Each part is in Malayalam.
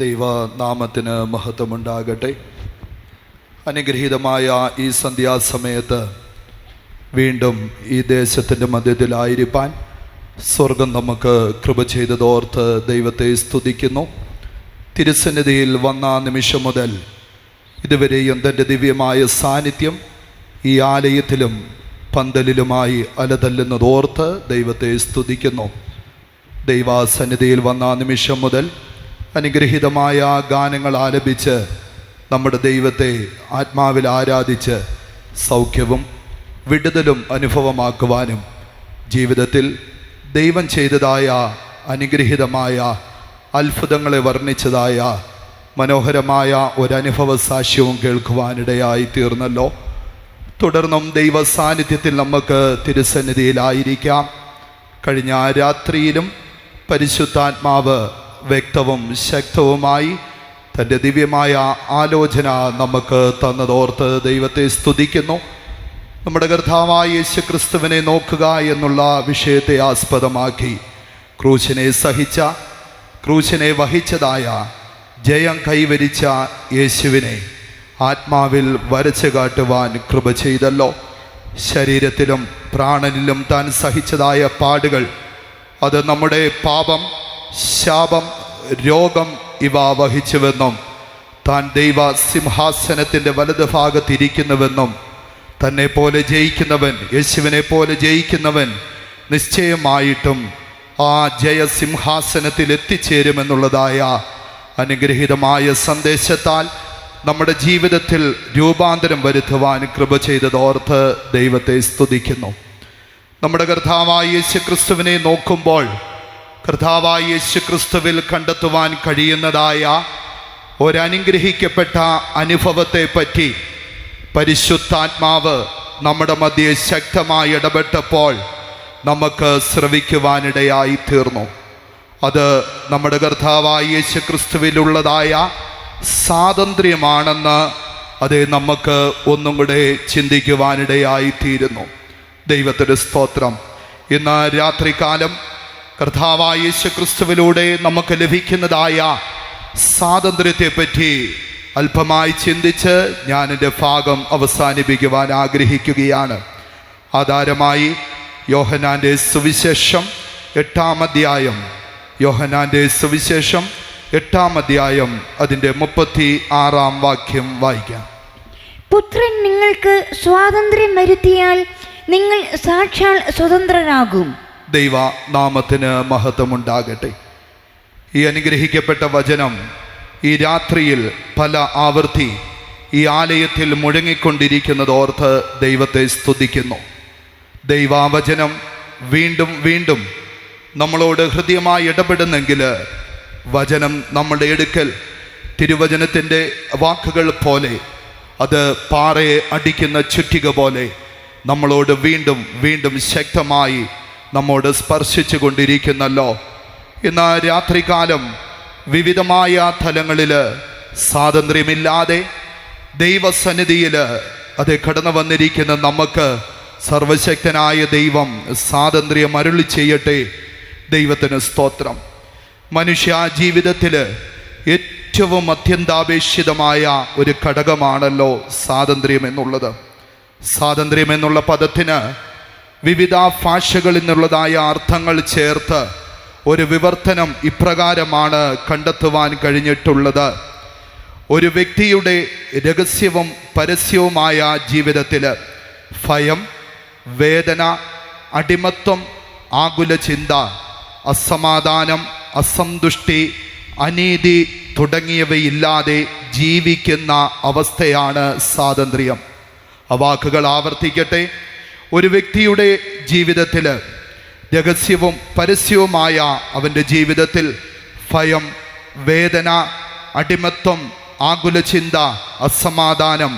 ദൈവനാമത്തിന് മഹത്വമുണ്ടാകട്ടെ. അനുഗ്രഹീതമായ ഈ സന്ധ്യാസമയത്ത് വീണ്ടും ഈ ദേശത്തിൻ്റെ മധ്യത്തിലായിരിക്കാൻ സ്വർഗം നമുക്ക് കൃപ ചെയ്തതോർത്ത് ദൈവത്തെ സ്തുതിക്കുന്നു. തിരുസന്നിധിയിൽ വന്ന നിമിഷം മുതൽ ഇതുവരെയും തൻ്റെ ദിവ്യമായ സാന്നിധ്യം ഈ ആലയത്തിലും പന്തലിലുമായി അലതല്ലുന്നതോർത്ത് ദൈവത്തെ സ്തുതിക്കുന്നു. ദൈവസന്നിധിയിൽ വന്ന നിമിഷം മുതൽ അനുഗ്രഹീതമായ ഗാനങ്ങൾ ആലപിച്ച് നമ്മുടെ ദൈവത്തെ ആത്മാവിൽ ആരാധിച്ച് സൗഖ്യവും വിടുതലും അനുഭവമാക്കുവാനും ജീവിതത്തിൽ ദൈവം ചെയ്തതായ അനുഗ്രഹീതമായ അത്ഭുതങ്ങളെ വർണ്ണിച്ചതായ മനോഹരമായ ഒരനുഭവ സാക്ഷ്യവും കേൾക്കുവാനിടയായി തീർന്നല്ലോ. തുടർന്നും ദൈവ സാന്നിധ്യത്തിൽ നമുക്ക് തിരുസന്നിധിയിലായിരിക്കാം. കഴിഞ്ഞ രാത്രിയിലും പരിശുദ്ധാത്മാവ് വ്യക്തവും ശക്തവുമായി തൻ്റെ ദിവ്യമായ ആലോചന നമുക്ക് തന്നതോർത്ത് ദൈവത്തെ സ്തുതിക്കുന്നു. നമ്മുടെ കർത്താവായ യേശു ക്രിസ്തുവിനെ നോക്കുക എന്നുള്ള വിഷയത്തെ ആസ്പദമാക്കി ക്രൂശിനെ സഹിച്ച, ക്രൂശിനെ വഹിച്ചതായ, ജയം കൈവരിച്ച യേശുവിനെ ആത്മാവിൽ വരച്ചു കാട്ടുവാൻ കൃപ ചെയ്തല്ലോ. ശരീരത്തിലും പ്രാണനിലും താൻ സഹിച്ചതായ പാടുകൾ, അത് നമ്മുടെ പാപം, ശാപം, രോഗം ഇവ വഹിച്ചുവെന്നും താൻ ദൈവ സിംഹാസനത്തിൻ്റെ വലത് ഭാഗത്തിരിക്കുന്നുവെന്നും തന്നെ പോലെ ജയിക്കുന്നവൻ, യേശുവിനെ പോലെ ജയിക്കുന്നവൻ നിശ്ചയമായിട്ടും ആ ജയസിംഹാസനത്തിൽ എത്തിച്ചേരുമെന്നുള്ളതായ അനുഗ്രഹീതമായ സന്ദേശത്താൽ നമ്മുടെ ജീവിതത്തിൽ രൂപാന്തരം വരുത്തുവാൻ കൃപ ചെയ്തതോർത്ത് ദൈവത്തെ സ്തുതിക്കുന്നു. നമ്മുടെ കർത്താവായ യേശു ക്രിസ്തുവിനെ നോക്കുമ്പോൾ കർത്താവായ യേശു ക്രിസ്തുവിൽ കണ്ടെത്തുവാൻ കഴിയുന്നതായ ഒരനുഗ്രഹിക്കപ്പെട്ട അനുഭവത്തെ പറ്റി പരിശുദ്ധാത്മാവ് നമ്മുടെ മധ്യേ ശക്തമായി ഇടപെട്ടപ്പോൾ നമുക്ക് ശ്രവിക്കുവാനിടയായി തീർന്നു. അത് നമ്മുടെ കർത്താവായ യേശു ക്രിസ്തുവിലുള്ളതായ സ്വാതന്ത്ര്യമാണെന്ന് അത് നമുക്ക് ഒന്നും കൂടെ ചിന്തിക്കുവാനിടയായി തീരുന്നു. ദൈവത്തിൻ്റെ സ്തോത്രം. ഇന്ന് രാത്രികാലം കർത്താവായ യേശു ക്രിസ്തുവിലൂടെ നമുക്ക് ലഭിക്കുന്നതായ സ്വാതന്ത്ര്യത്തെപ്പറ്റി അല്പമായി ചിന്തിച്ച് ഞാൻ എൻ്റെ ഭാഗം അവസാനിപ്പിക്കുവാൻ ആഗ്രഹിക്കുകയാണ്. ആധാരമായി യോഹന്നാൻ്റെ സുവിശേഷം 8-ാം അധ്യായം, യോഹന്നാൻ്റെ സുവിശേഷം 8-ാം അധ്യായം അതിൻ്റെ 36-ാം വാക്യം വായിക്കാം. പുത്രൻ നിങ്ങൾക്ക് സ്വാതന്ത്ര്യം വരുത്തിയാൽ നിങ്ങൾ സാക്ഷാൽ സ്വതന്ത്രരാകും. ദൈവനാമത്തിന് മഹത്വമുണ്ടാകട്ടെ. ഈ അനുഗ്രഹിക്കപ്പെട്ട വചനം ഈ രാത്രിയിൽ പല ആവർത്തി ഈ ആലയത്തിൽ മുഴങ്ങിക്കൊണ്ടിരിക്കുന്നതോർത്ത് ദൈവത്തെ സ്തുതിക്കുന്നു. ദൈവവചനം വീണ്ടും വീണ്ടും നമ്മളോട് ഹൃദ്യമായി ഇടപെടുന്നെങ്കിൽ വചനം നമ്മുടെ അടുക്കൽ തിരുവചനത്തിൻ്റെ വാക്കുകൾ പോലെ, അത് പാറയെ അടിക്കുന്ന ചുറ്റിക പോലെ നമ്മളോട് വീണ്ടും വീണ്ടും ശക്തമായി നമ്മോട് സ്പർശിച്ചു കൊണ്ടിരിക്കുന്നല്ലോ. ഇന്ന് രാത്രികാലം വിവിധമായ തലങ്ങളിൽ സ്വാതന്ത്ര്യമില്ലാതെ ദൈവസന്നിധിയിൽ അത് കടന്നു വന്നിരിക്കുന്ന നമുക്ക് സർവശക്തനായ ദൈവം സ്വാതന്ത്ര്യം അരുളി ചെയ്യട്ടെ. ദൈവത്തിന് സ്തോത്രം. മനുഷ്യ ജീവിതത്തിൽ ഏറ്റവും അത്യന്താപേക്ഷിതമായ ഒരു ഘടകമാണല്ലോ സ്വാതന്ത്ര്യം എന്നുള്ളത്. സ്വാതന്ത്ര്യം എന്നുള്ള പദത്തിന് വിവിധ ഭാഷകളിൽ നിന്നുള്ളതായ അർത്ഥങ്ങൾ ചേർത്ത് ഒരു വിവർത്തനം ഇപ്രകാരമാണ് കണ്ടെത്തുവാൻ കഴിഞ്ഞിട്ടുള്ളത്. ഒരു വ്യക്തിയുടെ രഹസ്യവും പരസ്യവുമായ ജീവിതത്തിൽ ഭയം, വേദന, അടിമത്വം, ആകുല ചിന്ത, അസമാധാനം, അസന്തുഷ്ടി, അനീതി തുടങ്ങിയവയില്ലാതെ ജീവിക്കുന്ന അവസ്ഥയാണ് സ്വാതന്ത്ര്യം. ആ വാക്കുകൾ ആവർത്തിക്കട്ടെ. ഒരു വ്യക്തിയുടെ ജീവിതത്തിൽ രഹസ്യവും പരസ്യവുമായ അവൻ്റെ ജീവിതത്തിൽ ഭയം, വേദന, അടിമത്വം, ആകുല ചിന്ത, അസമാധാനം,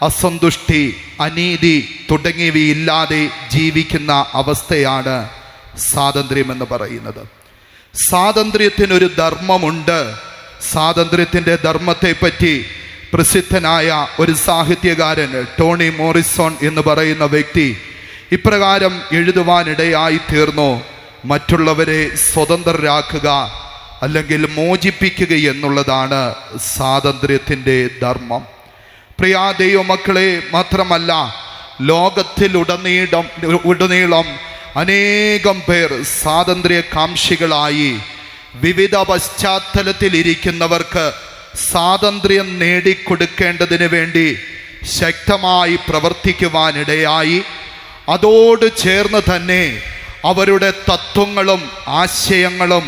അസന്തുഷ്ടി, അനീതി തുടങ്ങിയവയില്ലാതെ ജീവിക്കുന്ന അവസ്ഥയാണ് സ്വാതന്ത്ര്യമെന്ന് പറയുന്നത്. സ്വാതന്ത്ര്യത്തിനൊരു ധർമ്മമുണ്ട്. സ്വാതന്ത്ര്യത്തിൻ്റെ ധർമ്മത്തെപ്പറ്റി പ്രസിദ്ധനായ ഒരു സാഹിത്യകാരൻ ടോണി മോറിസൺ എന്ന് പറയുന്ന വ്യക്തി ഇപ്രകാരം എഴുതുവാനിടയായി തീർന്നു: മറ്റുള്ളവരെ സ്വതന്ത്രരാക്കുക, അല്ലെങ്കിൽ മോചിപ്പിക്കുക എന്നുള്ളതാണ് സ്വാതന്ത്ര്യത്തിൻ്റെ ധർമ്മം. പ്രിയ ദൈവമക്കളെ, മാത്രമല്ല ലോകത്തിലുടനീളം അനേകം പേർ സ്വാതന്ത്ര്യകാംക്ഷികളായി വിവിധ പശ്ചാത്തലത്തിലിരിക്കുന്നവർക്ക് സ്വാതന്ത്ര്യം നേടിക്കൊടുക്കേണ്ടതിന് വേണ്ടി ശക്തമായി പ്രവർത്തിക്കുവാനിടയായി. അതോട് ചേർന്ന് തന്നെ അവരുടെ തത്വങ്ങളും ആശയങ്ങളും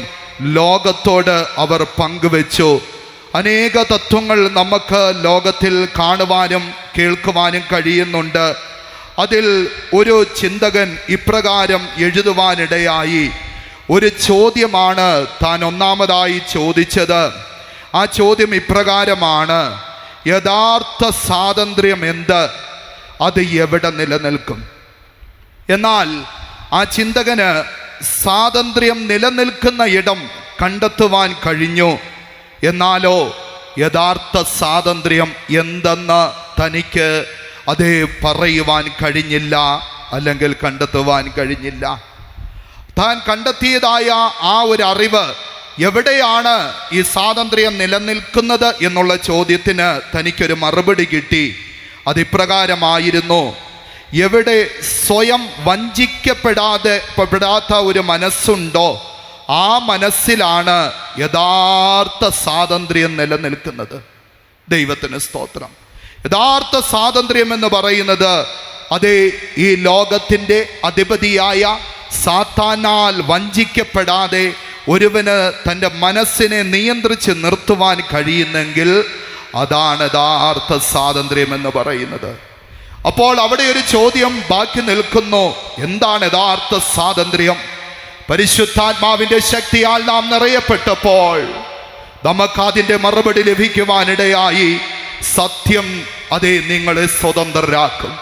ലോകത്തോട് അവർ പങ്കുവെച്ചു. അനേക തത്വങ്ങൾ നമുക്ക് ലോകത്തിൽ കാണുവാനും കേൾക്കുവാനും കഴിയുന്നുണ്ട്. അതിൽ ഒരു ചിന്തകൻ ഇപ്രകാരം എഴുതുവാനിടയായി. ഒരു ചോദ്യമാണ് താൻ ഒന്നാമതായി ചോദിച്ചത്. ആ ചോദ്യം ഇപ്രകാരമാണ്: യഥാർത്ഥ സ്വാതന്ത്ര്യം എന്ത്? അത് എവിടെ നിലനിൽക്കും? എന്നാൽ ആ ചിന്തകന് സ്വാതന്ത്ര്യം നിലനിൽക്കുന്ന ഇടം കണ്ടെത്തുവാൻ കഴിഞ്ഞു. എന്നാലോ യഥാർത്ഥ സ്വാതന്ത്ര്യം എന്തെന്ന് തനിക്ക് അതേ പറയുവാൻ കഴിഞ്ഞില്ല, അല്ലെങ്കിൽ കണ്ടെത്തുവാൻ കഴിഞ്ഞില്ല. താൻ കണ്ടെത്തിയതായ ആ ഒരു അറിവ്, എവിടെയാണ് ഈ സ്വാതന്ത്ര്യം നിലനിൽക്കുന്നത് എന്നുള്ള ചോദ്യത്തിന് തനിക്കൊരു മറുപടി കിട്ടി. അതിപ്രകാരമായിരുന്നു: എവിടെ സ്വയം വഞ്ചിക്കപ്പെടാത്ത ഒരു മനസ്സുണ്ടോ, ആ മനസ്സിലാണ് യഥാർത്ഥ സ്വാതന്ത്ര്യം നിലനിൽക്കുന്നത്. ദൈവത്തിന് സ്തോത്രം. യഥാർത്ഥ സ്വാതന്ത്ര്യം എന്ന് പറയുന്നത് അതേ ഈ ലോകത്തിൻ്റെ അധിപതിയായ സാത്താനാൽ വഞ്ചിക്കപ്പെടാതെ ഒരുവന് തൻ്റെ മനസ്സിനെ നിയന്ത്രിച്ച് നിർത്തുവാൻ കഴിയുന്നെങ്കിൽ അതാണ് യഥാർത്ഥ സ്വാതന്ത്ര്യം എന്ന് പറയുന്നത്. അപ്പോൾ അവിടെ ഒരു ചോദ്യം ബാക്കി നിൽക്കുന്നു: എന്താണ് യഥാർത്ഥ സ്വാതന്ത്ര്യം? പരിശുദ്ധാത്മാവിൻ്റെ ശക്തിയാൽ നാം നിറയപ്പെട്ടപ്പോൾ നമുക്കതിൻ്റെ മറുപടി ലഭിക്കുവാനിടയായി. സത്യം അതേ നിങ്ങളെ സ്വതന്ത്രരാക്കും.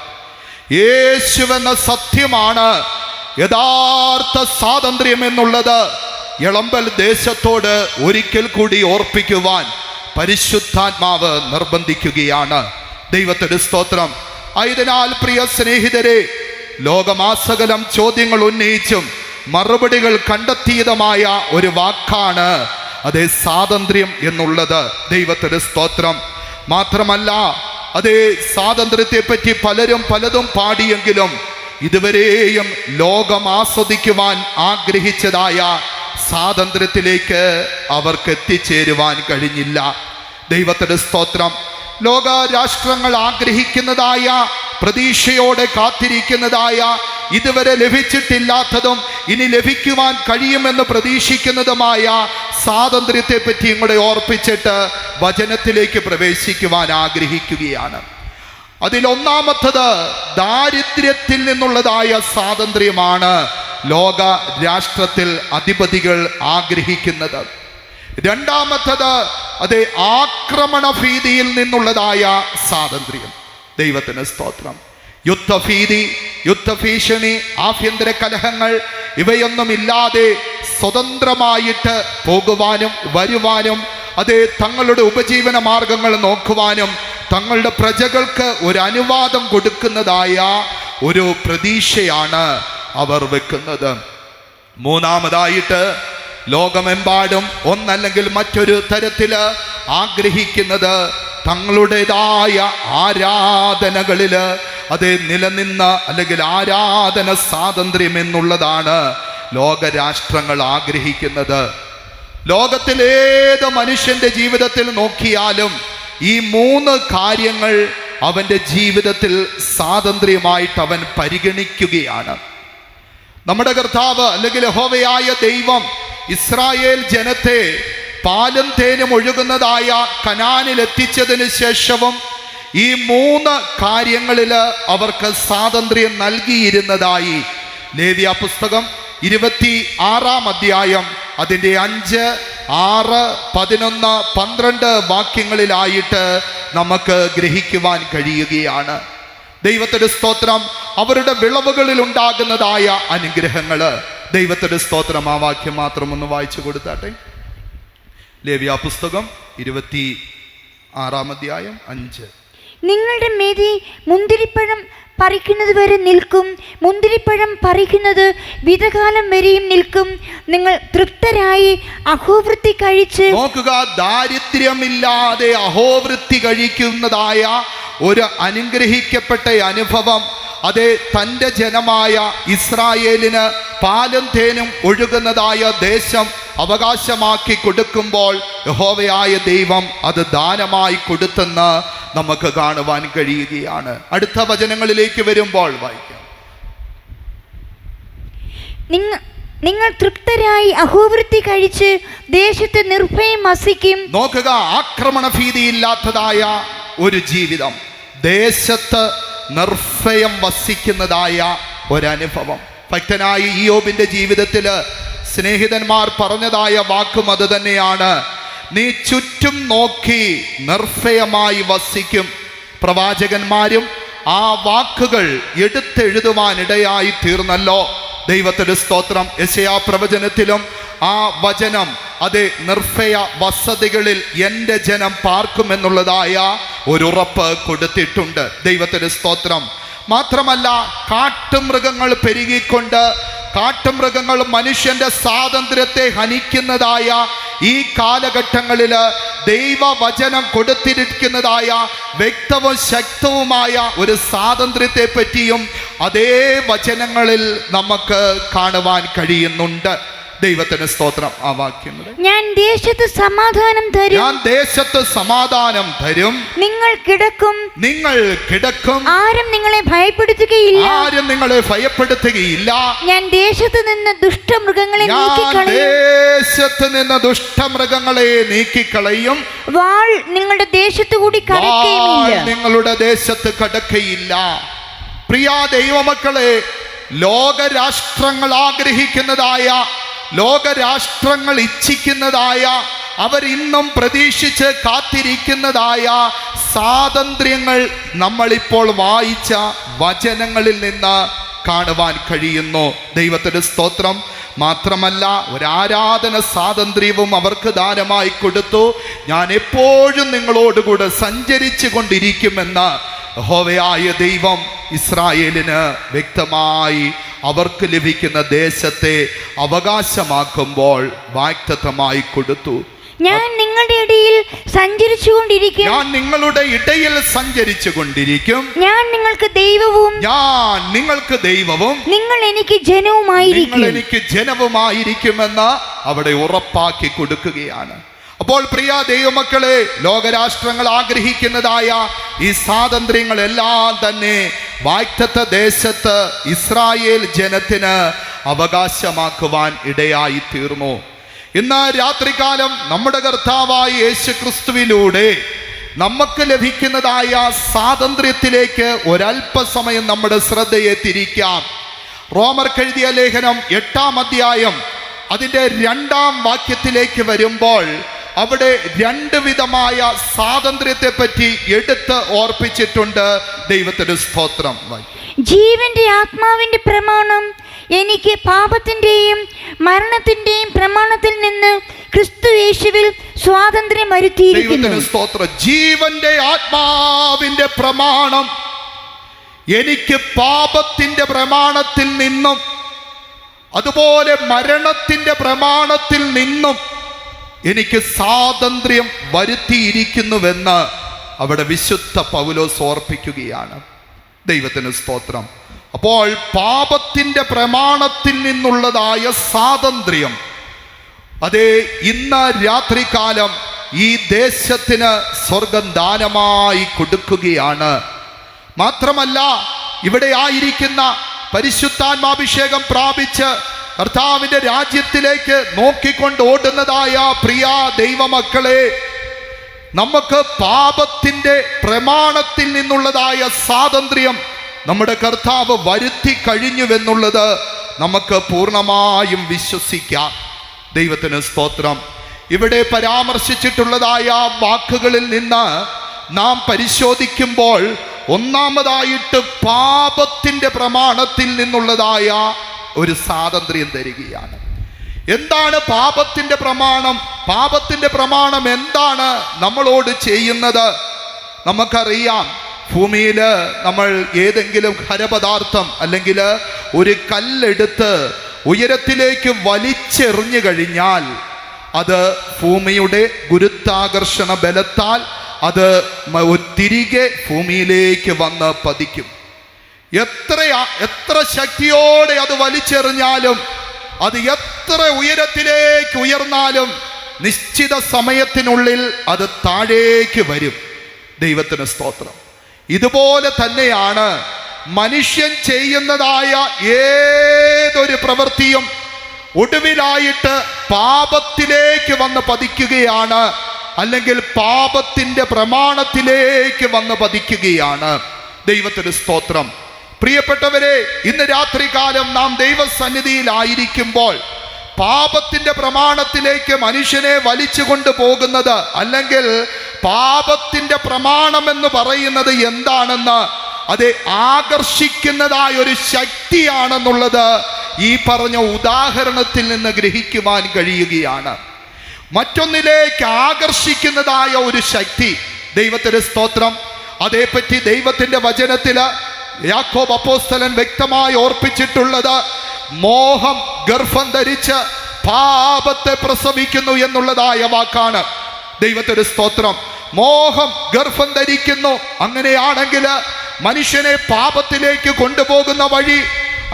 യേശുവെന്ന സത്യമാണ് യഥാർത്ഥ സ്വാതന്ത്ര്യം എന്നുള്ളത് എളമ്പൽ ദേശത്തോട് ഒരിക്കൽ കൂടി ഓർപ്പിക്കുവാൻ പരിശുദ്ധാത്മാവ് നിർബന്ധിക്കുകയാണ്. ദൈവത്തിന്റെ സ്തോത്രം. ആയതിനാൽ പ്രിയ സ്നേഹിതരെ, ലോകമാസകലം ചോദ്യങ്ങൾ ഉന്നയിച്ചും മറുപടികൾ കണ്ടെത്തിയതുമായ ഒരു വാക്കാണ് അതേ സ്വാതന്ത്ര്യം എന്നുള്ളത്. ദൈവത്തിന്റെ സ്തോത്രം. മാത്രമല്ല, അതേ സ്വാതന്ത്ര്യത്തെ പറ്റി പലരും പലതും പാടിയെങ്കിലും ഇതുവരെയും ലോകം ആസ്വദിക്കുവാൻ ആഗ്രഹിച്ചതായ സ്വാതന്ത്ര്യത്തിലേക്ക് അവർക്ക് എത്തിച്ചേരുവാൻ കഴിഞ്ഞില്ല. ദൈവത്തിന്റെ സ്തോത്രം. ലോക രാഷ്ട്രങ്ങൾ ആഗ്രഹിക്കുന്നതായ, പ്രതീക്ഷയോടെ കാത്തിരിക്കുന്നതായ, ഇതുവരെ ലഭിച്ചിട്ടില്ലാത്തതും ഇനി ലഭിക്കുവാൻ കഴിയുമെന്ന് പ്രതീക്ഷിക്കുന്നതുമായ സ്വാതന്ത്ര്യത്തെ പറ്റി ഇങ്ങോട്ട് ഓർപ്പിച്ചിട്ട് വചനത്തിലേക്ക് പ്രവേശിക്കുവാൻ ആഗ്രഹിക്കുകയാണ്. അതിലൊന്നാമത്തത് ദാരിദ്ര്യത്തിൽ നിന്നുള്ളതായ സ്വാതന്ത്ര്യമാണ് ലോക രാഷ്ട്രത്തിൽ അധിപതികൾ ആഗ്രഹിക്കുന്നത്. രണ്ടാമത്തത് അതേ ആക്രമണ ഭീതിയിൽ നിന്നുള്ളതായ സ്വാതന്ത്ര്യം. ദൈവത്തിന് സ്തോത്രം. യുദ്ധഭീതി, യുദ്ധഭീഷണി, ആഭ്യന്തര കലഹങ്ങൾ ഇവയൊന്നുമില്ലാതെ സ്വതന്ത്രമായിട്ട് പോകുവാനും വരുവാനും അതേ തങ്ങളുടെ ഉപജീവന മാർഗങ്ങൾ നോക്കുവാനും തങ്ങളുടെ പ്രജകൾക്ക് ഒരു അനുവാദം കൊടുക്കുന്നതായ ഒരു പ്രതീക്ഷയാണ് അവർ വെക്കുന്നത്. മൂന്നാമതായിട്ട് ലോകമെമ്പാടും ഒന്നല്ലെങ്കിൽ മറ്റൊരു തരത്തില് ആഗ്രഹിക്കുന്നത് തങ്ങളുടേതായ ആരാധനകളില് അതേ നിലനിന്ന അല്ലെങ്കിൽ ആരാധന സ്വാതന്ത്ര്യം എന്നുള്ളതാണ് ലോകരാഷ്ട്രങ്ങൾ ആഗ്രഹിക്കുന്നത്. ലോകത്തിലേത് മനുഷ്യന്റെ ജീവിതത്തിൽ നോക്കിയാലും ഈ മൂന്ന് കാര്യങ്ങൾ അവൻ്റെ ജീവിതത്തിൽ സ്വാതന്ത്ര്യമായിട്ട് അവൻ പരിഗണിക്കുകയാണ്. നമ്മുടെ കർത്താവ് അല്ലെങ്കിൽ യഹോവയായ ദൈവം ഇസ്രായേൽ ജനത്തെ പാലും തേനും ഒഴുകുന്നതായ കനാനിൽ എത്തിച്ചതിന് ശേഷവും ഈ മൂന്ന് കാര്യങ്ങളിൽ അവർക്ക് സ്വാതന്ത്ര്യം നൽകിയിരുന്നതായി ലേവ്യ പുസ്തകം 26 അധ്യായം അതിൻ്റെ 5, 6, 11, 12 വാക്യങ്ങളിലായിട്ട് നമുക്ക് ഗ്രഹിക്കുവാൻ കഴിയുകയാണ്. ദൈവത്തിന്റെ സ്തോത്രം. അവരുടെ വിളവുകളിൽ ഉണ്ടാകുന്നതായ അനുഗ്രഹങ്ങള്. ദൈവത്തിന്റെ സ്തോത്രം. ആ വാക്യം മാത്രം ഒന്ന് വായിച്ചു കൊടുത്താട്ടെ. ലേവ്യ പുസ്തകം 26 അധ്യായം 5. നിങ്ങളുടെ മെതി മുന്തിരിപ്പഴം പറിക്കുന്നത് വരെ നിൽക്കും. മുന്തിരിപ്പഴം പറിക്കുന്നത് വിധകാലം വരെയും നിൽക്കും. നിങ്ങൾ തൃപ്തരായി അഹോവൃത്തി കഴിച്ച് നോക്കുക, ദാരിദ്ര്യമില്ലാതെ അഹോവൃത്തി കഴിക്കുന്നതായ ഒരു അനുഗ്രഹിക്കപ്പെട്ട അനുഭവം അത് തൻ്റെ ജനമായ ഇസ്രായേലിന് പാലും തേനും ഒഴുകുന്നതായ ദേശം അവകാശമാക്കി കൊടുക്കുമ്പോൾ യഹോവയായ ദൈവം അത് ദാനമായി കൊടുത്തെന്ന് നമുക്ക് കാണുവാൻ കഴിയുകയാണ്. അടുത്ത വചനങ്ങളിലേക്ക് വരുമ്പോൾ വായിക്കാം. നിങ്ങൾ തൃപ്തരായി അഹോവൃത്തി കഴിച്ച് ദേശത്ത് നിർഭയം വസിക്കും. നോക്കുക, ആക്രമണ ഭീതിയില്ലാത്തതായ ഒരു ജീവിതം, ദേശത്ത് നിർഭയം വസിക്കുന്നതായ ഒരനുഭവം. ഭക്തനായ ഇയ്യോബിന്റെ ജീവിതത്തിൽ സ്നേഹിതന്മാർ പറഞ്ഞതായ വാക്കും അത് തന്നെയാണ്. നീ ചുറ്റും നോക്കി നിർഭയമായി വസിക്കും. പ്രവാചകന്മാരും ആ വാക്കുകൾ എടുത്തെഴുതുവാനിടയായി തീർന്നല്ലോ. ദൈവത്തിന്റെ സ്തോത്രം. യെശയ്യാ പ്രവചനത്തിലും ആ വചനം അത് നിർഭയ വസതികളിൽ എൻ്റെ ജനം പാർക്കുമെന്നുള്ളതായ ഒരു ഉറപ്പ് കൊടുത്തിട്ടുണ്ട്. ദൈവത്തിന്റെ സ്തോത്രം. മാത്രമല്ല, കാട്ടുമൃഗങ്ങൾ പെരുകിക്കൊണ്ട് കാട്ടുമൃഗങ്ങൾ മനുഷ്യന്റെ സ്വാതന്ത്ര്യത്തെ ഹനിക്കുന്നതായ ഈ കാലഘട്ടങ്ങളിൽ ദൈവവചനം കൊടുത്തിരിക്കുന്നതായ വ്യക്തവും ശക്തവുമായ ഒരു സ്വാതന്ത്ര്യത്തെ പറ്റിയും അതേ വചനങ്ങളിൽ നമുക്ക് കാണുവാൻ കഴിയുന്നുണ്ട്. ദൈവത്തിന് സ്തോത്രം. ആ വാക്യം, ഞാൻ ദേശത്ത് സമാധാനം തരും. ഞാൻ ദേശത്ത് സമാധാനം തരും. നിങ്ങൾ കിടക്കും. ആരും നിങ്ങളെ ഭയപ്പെടുത്തുകയില്ല. ഞാൻ ദേശത്ത് നിന്ന് ദുഷ്ടമൃഗങ്ങളെ നീക്കിക്കളയും. വാൾ നിങ്ങളുടെ ദേശത്ത് കൂടി നിങ്ങളുടെ ദേശത്ത് കടക്കയില്ല. പ്രിയ ദൈവമക്കളെ, ലോകരാഷ്ട്രങ്ങൾ ആഗ്രഹിക്കുന്നതായ, ലോകരാഷ്ട്രങ്ങൾ ഇച്ഛിക്കുന്നതായ, അവരിന്നും പ്രതീക്ഷിച്ച് കാത്തിരിക്കുന്നതായ സ്വാതന്ത്ര്യങ്ങൾ നമ്മളിപ്പോൾ വായിച്ച വചനങ്ങളിൽ നിന്ന് കാണുവാൻ കഴിയുന്നു. ദൈവത്തിന്റെ സ്തോത്രം. മാത്രമല്ല, ഒരാരാധന സ്വാതന്ത്ര്യവും അവർക്ക് ദാനമായി കൊടുത്തു. ഞാൻ എപ്പോഴും നിങ്ങളോടുകൂടെ സഞ്ചരിച്ചു കൊണ്ടിരിക്കുമെന്ന് യഹോവയായ ദൈവം ഇസ്രായേലിന് വ്യക്തമായി അവർക്ക് ലഭിക്കുന്ന ദേശത്തെ അവകാശമാക്കുമ്പോൾ വാഗ്ദത്തമായി കൊടുത്തു. ഞാൻ നിങ്ങളുടെ ഇടയിൽ സഞ്ചരിച്ചു കൊണ്ടിരിക്കും. ഞാൻ നിങ്ങൾക്ക് ദൈവവും നിങ്ങൾ എനിക്ക് ജനവുമായിരിക്കുമെന്ന് അവിടെ ഉറപ്പാക്കി കൊടുക്കുകയാണ്. അപ്പോൾ പ്രിയ ദൈവമക്കളെ, ലോകരാഷ്ട്രങ്ങൾ ആഗ്രഹിക്കുന്നതായ ഈ സ്വാതന്ത്ര്യങ്ങളെല്ലാം തന്നെ വാഗ്ദത്ത ദേശത്ത് ഇസ്രായേൽ ജനത്തിന് അവകാശമാക്കുവാൻ ഇടയായി തീർന്നു. ഇന്ന് രാത്രികാലം നമ്മുടെ കർത്താവായ യേശുക്രിസ്തുവിലൂടെ നമുക്ക് ലഭിക്കുന്നതായ സ്വാതന്ത്ര്യത്തിലേക്ക് ഒരല്പസമയം നമ്മുടെ ശ്രദ്ധയെ തിരിക്കാം. റോമർക്കെഴുതിയ ലേഖനം 8-ാം അധ്യായം അതിൻ്റെ 2-ാം വാക്യത്തിലേക്ക് വരുമ്പോൾ അവിടെ 2 വിധമായ സ്വാതന്ത്ര്യത്തെ പറ്റി എടുത്ത് ഓർപ്പിച്ചിട്ടുണ്ട്. ദൈവത്തിന്റെ സ്തോത്രം. ജീവന്റെ ആത്മാവിന്റെ പ്രമാണം എനിക്ക് പാപത്തിന്റെയും മരണത്തിന്റെയും പ്രമാണത്തിൽ നിന്ന് ക്രിസ്തു യേശുവിൽ സ്വാതന്ത്ര്യം വരുത്തിയിരിക്കുന്നു. സ്തോത്രം. ജീവന്റെ ആത്മാവിന്റെ പ്രമാണം എനിക്ക് പാപത്തിന്റെ പ്രമാണത്തിൽ നിന്നും അതുപോലെ മരണത്തിന്റെ പ്രമാണത്തിൽ നിന്നും എനിക്ക് സ്വാതന്ത്ര്യം വരുത്തിയിരിക്കുന്നുവെന്ന് അവിടെ വിശുദ്ധ പൗലോസ് ഓർപ്പിക്കുകയാണ്. ദൈവത്തിന് സ്തോത്രം. അപ്പോൾ പാപത്തിന്റെ പ്രമാണത്തിൽ നിന്നുള്ളതായ സ്വാതന്ത്ര്യം അതേ ഇന്ന് രാത്രികാലം ഈ ദേശത്തിന് സ്വർഗം ദാനമായി കൊടുക്കുകയാണ്. മാത്രമല്ല, ഇവിടെ ആയിരിക്കുന്ന പരിശുദ്ധാത്മാഭിഷേകം പ്രാപിച്ച് കർത്താവിന്റെ രാജ്യത്തിലേക്ക് നോക്കിക്കൊണ്ട് ഓടുന്നതായ പ്രിയ ദൈവമക്കളെ, നമുക്ക് പാപത്തിന്റെ പ്രമാണത്തിൽ നിന്നുള്ളതായ സ്വാതന്ത്ര്യം നമ്മുടെ കർത്താവ് വരുത്തി കഴിഞ്ഞുവെന്നുള്ളത് നമുക്ക് പൂർണ്ണമായും വിശ്വസിക്കാം. ദൈവത്തിന് സ്തോത്രം. ഇവിടെ പരാമർശിച്ചിട്ടുള്ളതായ വാക്കുകളിൽ നിന്ന് നാം പരിശോധിക്കുമ്പോൾ ഒന്നാമതായിട്ട് പാപത്തിന്റെ പ്രമാണത്തിൽ നിന്നുള്ളതായ ഒരു സ്വാതന്ത്ര്യം തരികയാണ്. എന്താണ് പാപത്തിന്റെ പ്രമാണം? പാപത്തിന്റെ പ്രമാണം എന്താണ് നമ്മളോട് ചെയ്യുന്നത്? നമുക്കറിയാം, ഭൂമിയിൽ നമ്മൾ ഏതെങ്കിലും ഖരപദാർത്ഥം അല്ലെങ്കിൽ ഒരു കല്ലെടുത്ത് ഉയരത്തിലേക്ക് വലിച്ചെറിഞ്ഞു കഴിഞ്ഞാൽ അത് ഭൂമിയുടെ ഗുരുത്വാകർഷണ ബലത്താൽ അത് തിരികെ ഭൂമിയിലേക്ക് വന്ന് പതിക്കും. എത്ര ശക്തിയോടെ അത് വലിച്ചെറിഞ്ഞാലും, അത് എത്ര ഉയരത്തിലേക്ക് ഉയർന്നാലും നിശ്ചിത സമയത്തിനുള്ളിൽ അത് താഴേക്ക് വരും. ദൈവത്തിന് സ്തോത്രം. ഇതുപോലെ തന്നെയാണ് മനുഷ്യൻ ചെയ്യുന്നതായ ഏതൊരു പ്രവൃത്തിയും ഒടുവിലായിട്ട് പാപത്തിലേക്ക് വന്ന് പതിക്കുകയാണ്, അല്ലെങ്കിൽ പാപത്തിന്റെ പ്രമാണത്തിലേക്ക് വന്ന് പതിക്കുകയാണ്. ദൈവത്തിന് സ്തോത്രം. പ്രിയപ്പെട്ടവരെ, ഇന്ന് രാത്രികാലം നാം ദൈവസന്നിധിയിലായിരിക്കുമ്പോൾ പാപത്തിന്റെ പ്രമാണത്തിലേക്ക് മനുഷ്യനെ വലിച്ചു കൊണ്ടുപോകുന്നത്, അല്ലെങ്കിൽ പാപത്തിന്റെ പ്രമാണം എന്ന് പറയുന്നത് എന്താണെന്ന്, അത് ആകർഷിക്കുന്നതായ ഒരു ശക്തിയാണെന്നുള്ളത് ഈ പറഞ്ഞ ഉദാഹരണത്തിൽ നിന്ന് ഗ്രഹിക്കുവാൻ കഴിയുകയാണ്. മറ്റൊന്നിലേക്ക് ആകർഷിക്കുന്നതായ ഒരു ശക്തി. ദൈവത്തിന്റെ സ്തോത്രം. അതേപ്പറ്റി ദൈവത്തിന്റെ വചനത്തില് യാക്കോബ് അപ്പോസ്തലൻ വ്യക്തമായി ഓർപ്പിച്ചിട്ടുള്ളത്, മോഹം ഗർഭം ധരിച്ച് പാപത്തെ പ്രസവിക്കുന്നു എന്നുള്ളതായ വാക്കാണ്. ദൈവത്തിന്റെ സ്തോത്രം. മോഹം ഗർഭം ധരിക്കുന്നു. അങ്ങനെയാണെങ്കിൽ മനുഷ്യനെ പാപത്തിലേക്ക് കൊണ്ടുപോകുന്ന വഴി,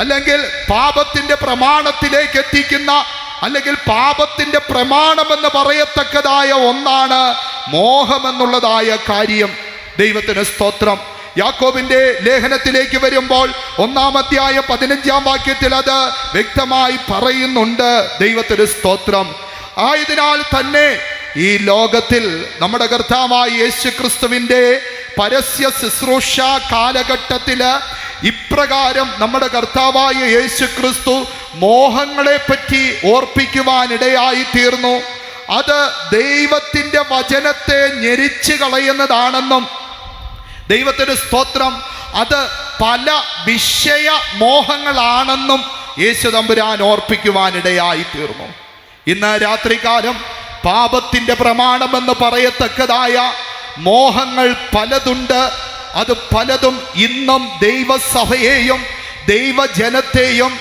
അല്ലെങ്കിൽ പാപത്തിന്റെ പ്രമാണത്തിലേക്ക് എത്തിക്കുന്ന, അല്ലെങ്കിൽ പാപത്തിന്റെ പ്രമാണമെന്ന് പറയത്തക്കതായ ഒന്നാണ് മോഹമെന്നുള്ളതായ കാര്യം. ദൈവത്തിന് സ്തോത്രം. യാക്കോബിന്റെ ലേഖനത്തിലേക്ക് വരുമ്പോൾ 1-ാം അധ്യായം 15-ാം വാക്യത്തിൽ അത് വ്യക്തമായി പറയുന്നുണ്ട്. ദൈവത്തിന് സ്തോത്രം. ആയതിനാൽ തന്നെ ഈ ലോകത്തിൽ നമ്മുടെ കർത്താവായ യേശു ക്രിസ്തുവിന്റെ പരസ്യ ശുശ്രൂഷ കാലഘട്ടത്തില് ഇപ്രകാരം നമ്മുടെ കർത്താവായ യേശു ക്രിസ്തു മോഹങ്ങളെ പറ്റി ഓർപ്പിക്കുവാനിടയായി തീർന്നു. അത് ദൈവത്തിന്റെ വചനത്തെ ഞെരിച്ചു കളയുന്നതാണെന്നും, ദൈവത്തിന്റെ സ്തോത്രം, അത് പല വിഷയ മോഹങ്ങളാണെന്നും യേശു തമ്പുരാൻ ഓർപ്പിക്കുവാനിടയായി തീർന്നു. ഇന്ന് രാത്രികാലം പാപത്തിന്റെ പ്രമാണമെന്ന് പറയത്തക്കതായ മോഹങ്ങൾ പലതുണ്ട്. അത് പലതും ഇന്നും ദൈവസഭയെയും ദൈവജനത്തെയും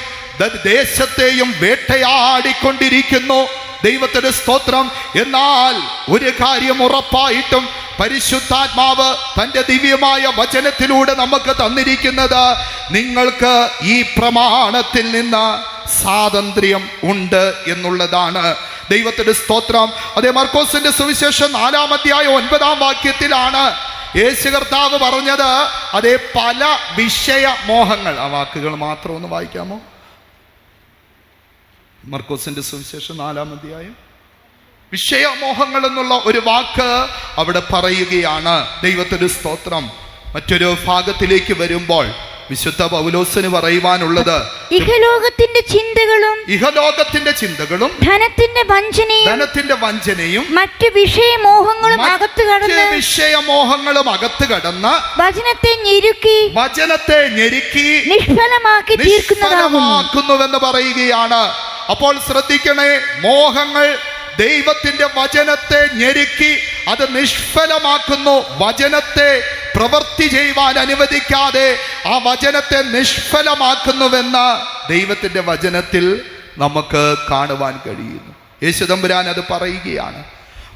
ദേശത്തെയും വേട്ടയാടിക്കൊണ്ടിരിക്കുന്നു. ദൈവത്തിന്റെ സ്തോത്രം. എന്നാൽ ഒരു കാര്യം ഉറപ്പായിട്ടും പരിശുദ്ധാത്മാവ് തൻ്റെ ദിവ്യമായ വചനത്തിലൂടെ നമുക്ക് തന്നിരിക്കുന്നത്, നിങ്ങൾക്ക് ഈ പ്രമാണത്തിൽ നിന്ന് സ്വാതന്ത്ര്യം ഉണ്ട് എന്നുള്ളതാണ്. ദൈവത്തിന്റെ സ്തോത്രം. അതേ മർക്കോസിന്റെ സുവിശേഷം 4-ാം അധ്യായം 9-ാം വാക്യത്തിലാണ് യേശു കർത്താവ് പറഞ്ഞത്, അതേ പല വിഷയ മോഹങ്ങൾ. ആ വാക്കുകൾ മാത്രം ഒന്ന് വായിക്കാമോ? മർക്കോസിന്റെ സുവിശേഷം 4-ാം അധ്യായം. വിഷയമോഹങ്ങൾ എന്നുള്ള ഒരു വാക്ക് അവിടെ പറയുകയാണ്. ദൈവത്തിന്റെ സ്തോത്രം. മറ്റൊരു ഭാഗത്തിലേക്ക് വരുമ്പോൾ വിശുദ്ധ പൗലോസിന് പറയുവാനുള്ളത്, ഇഹലോകത്തിന്റെ ചിന്തകളും ധനത്തിന്റെ വഞ്ചനയും മറ്റു വിഷയമോഹങ്ങളും അകത്ത് കടന്ന് വചനത്തെ ഞെരുക്കി നിഷ്ഫലമാക്കുന്നുവെന്ന് പറയുകയാണ്. അപ്പോൾ ശ്രദ്ധിക്കണേ, മോഹങ്ങൾ ദൈവത്തിന്റെ വചനത്തെ ഞെരുക്കി അത് നിഷ്ഫലമാക്കുന്നു. വചനത്തെ പ്രവൃത്തി ചെയ്യുവാൻ അനുവദിക്കാതെ ആ വചനത്തെ നിഷ്ഫലമാക്കുന്നുവെന്ന് ദൈവത്തിന്റെ വചനത്തിൽ നമുക്ക് കാണുവാൻ കഴിയുന്നു. യേശു തമ്പുരാൻ അത് പറയുകയാണ്.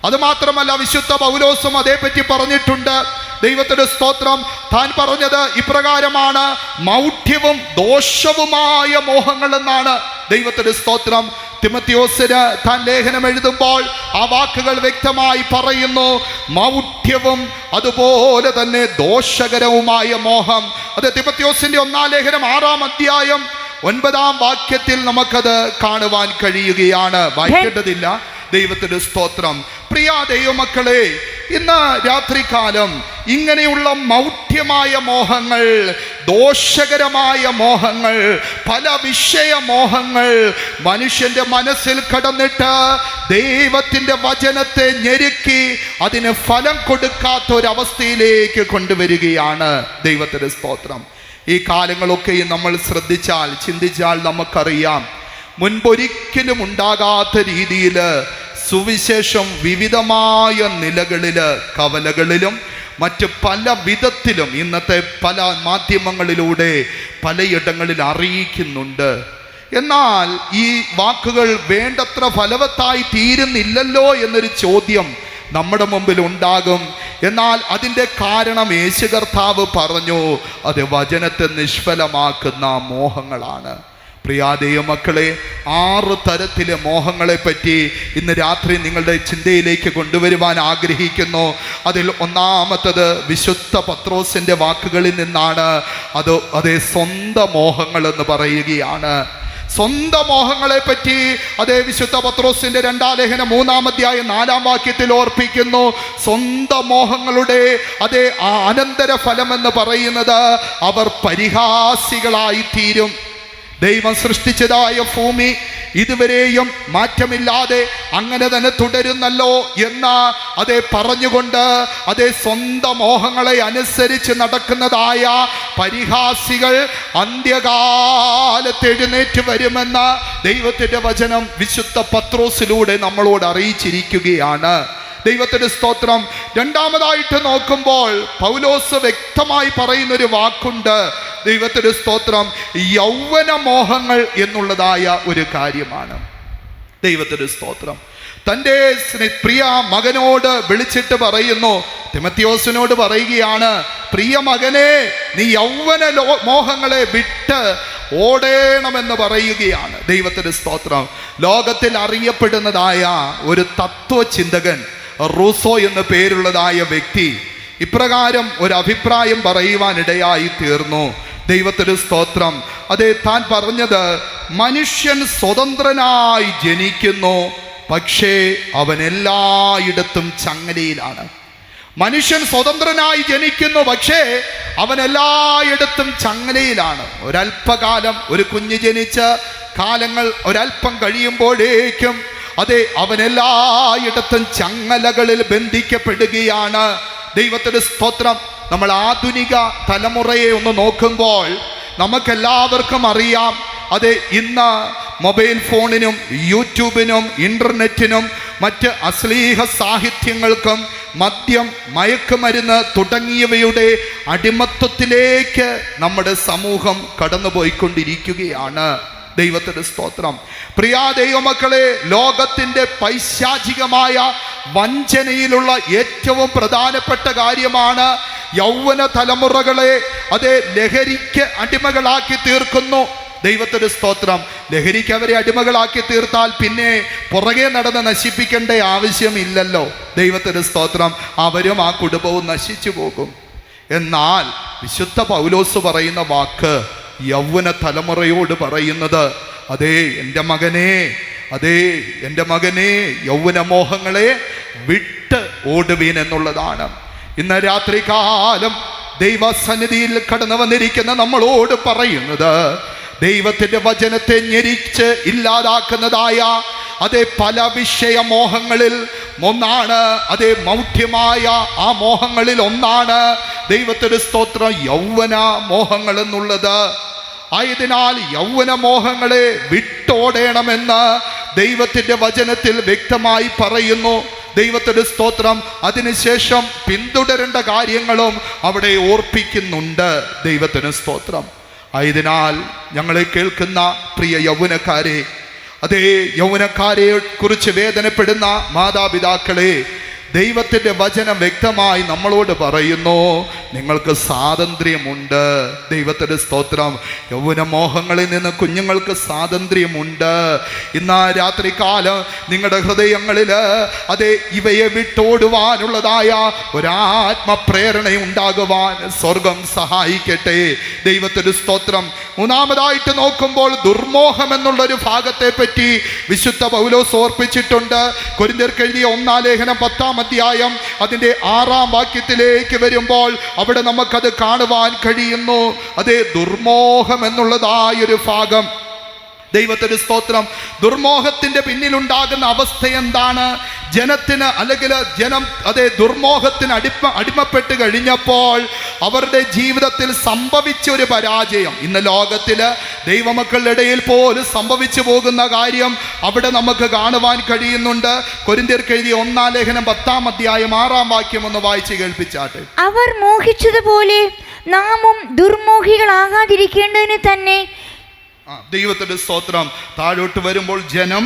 അതുമാത്രമല്ല, വിശുദ്ധ പൗലോസും അതേപറ്റി പറഞ്ഞിട്ടുണ്ട്. ദൈവത്തിന്റെ സ്തോത്രം. താൻ പറഞ്ഞത് ഇപ്രകാരമാണ്, മൗഢ്യവും ദോഷവുമായ മോഹങ്ങൾ എന്നാണ്. ദൈവത്തിന്റെ സ്തോത്രം. തിമത്തിയോസിന് താൻ ലേഖനം എഴുതുമ്പോൾ ആ വാക്കുകൾ വ്യക്തമായി പറയുന്നു. മൗഢ്യവും അതുപോലെ തന്നെ ദോഷകരവുമായ മോഹം. അത് തിമത്തിയോസിന്റെ 1-ാം ലേഖനം 6-ാം അധ്യായം 9-ാം വാക്യത്തിൽ നമുക്കത് കാണുവാൻ കഴിയുകയാണ്. വായിക്കേണ്ടതില്ല. ദൈവത്തിന്റെ സ്തോത്രം. പ്രിയ ദൈവമക്കളെ, ഇന്ന് രാത്രികാലം ഇങ്ങനെയുള്ള മൗഢ്യമായ മോഹങ്ങൾ, ദോഷകരമായ മോഹങ്ങൾ, പല വിഷയ മോഹങ്ങൾ മനുഷ്യന്റെ മനസ്സിൽ കടന്നിട്ട് ദൈവത്തിന്റെ വചനത്തെ ഞെരുക്കി അതിന് ഫലം കൊടുക്കാത്ത ഒരവസ്ഥയിലേക്ക് കൊണ്ടുവരികയാണ്. ദൈവത്തിന്റെ സ്തോത്രം. ഈ കാലങ്ങളൊക്കെയും നമ്മൾ ശ്രദ്ധിച്ചാൽ, ചിന്തിച്ചാൽ നമുക്കറിയാം, മുൻപൊരിക്കലും ഉണ്ടാകാത്ത രീതിയിൽ സുവിശേഷം വിവിധമായ നിലകളില്, കവലകളിലും മറ്റ് പല വിധത്തിലും ഇന്നത്തെ പല മാധ്യമങ്ങളിലൂടെ പലയിടങ്ങളിൽ അറിയിക്കുന്നുണ്ട്. എന്നാൽ ഈ വാക്കുകൾ വേണ്ടത്ര ഫലവത്തായി തീരുന്നില്ലല്ലോ എന്നൊരു ചോദ്യം നമ്മുടെ മുമ്പിൽ ഉണ്ടാകും. എന്നാൽ അതിൻ്റെ കാരണം യേശു കർത്താവ് പറഞ്ഞു, അത് വചനത്തെ നിഷ്ഫലമാക്കുന്ന മോഹങ്ങളാണ്. പ്രിയ ദൈവമക്കളെ, 6 തരത്തിലെ മോഹങ്ങളെ പറ്റി ഇന്ന് രാത്രി നിങ്ങളുടെ ചിന്തയിലേക്ക് കൊണ്ടുവരുവാൻ ആഗ്രഹിക്കുന്നു. അതിൽ ഒന്നാമത്തത് വിശുദ്ധ പത്രോസിൻ്റെ വാക്കുകളിൽ നിന്നാണ്. അതേ സ്വന്തം മോഹങ്ങൾ എന്ന് പറയുകയാണ്. സ്വന്തം മോഹങ്ങളെ പറ്റി അതേ വിശുദ്ധ പത്രോസിന്റെ 2-ാം ലേഖനം 3-ാം അധ്യായം 4-ാം വാക്യത്തിൽ ഓർപ്പിക്കുന്നു. സ്വന്തം മോഹങ്ങളുടെ അതേ അനന്തര ഫലം എന്ന് പറയുന്നത് അവർ പരിഹാസികളായി തീരും. ദൈവം സൃഷ്ടിച്ചതായ ഭൂമി ഇതുവരെയും മാറ്റമില്ലാതെ അങ്ങനെ തന്നെ തുടരുന്നല്ലോ എന്ന് അതേ പറഞ്ഞുകൊണ്ട് അതേ സ്വന്തം മോഹങ്ങളെ അനുസരിച്ച് നടക്കുന്നതായ പരിഹാസികൾ അന്ത്യകാലത്ത് എഴുന്നേറ്റ് വരുമെന്ന് ദൈവത്തിൻ്റെ വചനം വിശുദ്ധ പത്രോസിലൂടെ നമ്മളോട് അറിയിച്ചിരിക്കുകയാണ്. ദൈവത്തിന്റെ സ്തോത്രം. രണ്ടാമതായിട്ട് നോക്കുമ്പോൾ പൗലോസ് വ്യക്തമായി പറയുന്നൊരു വാക്കുണ്ട്. ദൈവത്തിന്റെ സ്തോത്രം, യൗവന മോഹങ്ങൾ എന്നുള്ളതായ ഒരു കാര്യമാണ്. ദൈവത്തിന്റെ സ്തോത്രം. തൻ്റെ പ്രിയ മകനോട് വിളിച്ചിട്ട് പറയുന്നു, തിമത്തിയോസിനോട് പറയുകയാണ്, പ്രിയ മകനെ, നീ യൗവന മോഹങ്ങളെ വിട്ട് ഓടേണമെന്ന് പറയുകയാണ്. ദൈവത്തിന്റെ സ്തോത്രം. ലോകത്തിൽ അറിയപ്പെടുന്നതായ ഒരു തത്വചിന്തകൻ റൂസോ എന്ന് പേരുള്ളതായ വ്യക്തി ഇപ്രകാരം ഒരു അഭിപ്രായം പറയുവാനിടയായി തീർന്നു. ദൈവത്തിന് സ്തോത്രം. അതേ, താൻ പറഞ്ഞത്, മനുഷ്യൻ സ്വതന്ത്രനായി ജനിക്കുന്നു, പക്ഷേ അവൻ എല്ലായിടത്തും ചങ്ങലയിലാണ്. മനുഷ്യൻ സ്വതന്ത്രനായി ജനിക്കുന്നു, പക്ഷേ അവൻ എല്ലായിടത്തും ചങ്ങലയിലാണ്. ഒരല്പകാലം ഒരു കുഞ്ഞ് ജനിച്ച കാലങ്ങൾ ഒരല്പം കഴിയുമ്പോഴേക്കും അതെ അവൻ എല്ലായിടത്തും ചങ്ങലകളിൽ ബന്ധിക്കപ്പെടുകയാണ്. ദൈവത്തിന്റെ സ്തോത്രം. നമ്മൾ ആധുനിക തലമുറയെ ഒന്ന് നോക്കുമ്പോൾ നമുക്കെല്ലാവർക്കും അറിയാം, അതെ ഇന്ന് മൊബൈൽ ഫോണിനും യൂട്യൂബിനും ഇൻ്റർനെറ്റിനും മറ്റ് അശ്ലീല സാഹിത്യങ്ങൾക്കും മദ്യം, മയക്കുമരുന്ന് തുടങ്ങിയവയുടെ അടിമത്വത്തിലേക്ക് നമ്മുടെ സമൂഹം കടന്നുപോയിക്കൊണ്ടിരിക്കുകയാണ്. ദൈവത്തിന്റെ സ്തോത്രം. പ്രിയ ദൈവമക്കളെ, ലോകത്തിൻ്റെ പൈശാചികമായ വഞ്ചനയിലുള്ള ഏറ്റവും പ്രധാനപ്പെട്ട കാര്യമാണ് യൗവന തലമുറകളെ അതേ ലഹരിക്ക് അടിമകളാക്കി തീർക്കുന്നു. ദൈവത്തിന്റെ സ്തോത്രം. ലഹരിക്ക് അവരെ അടിമകളാക്കി തീർത്താൽ പിന്നെ പുറകെ നടന്ന് നശിപ്പിക്കേണ്ട ആവശ്യമില്ലല്ലോ. ദൈവത്തിന്റെ സ്തോത്രം. അവരും ആ കുടുംബവും നശിച്ചു പോകും. എന്നാൽ വിശുദ്ധ പൗലോസ് പറയുന്ന വാക്ക് യൗവന തലമുറയോട് പറയുന്നത്, അതേ എൻ്റെ മകനെ, അതേ എൻ്റെ മകനെ, യൗവന മോഹങ്ങളെ വിട്ട് ഓടുവീൻ എന്നുള്ളതാണ്. ഇന്ന് രാത്രികാലം ദൈവസന്നിധിയിൽ കടന്നു വന്നിരിക്കുന്ന നമ്മളോട് പറയുന്നത്, ദൈവത്തിൻ്റെ വചനത്തെ ഞെരിച്ച് ഇല്ലാതാക്കുന്നതായ അതേ പല വിഷയമോഹങ്ങളിൽ ഒന്നാണ്, അതേ മൗഢ്യമായ ആ മോഹങ്ങളിൽ ഒന്നാണ് ദൈവത്തിന്റെ സ്തോത്രം യൗവന മോഹങ്ങൾ എന്നുള്ളത്. ആയതിനാൽ യൗവന മോഹങ്ങളെ വിട്ടോടേണമെന്ന് ദൈവത്തിൻ്റെ വചനത്തിൽ വ്യക്തമായി പറയുന്നു. ദൈവത്തിന്റെ സ്തോത്രം. അതിനുശേഷം പിന്തുടരേണ്ട കാര്യങ്ങളും അവിടെ ഓർപ്പിക്കുന്നുണ്ട്. ദൈവത്തിന് സ്തോത്രം. ആയതിനാൽ ഞങ്ങളെ കേൾക്കുന്ന പ്രിയ യൗവനക്കാരെ, അതേ യൗവനക്കാരെ കുറിച്ച് വേദനപ്പെടുന്ന മാതാപിതാക്കളെ, ദൈവത്തിൻ്റെ വചനം വ്യക്തമായി നമ്മളോട് പറയുന്നു, നിങ്ങൾക്ക് സ്വാതന്ത്ര്യമുണ്ട്. ദൈവത്തിൻ്റെ സ്തോത്രം. യൗവന മോഹങ്ങളിൽ നിന്ന് കുഞ്ഞുങ്ങൾക്ക് സ്വാതന്ത്ര്യമുണ്ട്. ഇന്ന് രാത്രികാലം നിങ്ങളുടെ ഹൃദയങ്ങളിൽ അതേ ഇവയെ വിട്ടോടുവാനുള്ളതായ ഒരാത്മപ്രേരണ ഉണ്ടാകുവാൻ സ്വർഗം സഹായിക്കട്ടെ. ദൈവത്തിൻ്റെ സ്തോത്രം. മൂന്നാമതായിട്ട് നോക്കുമ്പോൾ ദുർമോഹം എന്നുള്ളൊരു ഭാഗത്തെ പറ്റി വിശുദ്ധ പൗലോസ് ഓർപ്പിച്ചിട്ടുണ്ട്. കൊരിന്ത്യർക്ക് എഴുതിയ 1-ാം ലേഖനം 10-ാം അധ്യായം അതിൻ്റെ 6-ാം വാക്യത്തിലേക്ക് വരുമ്പോൾ അവിടെ നമുക്കത് കാണുവാൻ കഴിയുന്നു. അതേ ദുർമോഹം എന്നുള്ളതായൊരു ഭാഗം. ദൈവത്തിന്റെ സ്തോത്രം. ദുർമോഹത്തിന്റെ പിന്നിലുണ്ടാകുന്ന അവസ്ഥ എന്താണ്? ജനത്തിന് അല്ലെങ്കിൽ ജനം അതേ ദുർമോഹത്തിന് അടിമപ്പെട്ട് കഴിഞ്ഞപ്പോൾ അവരുടെ ജീവിതത്തിൽ സംഭവിച്ച ഒരു പരാജയം ഇന്ന് ലോകത്തില് ദൈവമക്കളുടെ ഇടയിൽ പോലും സംഭവിച്ചു പോകുന്ന കാര്യം അവിടെ നമുക്ക് കാണുവാൻ കഴിയുന്നുണ്ട്. കൊരിന്ത്യർക്ക് എഴുതിയ 1-ാം ലേഖനം 10-ാം അധ്യായം 6-ാം വാക്യം ഒന്ന് വായിച്ച് കേൾപ്പിച്ചാട്ടെ. അവർ മോഹിച്ചതുപോലെ നാമും ദുർമോഹികളാകാതിരിക്കേണ്ടതിന് തന്നെ. ദൈവത്തിന്റെ സ്തോത്രം. താഴോട്ട് വരുമ്പോൾ ജനം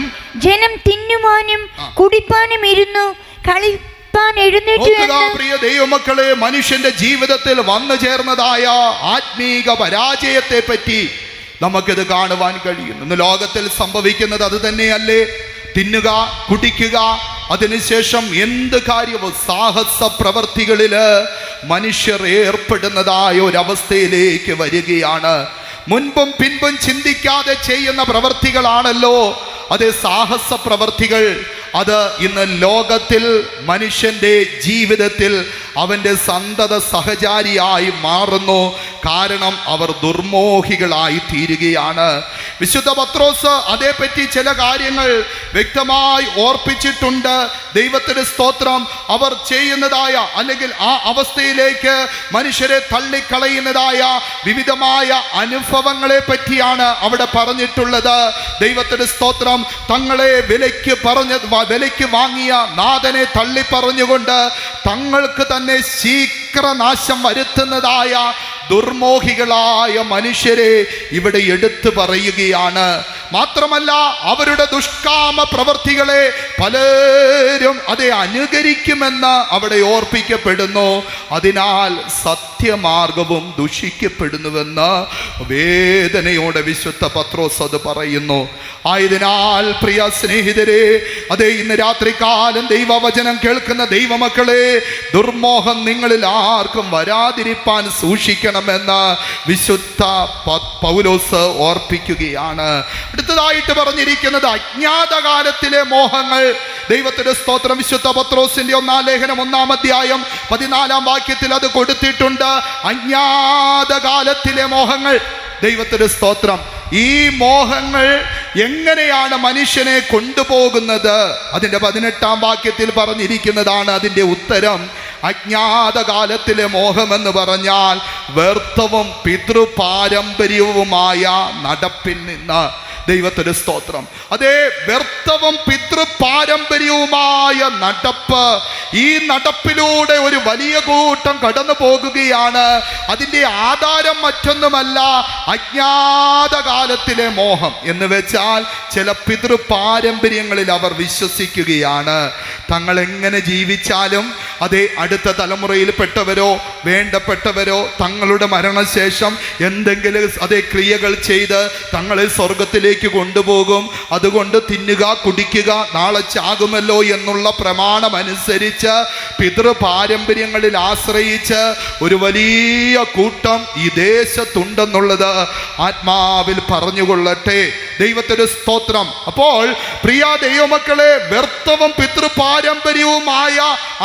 തിന്നുവാനും കുടിപ്പാനും ഇരുന്നു കളിപ്പാൻ എഴുന്നേറ്റു. പ്രിയ ദൈവമക്കളെ, മനുഷ്യന്റെ ജീവിതത്തിൽ വന്നു ചേർന്നതായ ആത്മീക പരാജയത്തെ പറ്റി നമുക്കിത് കാണുവാൻ കഴിയുന്നു. ഇന്ന് ലോകത്തിൽ സംഭവിക്കുന്നത് അത് തന്നെയല്ലേ? തിന്നുക, കുടിക്കുക, അതിനുശേഷം എന്ത് കാര്യവും സാഹസ പ്രവർത്തികളില് മനുഷ്യർ ഏർപ്പെടുന്നതായ ഒരവസ്ഥയിലേക്ക് വരികയാണ്. മുൻപും പിൻപും ചിന്തിക്കാതെ ചെയ്യുന്ന പ്രവർത്തികളാണല്ലോ അത് സാഹസ പ്രവർത്തികൾ. അത് ഇന്ന് ലോകത്തിൽ മനുഷ്യന്റെ ജീവിതത്തിൽ അവൻ്റെ സന്തത സഹചാരിയായി മാറുന്നു. കാരണം അവർ ദുർമോഹികളായി തീരുകയാണ്. വിശുദ്ധ പത്രോസ് അതേപറ്റി ചില കാര്യങ്ങൾ വ്യക്തമായി ഓർപ്പിച്ചിട്ടുണ്ട്. ദൈവത്തിന് സ്തോത്രം. അവർ ചെയ്യുന്നതായ അല്ലെങ്കിൽ ആ അവസ്ഥയിലേക്ക് മനുഷ്യരെ തള്ളിക്കളയുന്നതായ വിവിധമായ അനുഭവങ്ങളെ പറ്റിയാണ് അവിടെ പറഞ്ഞിട്ടുള്ളത്. ദൈവത്തിന് സ്തോത്രം. തങ്ങളെ വിലയ്ക്ക് വാങ്ങിയ നാഥനെ തള്ളി പറഞ്ഞുകൊണ്ട് തങ്ങൾക്ക് തന്നെ ശീഘ്രനാശം വരുത്തുന്നതായ ദുർമോഹികളായ മനുഷ്യരെ ഇവിടെ എടുത്തു പറയുകയാണ്. മാത്രമല്ല അവരുടെ ദുഷ്കാമ പ്രവർത്തികളെ പലരും അതെ അനുകരിക്കുമെന്ന് അവിടെ ഓർപ്പിക്കപ്പെടുന്നു. അതിനാൽ സത്യമാർഗവും ദുഷിക്കപ്പെടുന്നുവെന്ന് വേദനയോടെ വിശുദ്ധ പത്രോസ് അത് പറയുന്നു. ആയതിനാൽ പ്രിയ സ്നേഹിതരെ, അതേ ഇന്ന് രാത്രികാലം ദൈവവചനം കേൾക്കുന്ന ദൈവമക്കളെ, ദുർമോഹം നിങ്ങളിൽ ആർക്കും വരാതിരിപ്പാൻ സൂക്ഷിക്കണമെന്ന് വിശുദ്ധ പൗലോസ് ഓർപ്പിക്കുകയാണ്. അടുത്തതായിട്ട് പറഞ്ഞിരിക്കുന്നത് അജ്ഞാതകാലത്തിലെ മോഹങ്ങൾ. ദൈവത്തിന്റെ സ്തോത്രം. വിശുദ്ധ പത്രോസിന്റെ 1-ാം ലേഖനം 1-ാം അധ്യായം 14-ാം വാക്യത്തിൽ അത് കൊടുത്തിട്ടുണ്ട്. അജ്ഞാതകാലത്തിലെ മോഹങ്ങൾ. ദൈവത്തിന്റെ സ്തോത്രം. ഈ മോഹങ്ങൾ എങ്ങനെയാണ് മനുഷ്യനെ കൊണ്ടുപോകുന്നത്? അതിൻ്റെ 18-ാം വാക്യത്തിൽ പറഞ്ഞിരിക്കുന്നതാണ് അതിൻ്റെ ഉത്തരം. അജ്ഞാതകാലത്തിലെ മോഹമെന്ന് പറഞ്ഞാൽ വ്യർത്ഥവും പിതൃപാരമ്പര്യവുമായ നടപ്പിൽ നിന്ന്. ദൈവത്തിന് സ്തോത്രം. അതേ വ്യർത്ഥവും പിതൃപാരമ്പര്യവുമായ നടപ്പ്. ഈ നടപ്പിലൂടെ ഒരു വലിയ കൂട്ടം കടന്നു പോകുകയാണ്. അതിൻ്റെ ആധാരം മറ്റൊന്നുമല്ല, അജ്ഞാതകാലത്തിലെ മോഹം എന്ന് വെച്ചാൽ ചില പിതൃപാരമ്പര്യങ്ങളിൽ അവർ വിശ്വസിക്കുകയാണ്. തങ്ങൾ എങ്ങനെ ജീവിച്ചാലും അതേ അടുത്ത തലമുറയിൽ പെട്ടവരോ വേണ്ടപ്പെട്ടവരോ തങ്ങളുടെ മരണശേഷം എന്തെങ്കിലും അതേ ക്രിയകൾ ചെയ്ത് തങ്ങളെ സ്വർഗത്തിലേക്ക് കൊണ്ടുപോകും. അതുകൊണ്ട് തിന്നുക, കുടിക്കുക, നാളെ ചാകുമല്ലോ എന്നുള്ള പ്രമാണം അനുസരിച്ച് പിതൃപാരമ്പര്യങ്ങളിൽ ആശ്രയിച്ച് ഒരു വലിയ കൂട്ടം ഈ ദേശത്തുണ്ടെന്നുള്ളത് ആത്മാവിൽ പറഞ്ഞുകൊള്ളട്ടെ. ദൈവത്തിന്റെ സ്തോത്രം. അപ്പോൾ പ്രിയ ദൈവമക്കളെ, വ്യർത്ഥവും പിതൃപാരമ്പര്യവുമായ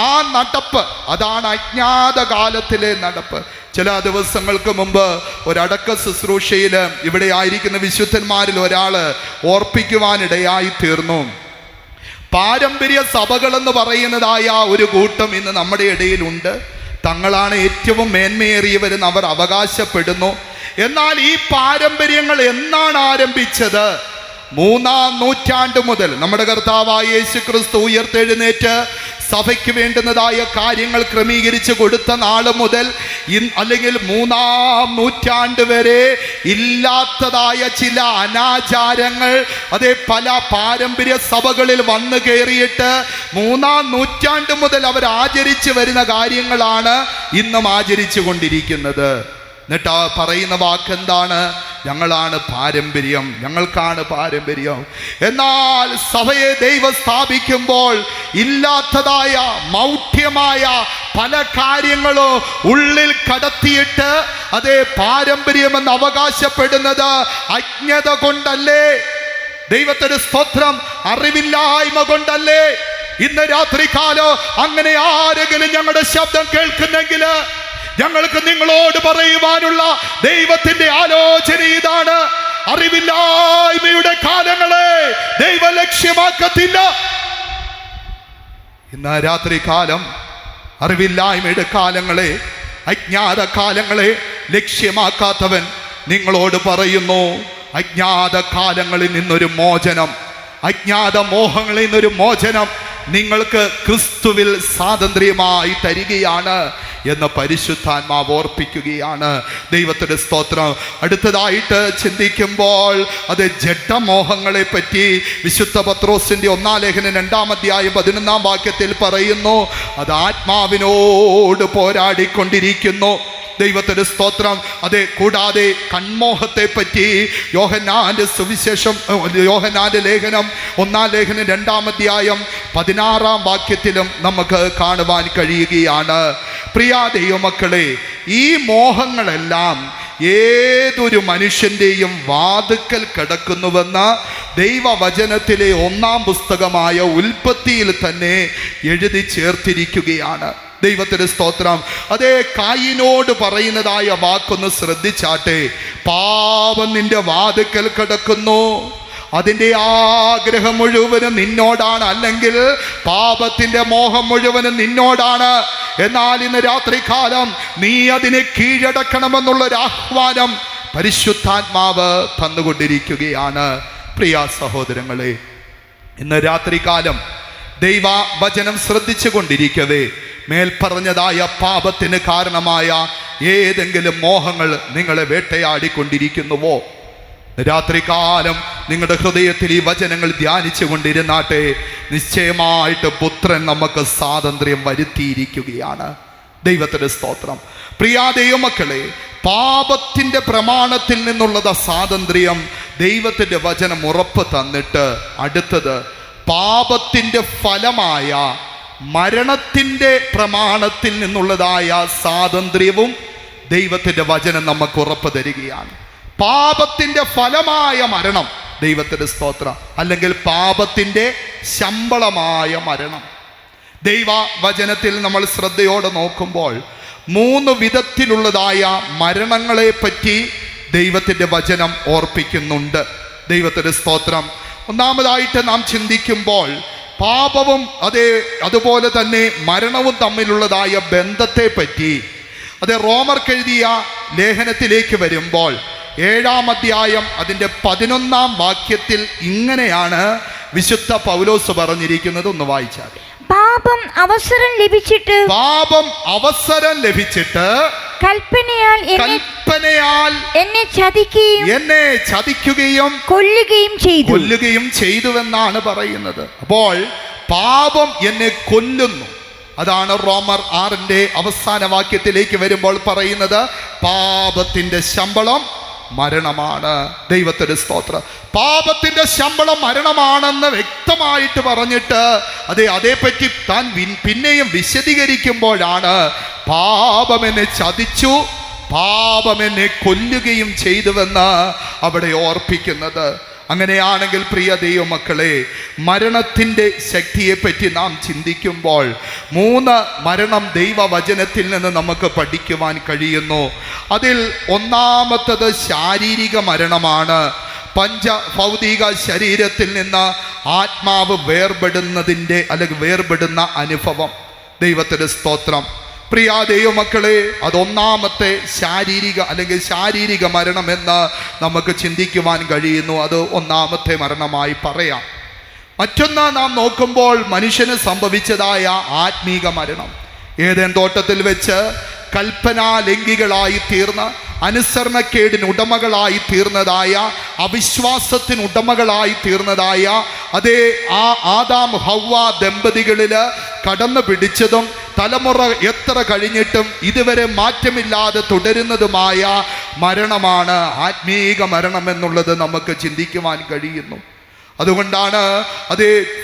ആ നടപ്പ്, അതാണ് അജ്ഞാതകാലത്തിലെ നടപ്പ്. ചില ദിവസങ്ങൾക്ക് മുമ്പ് ഒരടക്ക ശുശ്രൂഷയിൽ ഇവിടെ ആയിരിക്കുന്ന വിശുദ്ധന്മാരിൽ ഒരാള് ഓർപ്പിക്കുവാനിടയായി തീർന്നു. പാരമ്പര്യ സഭകളെന്ന് പറയുന്നതായ ഒരു കൂട്ടം ഇന്ന് നമ്മുടെ ഇടയിലുണ്ട്. തങ്ങളാണ് ഏറ്റവും മേന്മയേറിയവരെന്ന് അവർ അവകാശപ്പെടുന്നു. എന്നാൽ ഈ പാരമ്പര്യങ്ങൾ എന്നാണ് ആരംഭിച്ചത്? 3-ാം നൂറ്റാണ്ട് മുതൽ നമ്മുടെ കർത്താവായ യേശു ക്രിസ്തു ഉയർത്തെഴുന്നേറ്റ് സഭയ്ക്ക് വേണ്ടുന്നതായ കാര്യങ്ങൾ ക്രമീകരിച്ച് കൊടുത്ത നാള് മുതൽ അല്ലെങ്കിൽ 3-ാം നൂറ്റാണ്ട് വരെ ഇല്ലാത്തതായ ചില അനാചാരങ്ങൾ അതേ പല പാരമ്പര്യ സഭകളിൽ വന്നു കയറിയിട്ട് 3-ാം നൂറ്റാണ്ട് മുതൽ അവർ ആചരിച്ചു വരുന്ന കാര്യങ്ങളാണ് ഇന്നും ആചരിച്ചു കൊണ്ടിരിക്കുന്നത്. എന്നിട്ട് ആ പറയുന്ന വാക്കെന്താണ്? ഞങ്ങളാണ് പാരമ്പര്യം, ഞങ്ങൾക്കാണ് പാരമ്പര്യം. എന്നാൽ സഭയെ ദൈവം സ്ഥാപിക്കുമ്പോൾ ഇല്ലാത്തതായ മൗഢ്യമായ പല കാര്യങ്ങളും ഉള്ളിൽ കടത്തിയിട്ട് അതേ പാരമ്പര്യമെന്ന് അവകാശപ്പെടുന്നത് അജ്ഞത കൊണ്ടല്ലേ? ദൈവത്തിന് സ്തോത്രം. അറിവില്ലായ്മ കൊണ്ടല്ലേ? ഇന്ന് രാത്രികാലം അങ്ങനെ ആരെങ്കിലും ഞങ്ങളുടെ ശബ്ദം കേൾക്കുന്നെങ്കിൽ ഞങ്ങൾക്ക് നിങ്ങളോട് പറയുവാനുള്ള ദൈവത്തിന്റെ ആലോചന ഇതാണ്. അറിവില്ലായ്മയുടെ കാലങ്ങളെ ദൈവം ലക്ഷ്യമാക്കത്തില്ല. ഇന്ന് രാത്രികാലം അറിവില്ലായ്മയുടെ കാലങ്ങളെ അജ്ഞാത കാലങ്ങളെ ലക്ഷ്യമാക്കാത്തവൻ നിങ്ങളോട് പറയുന്നു, അജ്ഞാത കാലങ്ങളിൽ നിന്നൊരു മോചനം, അജ്ഞാത മോഹങ്ങളിൽ നിന്നൊരു മോചനം നിങ്ങൾക്ക് ക്രിസ്തുവിൽ സ്വാതന്ത്ര്യമായി തരികയാണ് എന്ന് പരിശുദ്ധാത്മാവ് ഓർപ്പിക്കുകയാണ്. ദൈവത്തിന്റെ സ്തോത്രം. അടുത്തതായിട്ട് ചിന്തിക്കുമ്പോൾ അത് ജഡമോഹങ്ങളെ പറ്റി വിശുദ്ധ പത്രോസിന്റെ 1-ാം ലേഖനം 2-ാം അധ്യായം 11-ാം വാക്യത്തിൽ പറയുന്നു, അത് ആത്മാവിനോട് പോരാടിക്കൊണ്ടിരിക്കുന്നു. ദൈവത്തിന്റെ സ്തോത്രം. അതെ, കൂടാതെ കൺമോഹത്തെ പറ്റി യോഹന്നാന്റെ ലേഖനം 1-ാം ലേഖനം 2-ാം അധ്യായം 16-ാം വാക്യത്തിലും നമുക്ക് കാണുവാൻ കഴിയുകയാണ്. പ്രിയ ദൈവമക്കളെ, ഈ മോഹങ്ങളെല്ലാം ഏതൊരു മനുഷ്യന്റെയും വാതുക്കൽ കിടക്കുന്നുവെന്ന് ദൈവവചനത്തിലെ 1-ാം പുസ്തകമായ ഉൽപ്പത്തിയിൽ തന്നെ എഴുതി ചേർത്തിരിക്കുകയാണ്. ദൈവത്തിന്റെ സ്തോത്രം. അതേ, കായിനോട് പറയുന്നതായ വാക്കൊന്ന് ശ്രദ്ധിച്ചാട്ടെ. പാപം നിന്റെ വാതുക്കൽ കിടക്കുന്നു, അതിൻ്റെ ആഗ്രഹം മുഴുവനും നിന്നോടാണ്, അല്ലെങ്കിൽ പാപത്തിന്റെ മോഹം മുഴുവനും നിന്നോടാണ്. എന്നാൽ ഇന്ന് രാത്രികാലം നീ അതിനെ കീഴടക്കണമെന്നുള്ളൊരു ആഹ്വാനം പരിശുദ്ധാത്മാവ് തന്നുകൊണ്ടിരിക്കുകയാണ്. പ്രിയ സഹോദരങ്ങളെ, ഇന്ന് രാത്രികാലം ദൈവവചനം ശ്രദ്ധിച്ചു കൊണ്ടിരിക്കവേ മേൽപ്പറഞ്ഞതായ പാപത്തിന് കാരണമായ ഏതെങ്കിലും മോഹങ്ങൾ നിങ്ങളെ വേട്ടയാടിക്കൊണ്ടിരിക്കുന്നുവോ? രാത്രികാലം നിങ്ങളുടെ ഹൃദയത്തിൽ ഈ വചനങ്ങൾ ധ്യാനിച്ചു കൊണ്ടിരുന്നാട്ടെ. നിശ്ചയമായിട്ട് പുത്രൻ നമുക്ക് സ്വാതന്ത്ര്യം വരുത്തിയിരിക്കുകയാണ്. ദൈവത്തിന്റെ സ്തോത്രം. പ്രിയ ദൈവമക്കളെ, പാപത്തിന്റെ പ്രമാണത്തിൽ നിന്നുള്ളത് സ്വാതന്ത്ര്യം ദൈവത്തിന്റെ വചനം ഉറപ്പ് തന്നിട്ട്, അടുത്തത് പാപത്തിന്റെ ഫലമായ മരണത്തിന്റെ പ്രമാണത്തിൽ നിന്നുള്ളതായ സ്വാതന്ത്ര്യവും ദൈവത്തിന്റെ വചനം നമുക്ക് ഉറപ്പ് തരികയാണ്. പാപത്തിന്റെ ഫലമായ മരണം, ദൈവത്തിന്റെ സ്തോത്രം, അല്ലെങ്കിൽ പാപത്തിന്റെ ശമ്പളമായ മരണം. ദൈവവചനത്തിൽ നമ്മൾ ശ്രദ്ധയോടെ നോക്കുമ്പോൾ 3 വിധത്തിലുള്ളതായ മരണങ്ങളെ പറ്റി ദൈവത്തിന്റെ വചനം ഓർപ്പിക്കുന്നുണ്ട്. ദൈവത്തിന്റെ സ്തോത്രം. ഒന്നാമതായിട്ട് നാം ചിന്തിക്കുമ്പോൾ പാപവും അതുപോലെ തന്നെ മരണവും തമ്മിലുള്ളതായ ബന്ധത്തെ പറ്റി റോമർക്കെഴുതിയ ലേഖനത്തിലേക്ക് വരുമ്പോൾ 7-ാം അധ്യായം അതിൻ്റെ 11-ാം വാക്യത്തിൽ ഇങ്ങനെയാണ് വിശുദ്ധ പൗലോസ് പറഞ്ഞിരിക്കുന്നത്. ഒന്ന് വായിച്ചാൽ, പാപം അവസരം ലഭിച്ചിട്ട് കൽപ്പനയാൽ എന്നെ ചതിക്കുകയും കൊല്ലുകയും ചെയ്തുവെന്നാണ് പറയുന്നത്. അപ്പോൾ പാപം എന്നെ കൊല്ലുന്നു. അതാണ് റോമർ 6-ന്റെ അവസാന വാക്യത്തിലേക്ക് വരുമ്പോൾ പറയുന്നത്, പാപത്തിന്റെ ശമ്പളം മരണമാണ്. ദൈവത്തിന്റെ സ്തോത്രം. പാപത്തിന്റെ ശമ്പളം മരണമാണെന്ന് വ്യക്തമായിട്ട് പറഞ്ഞിട്ട് അതേപറ്റി താൻ പിന്നെയും വിശദീകരിക്കുമ്പോഴാണ് പാപം എന്നെ ചതിച്ചു, പാപം എന്നെ കൊല്ലുകയും ചെയ്തുവെന്ന് അവിടെ ഓർപ്പിക്കുന്നത്. അങ്ങനെയാണെങ്കിൽ പ്രിയ ദൈവമക്കളെ, മരണത്തിൻ്റെ ശക്തിയെപ്പറ്റി നാം ചിന്തിക്കുമ്പോൾ 3 മരണം ദൈവവചനത്തിൽ നിന്ന് നമുക്ക് പഠിക്കുവാൻ കഴിയുന്നു. അതിൽ ഒന്നാമത്തത് ശാരീരിക മരണമാണ്. ഭൗതിക ശരീരത്തിൽ നിന്ന് ആത്മാവ് വേർപെടുന്ന അനുഭവം. ദൈവത്തിന്റെ സ്തോത്രം. പ്രിയ ദൈവമക്കളെ, അതൊന്നാമത്തെ ശാരീരിക മരണമെന്ന് നമുക്ക് ചിന്തിക്കുവാൻ കഴിയുന്നു. അത് ഒന്നാമത്തെ മരണമായി പറയാം. മറ്റൊന്ന് നാം നോക്കുമ്പോൾ മനുഷ്യന് സംഭവിച്ചതായ ആത്മീക മരണം. ഏദൻ തോട്ടത്തിൽ വെച്ച് കൽപ്പനാലംഘികളായി തീർന്ന, അനുസരണക്കേടിന് ഉടമകളായി തീർന്നതായ, അവിശ്വാസത്തിന് ഉടമകളായി തീർന്നതായ ആദാം ഹവ്വ ദമ്പതികളില് കടന്നു പിടിച്ചതും തലമുറ എത്ര കഴിഞ്ഞിട്ടും ഇതുവരെ മാറ്റമില്ലാതെ തുടരുന്നതുമായ മരണമാണ് ആത്മീക മരണം എന്നുള്ളത് നമുക്ക് ചിന്തിക്കുവാൻ കഴിയുന്നു. അതുകൊണ്ടാണ്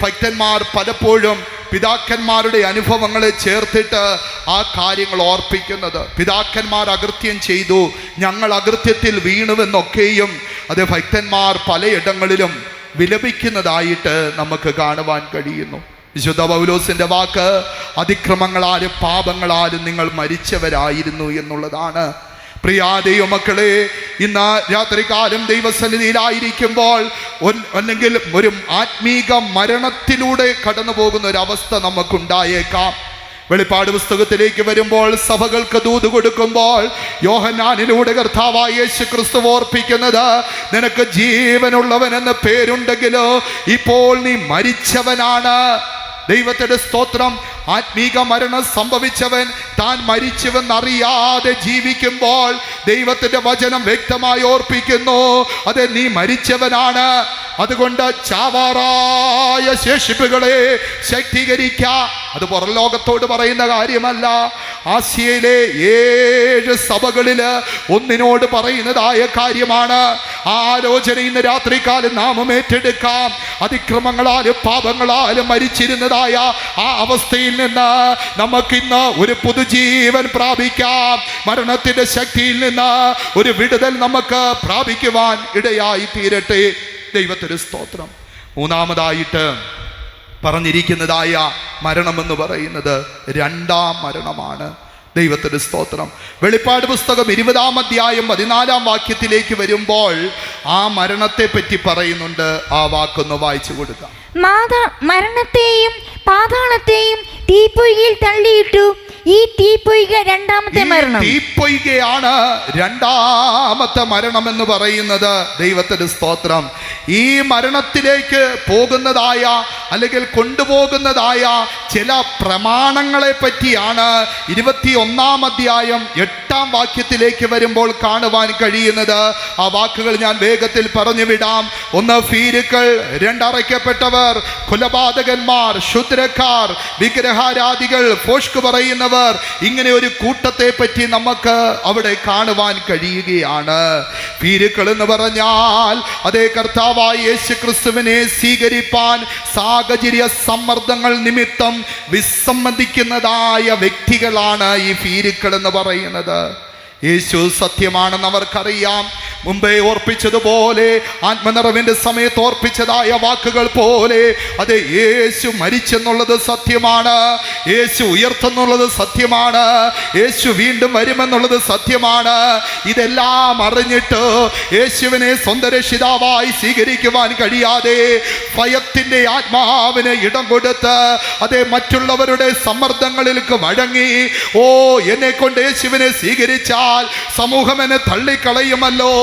ഭക്തന്മാർ പലപ്പോഴും പിതാക്കന്മാരുടെ അനുഭവങ്ങളെ ചേർത്തിട്ട് ആ കാര്യങ്ങൾ ഓർപ്പിക്കുന്നത്. പിതാക്കന്മാർ അകൃത്യം ചെയ്തു, ഞങ്ങൾ അകൃത്യത്തിൽ വീണുവെന്നൊക്കെയും ഭക്തന്മാർ പലയിടങ്ങളിലും വിലപിക്കുന്നതായിട്ട് നമുക്ക് കാണുവാൻ കഴിയുന്നു. വിശുദ്ധ പൗലോസിന്റെ വാക്ക്, അതിക്രമങ്ങളാലും പാപങ്ങളാലും നിങ്ങൾ മരിച്ചവരായിരുന്നു എന്നുള്ളതാണ്. പ്രിയ ദൈവമക്കളെ, ഇന്ന് രാത്രികാലം ദൈവസന്നിധിയിലായിരിക്കുമ്പോൾ അല്ലെങ്കിൽ ഒരു ആത്മീക മരണത്തിലൂടെ കടന്നു പോകുന്ന ഒരവസ്ഥ നമുക്കുണ്ടായേക്കാം. വെളിപ്പാട് പുസ്തകത്തിലേക്ക് വരുമ്പോൾ സഭകൾക്ക് ദൂത് കൊടുക്കുമ്പോൾ യോഹന്നാനിലൂടെ കർത്താവായ യേശു ക്രിസ്തു ഓർപ്പിക്കുന്നത്, നിനക്ക് ജീവനുള്ളവൻ എന്ന പേരുണ്ടെങ്കിലോ ഇപ്പോൾ നീ മരിച്ചവനാണ്. ദൈവത്തിന്റെ സ്തോത്രം. ആത്മീക മരണം സംഭവിച്ചവൻ താൻ മരിച്ചുവെന്നറിയാതെ ജീവിക്കുമ്പോൾ ദൈവത്തിന്റെ വചനം വ്യക്തമായി ഓർപ്പിക്കുന്നു, അതെ, നീ മരിച്ചവനാണ്. അതുകൊണ്ട് ചാവാറായ ശേഷിപ്പുകളെ ശക്തീകരിക്ക. അത് പുറം ലോകത്തോട് പറയുന്ന കാര്യമല്ല, ആസിയയിലെ 7 സഭകളില് ഒന്നിനോട് പറയുന്നതായ കാര്യമാണ്. ആ ആലോചന ഇന്ന് രാത്രികാലം നാമം ഏറ്റെടുക്കാം. അതിക്രമങ്ങളാലും പാപങ്ങളാലും മരിച്ചിരുന്നതായ ആ അവസ്ഥയിൽ നിന്ന് നമുക്കിന്ന് ഒരു പുതുജീവൻ പ്രാപിക്കാം. മരണത്തിന്റെ ശക്തിയിൽ നിന്ന് ഒരു വിടുതൽ നമുക്ക് പ്രാപിക്കുവാൻ ഇടയായി തീരട്ടെ. ദൈവത്തിന് സ്തോത്രം. മൂന്നാമതായിട്ട് പറഞ്ഞിരിക്കുന്നതായ മരണമെന്ന് പറയുന്നത് 2ാം മരണമാണ്. ദൈവത്തിന് സ്തോത്രം. വെളിപ്പാട് പുസ്തകം 20-ാം അധ്യായം 14-ാം വാക്യത്തിലേക്ക് വരുമ്പോൾ ആ മരണത്തെ പറ്റി പറയുന്നുണ്ട്. ആ വാക്കൊന്ന് വായിച്ചു കൊടുക്കാം. മരണത്തെയും പാതാളത്തെയും തീപ്പൊയ്കയിൽ തള്ളിയിട്ടു. ഈ തീപ്പൊയ്ക 2ാമത്തെ മരണം. തീപ്പൊയ്കയാണ് 2ാമത്തെ മരണം എന്ന് പറയുന്നത്. ദൈവത്തിന്റെ സ്തോത്രം. ഈ മരണത്തിലേക്ക് പോകുന്നതായ അല്ലെങ്കിൽ കൊണ്ടുപോകുന്നതായ ചില പ്രമാണങ്ങളെ പറ്റിയാണ് 21-ാം അധ്യായം 8-ാം വാക്യത്തിലേക്ക് വരുമ്പോൾ കാണുവാൻ കഴിയുന്നത്. ആ വാക്കുകൾ ഞാൻ വേഗത്തിൽ പറഞ്ഞു വിടാം. 1 ഭീരുക്കൾ, 2 അറയ്ക്കപ്പെട്ടവർ, കൊലപാതകന്മാർ, ശൂദ്രക്കാർ, വിഗ്രഹാരാധികൾ, ഫോഷ്ക് പറയുന്നവർ, ഇങ്ങനെ ഒരു കൂട്ടത്തെ പറ്റി നമുക്ക് അവിടെ കാണുവാൻ കഴിയുകയാണ്. ഭീരുക്കൾ എന്ന് പറഞ്ഞാൽ അതേ കർത്താവായ യേശു ക്രിസ്തുവിനെ സ്വീകരിപ്പാൻ സാഹചര്യ സമ്മർദ്ദങ്ങൾ നിമിത്തം വിസമ്മതിക്കുന്നതായ വ്യക്തികളാണ് ഈ ഭീരുക്കൾ എന്ന് പറയുന്നത്. യേശു സത്യമാണെന്ന് അവർക്കറിയാം. മുമ്പേ ഓർപ്പിച്ചതുപോലെ, ആത്മനിറവിന്റെ സമയത്ത് ഓർപ്പിച്ചതായ വാക്കുകൾ പോലെ, അതെ, യേശു മരിച്ചെന്നുള്ളത് സത്യമാണ്, യേശു ഉയർത്തെന്നുള്ളത് സത്യമാണ്, യേശു വീണ്ടും വരുമെന്നുള്ളത് സത്യമാണ്. ഇതെല്ലാം അറിഞ്ഞിട്ട് യേശുവിനെ സ്വന്തം രക്ഷിതാവായി സ്വീകരിക്കുവാൻ കഴിയാതെ ഭയത്തിന്റെ ആത്മാവിന് ഇടം കൊടുത്ത് അതെ മറ്റുള്ളവരുടെ സമ്മർദ്ദങ്ങളിലേക്ക് വഴങ്ങി, ഓ, എന്നെ കൊണ്ട് യേശുവിനെ സ്വീകരിച്ചാൽ സമൂഹം എന്നെ തള്ളിക്കളയുമല്ലോ,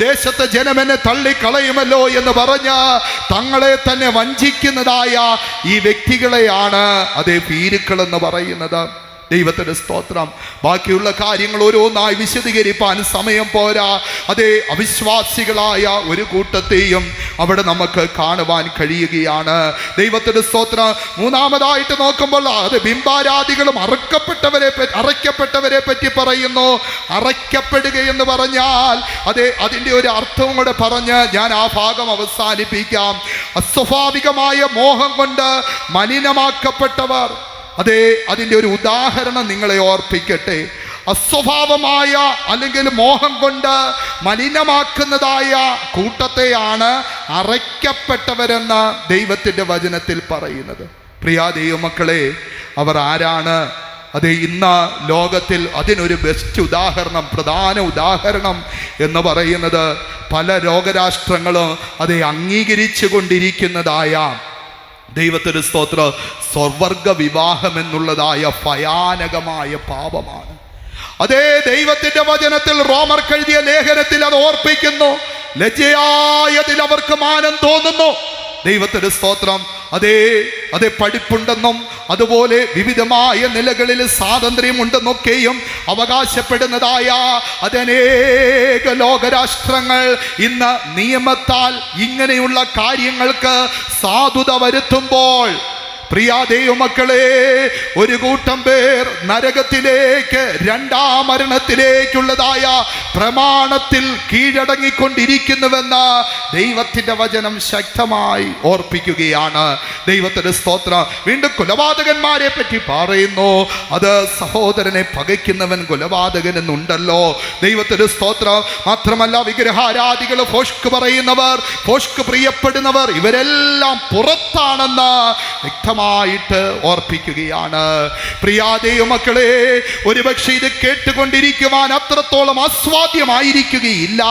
ദേശത്തെ ജനം എന്നെ തള്ളിക്കളയുമല്ലോ എന്ന് പറഞ്ഞ് തങ്ങളെ തന്നെ വഞ്ചിക്കുന്നതായ ഈ വ്യക്തികളെയാണ് അതേ ഭീരുക്കൾ എന്ന് പറയുന്നത്. ദൈവത്തിന്റെ സ്തോത്രം. ബാക്കിയുള്ള കാര്യങ്ങൾ ഓരോന്നായി വിശദീകരിപ്പാൻ സമയം പോരാ. അതേ, അവിശ്വാസികളായ ഒരു കൂട്ടത്തെയും അവിടെ നമുക്ക് കാണുവാൻ കഴിയുകയാണ്. ദൈവത്തിന്റെ സ്തോത്രം. മൂന്നാമതായിട്ട് നോക്കുമ്പോൾ അത് ബിംബാരാധികളും അറയ്ക്കപ്പെട്ടവരെ പറ്റി പറയുന്നു. അറയ്ക്കപ്പെടുക എന്ന് പറഞ്ഞാൽ അതെ, അതിൻ്റെ ഒരു അർത്ഥവും കൂടെ പറഞ്ഞ് ഞാൻ ആ ഭാഗം അവസാനിപ്പിക്കാം. അസ്വാഭാവികമായ മോഹം കൊണ്ട് മലിനമാക്കപ്പെട്ടവർ. അതെ, അതിൻ്റെ ഒരു ഉദാഹരണം നിങ്ങളെ ഓർപ്പിക്കട്ടെ. അസ്വഭാവമായ അല്ലെങ്കിൽ മോഹം കൊണ്ട് മലിനമാക്കുന്നതായ കൂട്ടത്തെയാണ് അറയ്ക്കപ്പെട്ടവരെന്ന് ദൈവത്തിൻ്റെ വചനത്തിൽ പറയുന്നത്. പ്രിയ ദൈവമക്കളെ, അവർ ആരാണ്? അതെ, ഇന്ന് ലോകത്തിൽ അതിനൊരു ബെസ്റ്റ് ഉദാഹരണം, പ്രധാന ഉദാഹരണം എന്ന് പറയുന്നത് പല ലോകരാഷ്ട്രങ്ങളും അതെ അംഗീകരിച്ചു കൊണ്ടിരിക്കുന്നതായ ദൈവത്തിന് സ്തോത്രം, സ്വർവർഗ വിവാഹം എന്നുള്ളതായ ഭയാനകമായ പാപമാണ്. അതേ, ദൈവത്തിന്റെ വചനത്തിൽ റോമർക്ക് എഴുതിയ ലേഖനത്തിൽ അത് ഓർപ്പിക്കുന്നു. ലജ്ജയായതിൽ അവർക്ക് മാനം തോന്നുന്നു. ദൈവത്തിന്റെ സ്തോത്രം. അതേ പഠിപ്പുണ്ടെന്നും അതുപോലെ വിവിധമായ നിലകളിൽ സ്വാതന്ത്ര്യമുണ്ടെന്നൊക്കെയും അവകാശപ്പെടുന്നതായ അതനേക ലോകരാഷ്ട്രങ്ങൾ ഇന്ന് നിയമത്താൽ ഇങ്ങനെയുള്ള കാര്യങ്ങൾക്ക് സാധുത വരുത്തുമ്പോൾ, പ്രിയ ദൈവമക്കളെ, ഒരു കൂട്ടം പേർ നരകത്തിലേക്ക്, 2ാം മരണത്തിലേക്കുള്ളതായ പ്രമാണത്തിൽ കീഴടങ്ങിക്കൊണ്ടിരിക്കുന്നുവെന്ന് ദൈവത്തിന്റെ വചനം ശക്തമായി ഓർപ്പിക്കുകയാണ്. ദൈവത്തിന്റെ സ്തോത്രം. വീണ്ടും കൊലപാതകന്മാരെ പറ്റി പറയുന്നു. അത് സഹോദരനെ പകയ്ക്കുന്നവൻ കൊലപാതകൻ എന്നുണ്ടല്ലോ. ദൈവത്തിന്റെ സ്തോത്രം. മാത്രമല്ല, വിഗ്രഹാരാധികൾ, ഫോഷ്ക് പറയുന്നവർ, ഫോഷ്ക് പ്രിയപ്പെടുന്നവർ, ഇവരെല്ലാം പുറത്താണെന്ന് വ്യക്തമായി ഓർപ്പിക്കുകയാണ്. പ്രിയ ദൈവമക്കളെ, ഒരുപക്ഷെ ഇത് കേട്ടുകൊണ്ടിരിക്കുവാൻ അത്രത്തോളം ആസ്വാദ്യമായിരിക്കുകയില്ല.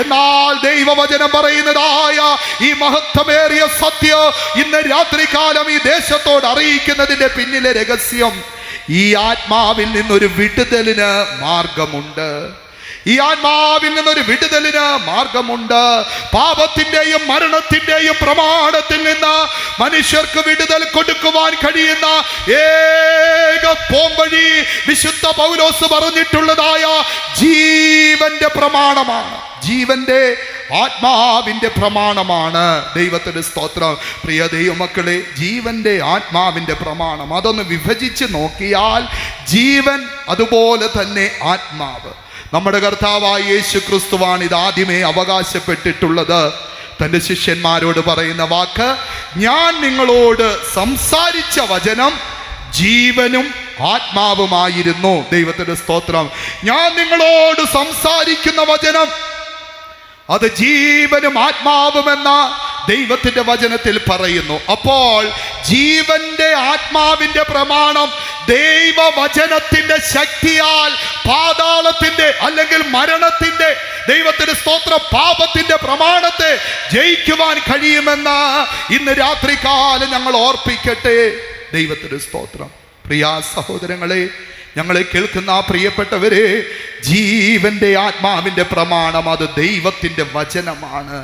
എന്നാൽ ദൈവവചനം പറയുന്നതായ ഈ മഹത്വമേറിയ സത്യം ഇന്ന് രാത്രികാലം ഈ ദേശത്തോട് അറിയിക്കുന്നതിന്റെ പിന്നിലെ രഹസ്യം ഈ ആത്മാവിൽ നിന്നൊരു വിടുതലിന് മാർഗമുണ്ട്. ഈ ആത്മാവിൽ നിന്നൊരു വിടുതലിന് മാർഗമുണ്ട്. പാപത്തിന്റെയും മരണത്തിന്റെയും പ്രമാണത്തിൽ നിന്ന് മനുഷ്യർക്ക് വിടുതൽ കൊടുക്കുവാൻ കഴിയുന്ന ഏക പോംവഴി വിശുദ്ധ പൗലോസ് പറഞ്ഞിട്ടുള്ളതായ ജീവന്റെ പ്രമാണമാണ്. ജീവന്റെ ആത്മാവിന്റെ പ്രമാണമാണ്. ദൈവത്തിന്റെ സ്തോത്രം. പ്രിയ ദൈവമക്കളെ, ജീവന്റെ ആത്മാവിന്റെ പ്രമാണം അതൊന്ന് വിഭജിച്ച് നോക്കിയാൽ ജീവൻ അതുപോലെ തന്നെ ആത്മാവ്. നമ്മുടെ കർത്താവായ യേശു ക്രിസ്തുവാണ് ഇത് ആദ്യമേ അവകാശപ്പെട്ടിട്ടുള്ളത്. തൻ്റെ ശിഷ്യന്മാരോട് പറയുന്ന വാക്ക്, ഞാൻ നിങ്ങളോട് സംസാരിച്ച വചനം ജീവനും ആത്മാവുമായിരുന്നു. ദൈവത്തിന്റെ സ്തോത്രം. ഞാൻ നിങ്ങളോട് സംസാരിക്കുന്ന വചനം അത് ജീവനും ആത്മാവുമെന്ന ദൈവത്തിന്റെ വചനത്തിൽ പറയുന്നു. അപ്പോൾ ജീവന്റെ ആത്മാവിന്റെ പ്രമാണം ദൈവവചനത്തിന്റെ ശക്തിയാൽ പാതാളത്തിന്റെ അല്ലെങ്കിൽ മരണത്തിന്റെ, ദൈവത്തിന്റെ സ്തോത്രം, പാപത്തിന്റെ പ്രമാണത്തെ ജയിക്കുവാൻ കഴിയുമെന്ന് ഇന്ന് രാത്രികാലം ഞങ്ങൾ ഓർപ്പിക്കട്ടെ. ദൈവത്തിന്റെ സ്തോത്രം. പ്രിയ സഹോദരങ്ങളെ, ഞങ്ങളെ കേൾക്കുന്ന പ്രിയപ്പെട്ടവരെ, ജീവന്റെ ആത്മാവിന്റെ പ്രമാണം അത് ദൈവത്തിന്റെ വചനമാണ്.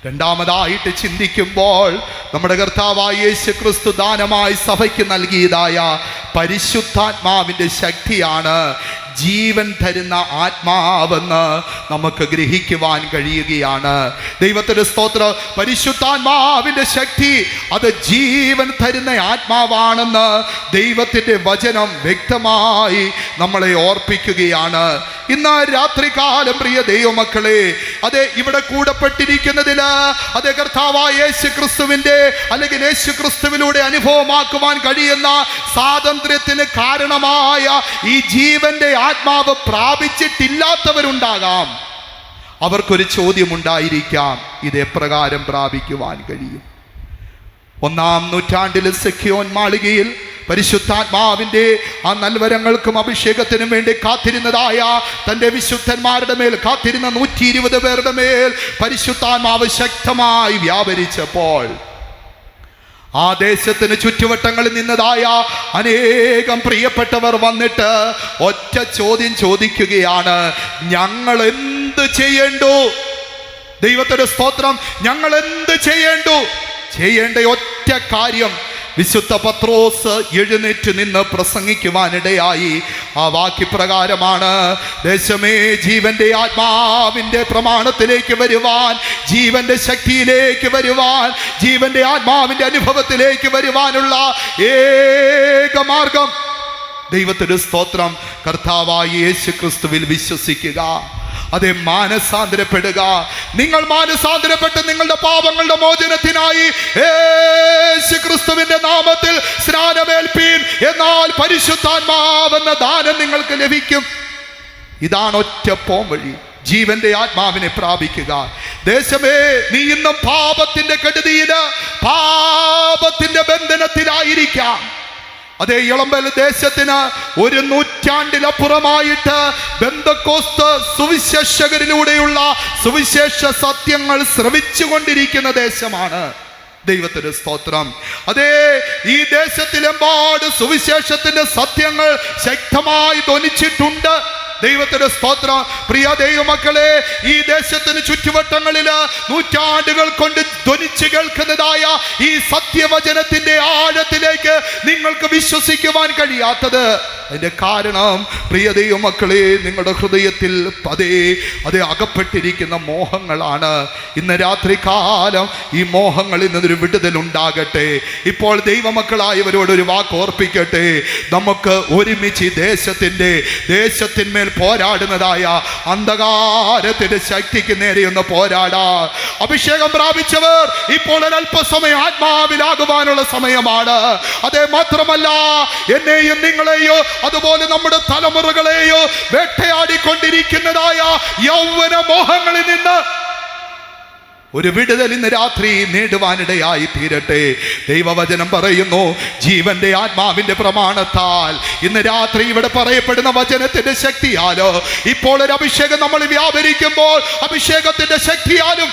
രണ്ടാമതായിട്ട് ചിന്തിക്കുമ്പോൾ നമ്മുടെ കർത്താവായ യേശു ക്രിസ്തു ദാനമായി സഭയ്ക്ക് നൽകിയതായ പരിശുദ്ധാത്മാവിന്റെ ശക്തിയാണ് ജീവൻ തരുന്ന ആത്മാവെന്ന് നമുക്ക് ഗ്രഹിക്കുവാൻ കഴിയുകയാണ്. ദൈവത്തിന്റെ സ്തോത്രം. പരിശുദ്ധാത്മാവിന്റെ ശക്തി അത് ജീവൻ തരുന്ന ആത്മാവാണെന്ന് ദൈവത്തിന്റെ വചനം വ്യക്തമായി നമ്മളെ ഓർപ്പിക്കുകയാണ്. ഇന്ന് രാത്രികാലം പ്രിയ ദൈവമക്കളെ, അതെ ഇവിടെ കൂടപ്പെട്ടിരിക്കുന്നതില് അതെ കർത്താവായ യേശു ക്രിസ്തുവിന്റെ അല്ലെങ്കിൽ യേശു ക്രിസ്തുവിലൂടെ അനുഭവമാക്കുവാൻ കഴിയുന്ന സ്വാതന്ത്ര്യത്തിന് കാരണമായ ഈ ജീവന്റെ ആത്മാവ് പ്രാപിച്ചിട്ടില്ലാത്തവരുണ്ടാകാം. അവർക്കൊരു ചോദ്യമുണ്ടായിരിക്കാം, ഇത് എപ്രകാരം പ്രാപിക്കുവാൻ കഴിയും? 1-ാം നൂറ്റാണ്ടിൽ സിഖ്യോൻ മാളികയിൽ പരിശുദ്ധാത്മാവിന്റെ ആ നൽവരങ്ങൾക്കും അഭിഷേകത്തിനും വേണ്ടി കാത്തിരുന്നതായ തൻ്റെ വിശുദ്ധന്മാരുടെ മേൽ കാത്തിരുന്ന 120 പേരുടെ മേൽ പരിശുദ്ധാത്മാവ് ശക്തമായി വ്യാപരിച്ചപ്പോൾ ആ ദേശത്തിന് ചുറ്റുവട്ടങ്ങളിൽ നിന്നതായ അനേകം പ്രിയപ്പെട്ടവർ വന്നിട്ട് ഒറ്റ ചോദ്യം ചോദിക്കുകയാണ്, ഞങ്ങൾ എന്ത് ചെയ്യേണ്ടു? ദൈവത്തിന്റെ സ്തോത്രം. ഞങ്ങൾ എന്ത് ചെയ്യേണ്ടു? ചെയ്യേണ്ട ഒറ്റ കാര്യം, വിശുദ്ധ പത്രോസ് എഴുന്നേറ്റ് നിന്ന് പ്രസംഗിക്കുവാനിടയായി. ആ വാക്യപ്രകാരമാണ്, ദേശമേ ജീവന്റെ ആത്മാവിന്റെ പ്രമാണത്തിലേക്ക് വരുവാൻ, ജീവന്റെ ശക്തിയിലേക്ക് വരുവാൻ, ജീവന്റെ ആത്മാവിന്റെ അനുഭവത്തിലേക്ക് വരുവാനുള്ള ഏക മാർഗം ദൈവത്തിന്റെ സ്തോത്രം കർത്താവായ യേശു ക്രിസ്തുവിൽ വിശ്വസിക്കുക. അതെ, മാനസാന്തരപ്പെടുക. നിങ്ങൾ മാനസാന്തരപ്പെട്ട് നിങ്ങളുടെ പാപങ്ങളുടെ മോചനത്തിനായി യേശു ക്രിസ്തുവിന്റെ നാമത്തിൽ സ്നാനമേൽപ്പീൻ, എന്നാൽ പരിശുദ്ധാത്മാവെന്ന ദാനം നിങ്ങൾക്ക് ലഭിക്കും. ഇതാണ് ഒറ്റ പോംവഴി, ജീവന്റെ ആത്മാവിനെ പ്രാപിക്കുക. ദേശമേ, നീ ഇന്നും പാപത്തിന്റെ കെടുതിയില്, പാപത്തിന്റെ ബന്ധനത്തിലായിരിക്കാം. അതേ, ഇളമ്പൽ ദേശത്തിന് 1 നൂറ്റാണ്ടിലപ്പുറമായിട്ട് ബെന്തക്കോസ്ത് സുവിശേഷകരിലൂടെയുള്ള സുവിശേഷ സത്യങ്ങൾ ശ്രവിച്ചുകൊണ്ടിരിക്കുന്ന ദേശമാണ്. ദൈവത്തിന്റെ സ്തോത്രം. അതേ, ഈ ദേശത്തിലെമ്പാട് സുവിശേഷത്തിന്റെ സത്യങ്ങൾ ശക്തമായി ധ്വനിച്ചിട്ടുണ്ട്. ദൈവത്തിന്റെ സ്തോത്രം. പ്രിയ ദൈവമക്കളെ, ഈ ദേശത്തിന് ചുറ്റുവട്ടങ്ങളില് നൂറ്റാണ്ടുകൾ കൊണ്ട് ധ്വനിച്ചു കേൾക്കുന്നതായ ഈ സത്യവചനത്തിന്റെ ആഴത്തിലേക്ക് നിങ്ങൾക്ക് വിശ്വസിക്കുവാൻ കഴിയാത്തത് അതിന്റെ കാരണം പ്രിയ ദൈവമക്കളെ, നിങ്ങളുടെ ഹൃദയത്തിൽ അതേ അകപ്പെട്ടിരിക്കുന്ന മോഹങ്ങളാണ്. ഇന്ന് രാത്രികാലം ഈ മോഹങ്ങളിൽ നിന്നൊരു വിടുതൽ ഉണ്ടാകട്ടെ. ഇപ്പോൾ ദൈവമക്കളായവരോടൊരു വാക്ക് ഓർപ്പിക്കട്ടെ. നമുക്ക് ഒരുമിച്ച് ദേശത്തിന്മേൽ പോരാടുന്നതായ അന്ധകാരത്തിന്റെ ശക്തിക്ക് നേരെ ഒന്ന് പോരാടാ. അഭിഷേകം പ്രാപിച്ചവർ ഇപ്പോൾ ഒരല്പസമയം ആത്മാവിലാകുവാനുള്ള സമയമാണ്. അതേ, മാത്രമല്ല എന്നെയും നിങ്ങളെയോ അതുപോലെ നമ്മുടെ തലമുറകളെയോ വേട്ടയാടിക്കൊണ്ടിരിക്കുന്നതായ യൗവന മോഹങ്ങളിൽ നിന്ന് ഒരു വിടുതൽ ഇന്ന് രാത്രി നേടുവാനിടയായി തീരട്ടെ. ദൈവവചനം പറയുന്നു, ജീവന്റെ ആത്മാവിന്റെ പ്രമാണത്താൽ ഇന്ന് രാത്രി ഇവിടെ പറയപ്പെടുന്ന വചനത്തിന്റെ ശക്തിയാലോ ഇപ്പോൾ ഒരു അഭിഷേകം നമ്മൾ വ്യാപരിക്കുമ്പോൾ അഭിഷേകത്തിന്റെ ശക്തിയാലും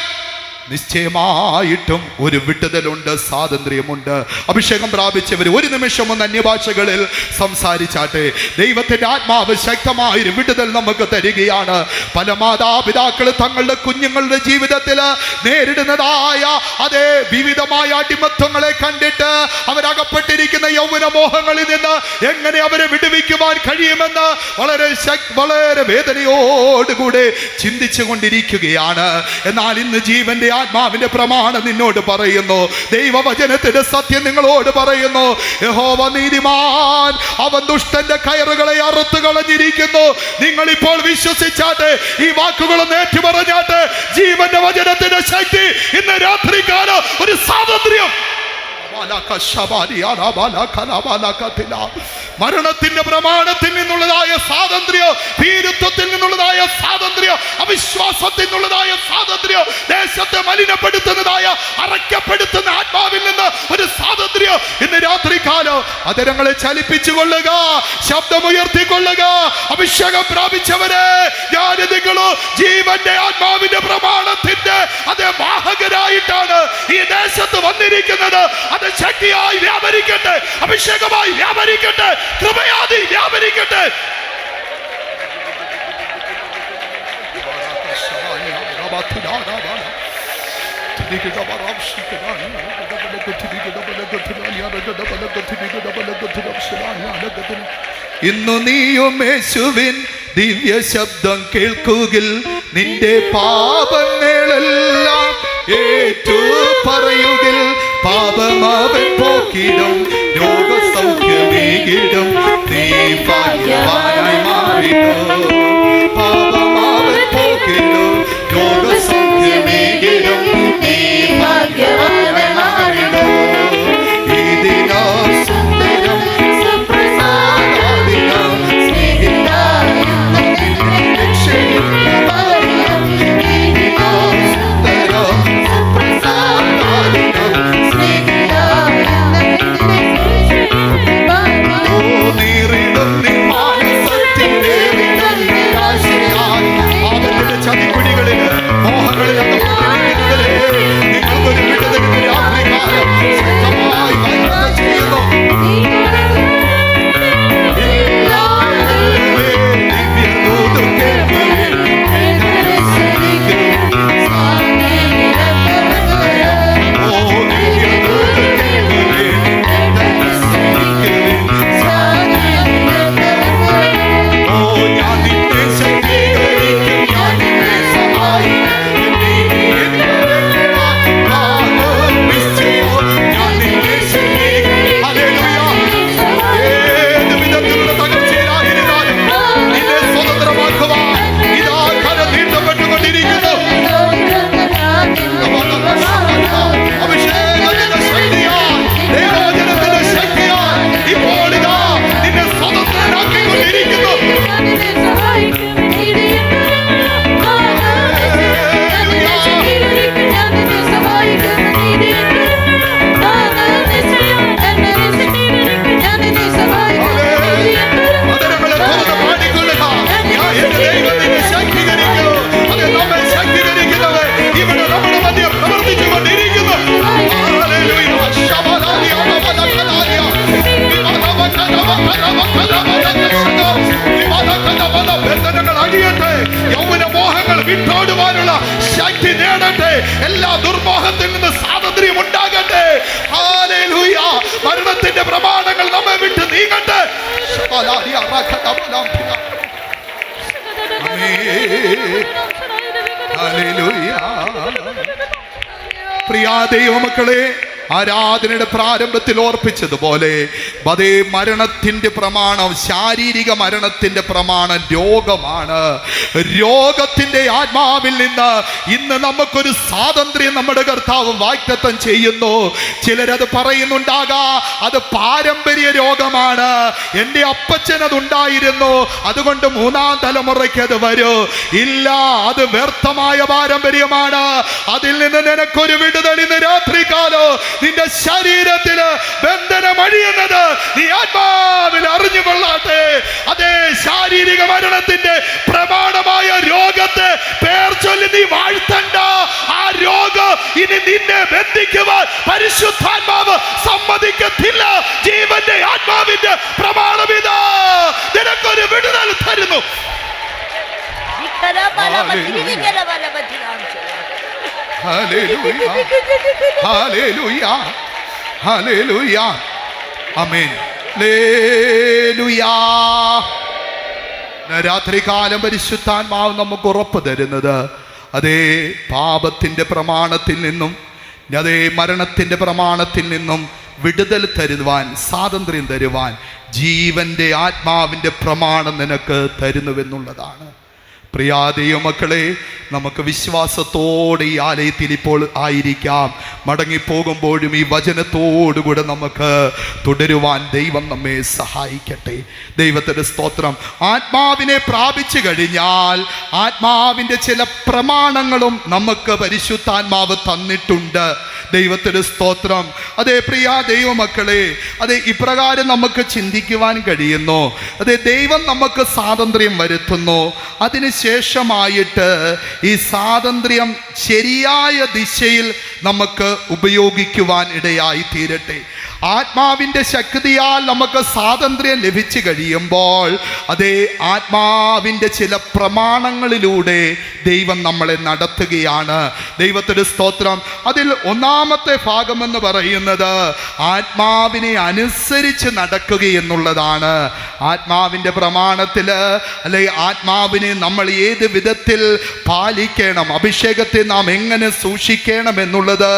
നിശ്ചയമായിട്ടും ഒരു വിടുതലുണ്ട്, സ്വാതന്ത്ര്യമുണ്ട്. അഭിഷേകം പ്രാപിച്ചവർ ഒരു നിമിഷം ഒന്ന് അന്യഭാഷകളിൽ സംസാരിച്ചാട്ടെ. ദൈവത്തിന്റെ ആത്മാവ് ശക്തമായൊരു വിടുതൽ നമുക്ക് തരികയാണ്. പല മാതാപിതാക്കൾ തങ്ങളുടെ കുഞ്ഞുങ്ങളുടെ ജീവിതത്തിൽ നേരിടുന്നതായ അതേ വിവിധമായ അടിമത്വങ്ങളെ കണ്ടിട്ട് അവരകപ്പെട്ടിരിക്കുന്ന യൗവന മോഹങ്ങളിൽ നിന്ന് എങ്ങനെ അവരെ വിടുവിക്കുവാൻ കഴിയുമെന്ന് വളരെ വേദനയോടുകൂടെ ചിന്തിച്ചു കൊണ്ടിരിക്കുകയാണ്. എന്നാൽ ഇന്ന് ജീവന്റെ ആത്മാവിന്റെ പ്രമാണം നിന്നോട് പറയുന്നു, ദൈവവചനത്തിന്റെ സത്യം നിങ്ങളോട് പറയുന്നു, യഹോവ നീതിമാൻ, അവൻ ദുഷ്ടന്റെ കയറുകളെ അറുത്തു കളഞ്ഞിരിക്കുന്നു. നിങ്ങൾ ഇപ്പോൾ വിശ്വസിച്ചാട്ടെ, ഈ വാക്കുകളൊന്ന് ഏറ്റുപറഞ്ഞാട്ടെ. ജീവന്റെ വചനത്തിന്റെ ശക്തി ഇന്ന് രാത്രികാലം ഒരു സ്വാതന്ത്ര്യം, മരണത്തിന്റെ പ്രമാണത്തിൽ നിന്നുള്ളതായ സ്വാതന്ത്ര്യം, ഭീരുത്വത്തിൽ നിന്നുള്ളതായ സ്വാതന്ത്ര്യം, അവിശ്വാസത്തിൽ നിന്നുള്ളതായ സ്വാതന്ത്ര്യം, ദേശത്തെ മലിനപ്പെടുത്തുന്നതായ അറയ്ക്കപ്പെടുത്തുന്ന ആത്മാവിൽ നിന്ന് ഒരു സ്വാതന്ത്ര്യം ഇന്ന് രാത്രികാലം അതരങ്ങളെ ചലിപ്പിച്ചുകൊള്ളുക, ശബ്ദമുയർത്തിക്കൊള്ളുക. അഭിഷേകം പ്രാപിച്ചവരെ, ഞാൻ നിങ്ങളോ ജീവന്റെ ആത്മാവിന്റെ പ്രമാണത്തിന്റെ അതേ വാഹകരായിട്ടാണ് ഈ ദേശത്ത് വന്നിരിക്കുന്നത്. അത് ശക്തിയായി വ്യാപരിക്കട്ടെ, അഭിഷേകമായി വ്യാപരിക്കട്ടെ, കൃപയാതി വ്യാപരിക്കട്ടെ. ഇന്നു നീയും യേശുവിൻ ദിവ്യ ശബ്ദം കേൾക്കുകിൽ നിന്റെ പാപങ്ങളെല്ലാം ഏറ്റു പറയുകിൽ പാപമാവൻ പോക്കിടും, രോഗസൗഖ്യമേകിടും, നീ ഭാഗ്യവാനായി മാറിടും. പാപമാവൻ പോക്കിടും, രോഗസൗഖ്യമേകിടും, നീ ഭാഗ്യവാനായി മാറിടും. ഇതിനോ സുന്ദരം സുപ്രസാദിനം സ്നേഹിതായ രക്ഷയും ചതിക്കുടികളിൽ മോഹങ്ങളിൽ നിങ്ങൾക്കൊരു വിടുതലിന് രാത്രികാലം ശക്തമായി വാഗ്ദത്തം ചെയ്യുന്നു. വിട്ടോടുവാനുള്ള ശക്തി നേടട്ടെ. എല്ലാ ദുർമോഹത്തിൽ നിന്ന് സ്വാതന്ത്ര്യം ഉണ്ടാകട്ടെ. ഹല്ലേലൂയ. മരണത്തിന്റെ പ്രമാണങ്ങൾ നമ്മെ വിട്ട് നീങ്ങട്ടെ. ഹല്ലേലൂയ. പ്രിയ ദൈവമക്കളെ, ആരാധനയുടെ പ്രാരംഭത്തിൽ ഓർപ്പിച്ചതുപോലെ അതേ മരണത്തിന്റെ പ്രമാണം, ശാരീരിക മരണത്തിന്റെ പ്രമാണം രോഗമാണ്. രോഗത്തിന്റെ ആത്മാവിൽ നിന്ന് ഇന്ന് നമുക്കൊരു സ്വാതന്ത്ര്യം നമ്മുടെ കർത്താവ് വാഗ്ദത്തം ചെയ്യുന്നു. ചിലരത് പറയുന്നുണ്ടാകാ, അത് പാരമ്പര്യ രോഗമാണ്, എൻ്റെ അപ്പച്ചൻ അതുണ്ടായിരുന്നു, അതുകൊണ്ട് മൂന്നാം തലമുറയ്ക്ക് അത് വരൂ. ഇല്ല, അത് വ്യർത്ഥമായ പാരമ്പര്യമാണ്. അതിൽ നിന്ന് നിനക്കൊരു വിടുതൽ ഇന്ന് രാത്രികാലോ നിന്റെ ശരീരത്തിന് ബന്ധനം അഴിയുന്നത് നീ ആത്മാവിൽ അറിഞ്ഞുകൊള്ളാട്ടെ. അതേ ശാരീരിക മരണത്തിന്റെ പ്രമാണമായ രോഗത്തെ പേർ ചൊല്ലി നീ വാഴ്ത്തണ്ട. ആ രോഗം ഇനി നിന്നെ ബന്ധിക്കുവാൻ പരിശുദ്ധാത്മാവ് സമ്മതിക്കത്തില്ല. ജീവന്റെ ആത്മാവിന്റെ പ്രമാണം ഇതാ, നിനക്കൊരു വിടുതൽ തരുന്നു. ഹല്ലേലൂയ, ഹല്ലേലൂയ, ഹല്ലേലൂയ, ആമേൻ, ഹല്ലേലൂയ. രാത്രികാലം പരിശുദ്ധാത്മാവ് നമുക്ക് ഉറപ്പ് തരുന്നത് അതേ പാപത്തിൻ്റെ പ്രമാണത്തിൽ നിന്നും, അതേ മരണത്തിൻ്റെ പ്രമാണത്തിൽ നിന്നും വിടുതൽ തരുവാൻ, സ്വാതന്ത്ര്യം തരുവാൻ ജീവന്റെ ആത്മാവിൻ്റെ പ്രമാണം നിനക്ക് തരുന്നുവെന്നുള്ളതാണ്. പ്രിയാ ദൈവമക്കളെ, നമുക്ക് വിശ്വാസത്തോടെ ഈ ആലയത്തിൽ ഇപ്പോൾ ആയിരിക്കാം. മടങ്ങിപ്പോകുമ്പോഴും ഈ വചനത്തോടുകൂടെ നമുക്ക് തുടരുവാൻ ദൈവം നമ്മെ സഹായിക്കട്ടെ. ദൈവത്തിൻ്റെ സ്തോത്രം. ആത്മാവിനെ പ്രാപിച്ചു കഴിഞ്ഞാൽ ആത്മാവിൻ്റെ ചില പ്രമാണങ്ങളും നമുക്ക് പരിശുദ്ധാത്മാവ് തന്നിട്ടുണ്ട്. ദൈവത്തിൻ്റെ സ്തോത്രം. അതേ പ്രിയ ദൈവമക്കളെ, അതെ ഇപ്രകാരം നമുക്ക് ചിന്തിക്കുവാൻ കഴിയുന്നു. അതെ, ദൈവം നമുക്ക് സ്വാതന്ത്ര്യം വരുത്തുന്നു. അതിനുശേഷമായിട്ട് ഈ സ്വാതന്ത്ര്യം ശരിയായ ദിശയിൽ നമുക്ക് ഉപയോഗിക്കുവാൻ ഇടയായി തീരട്ടെ. ആത്മാവിൻ്റെ ശക്തിയാൽ നമുക്ക് സ്വാതന്ത്ര്യം ലഭിച്ചു കഴിയുമ്പോൾ അതേ ആത്മാവിൻ്റെ ചില പ്രമാണങ്ങളിലൂടെ ദൈവം നമ്മളെ നടത്തുകയാണ്. ദൈവത്തിൻ്റെ സ്തോത്രം. അതിൽ ഒന്നാമത്തെ ഭാഗമെന്ന് പറയുന്നത് ആത്മാവിനെ അനുസരിച്ച് നടക്കുക എന്നുള്ളതാണ്. ആത്മാവിൻ്റെ പ്രമാണത്തിൽ അല്ലെ ആത്മാവിനെ നമ്മൾ ഏത് വിധത്തിൽ പാലിക്കണം, അഭിഷേകത്തെ നാം എങ്ങനെ സൂക്ഷിക്കണം എന്നുള്ളത്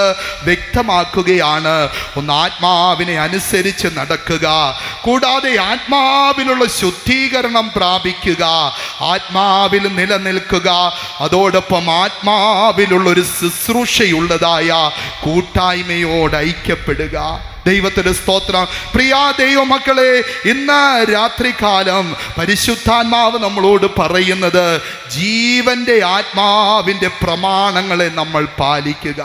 വ്യക്തമാക്കുകയാണ്. ഒന്ന് ആത്മാവിനെ അനുസരിച്ച് നടക്കുക, കൂടാതെ ആത്മാവിലുള്ള ശുദ്ധീകരണം പ്രാപിക്കുക, ആത്മാവിൽ നിലനിൽക്കുക, അതോടൊപ്പം ആത്മാവിലുള്ള ഒരു ശുശ്രൂഷയുള്ളതായ കൂട്ടായ്മയോട് ഐക്യപ്പെടുക. ദൈവത്തിൻ്റെ സ്തോത്രം. പ്രിയ ദൈവമക്കളെ, ഇന്ന് രാത്രികാലം പരിശുദ്ധാത്മാവ് നമ്മളോട് പറയുന്നത് ജീവന്റെ ആത്മാവിൻ്റെ പ്രമാണങ്ങളെ നമ്മൾ പാലിക്കുക.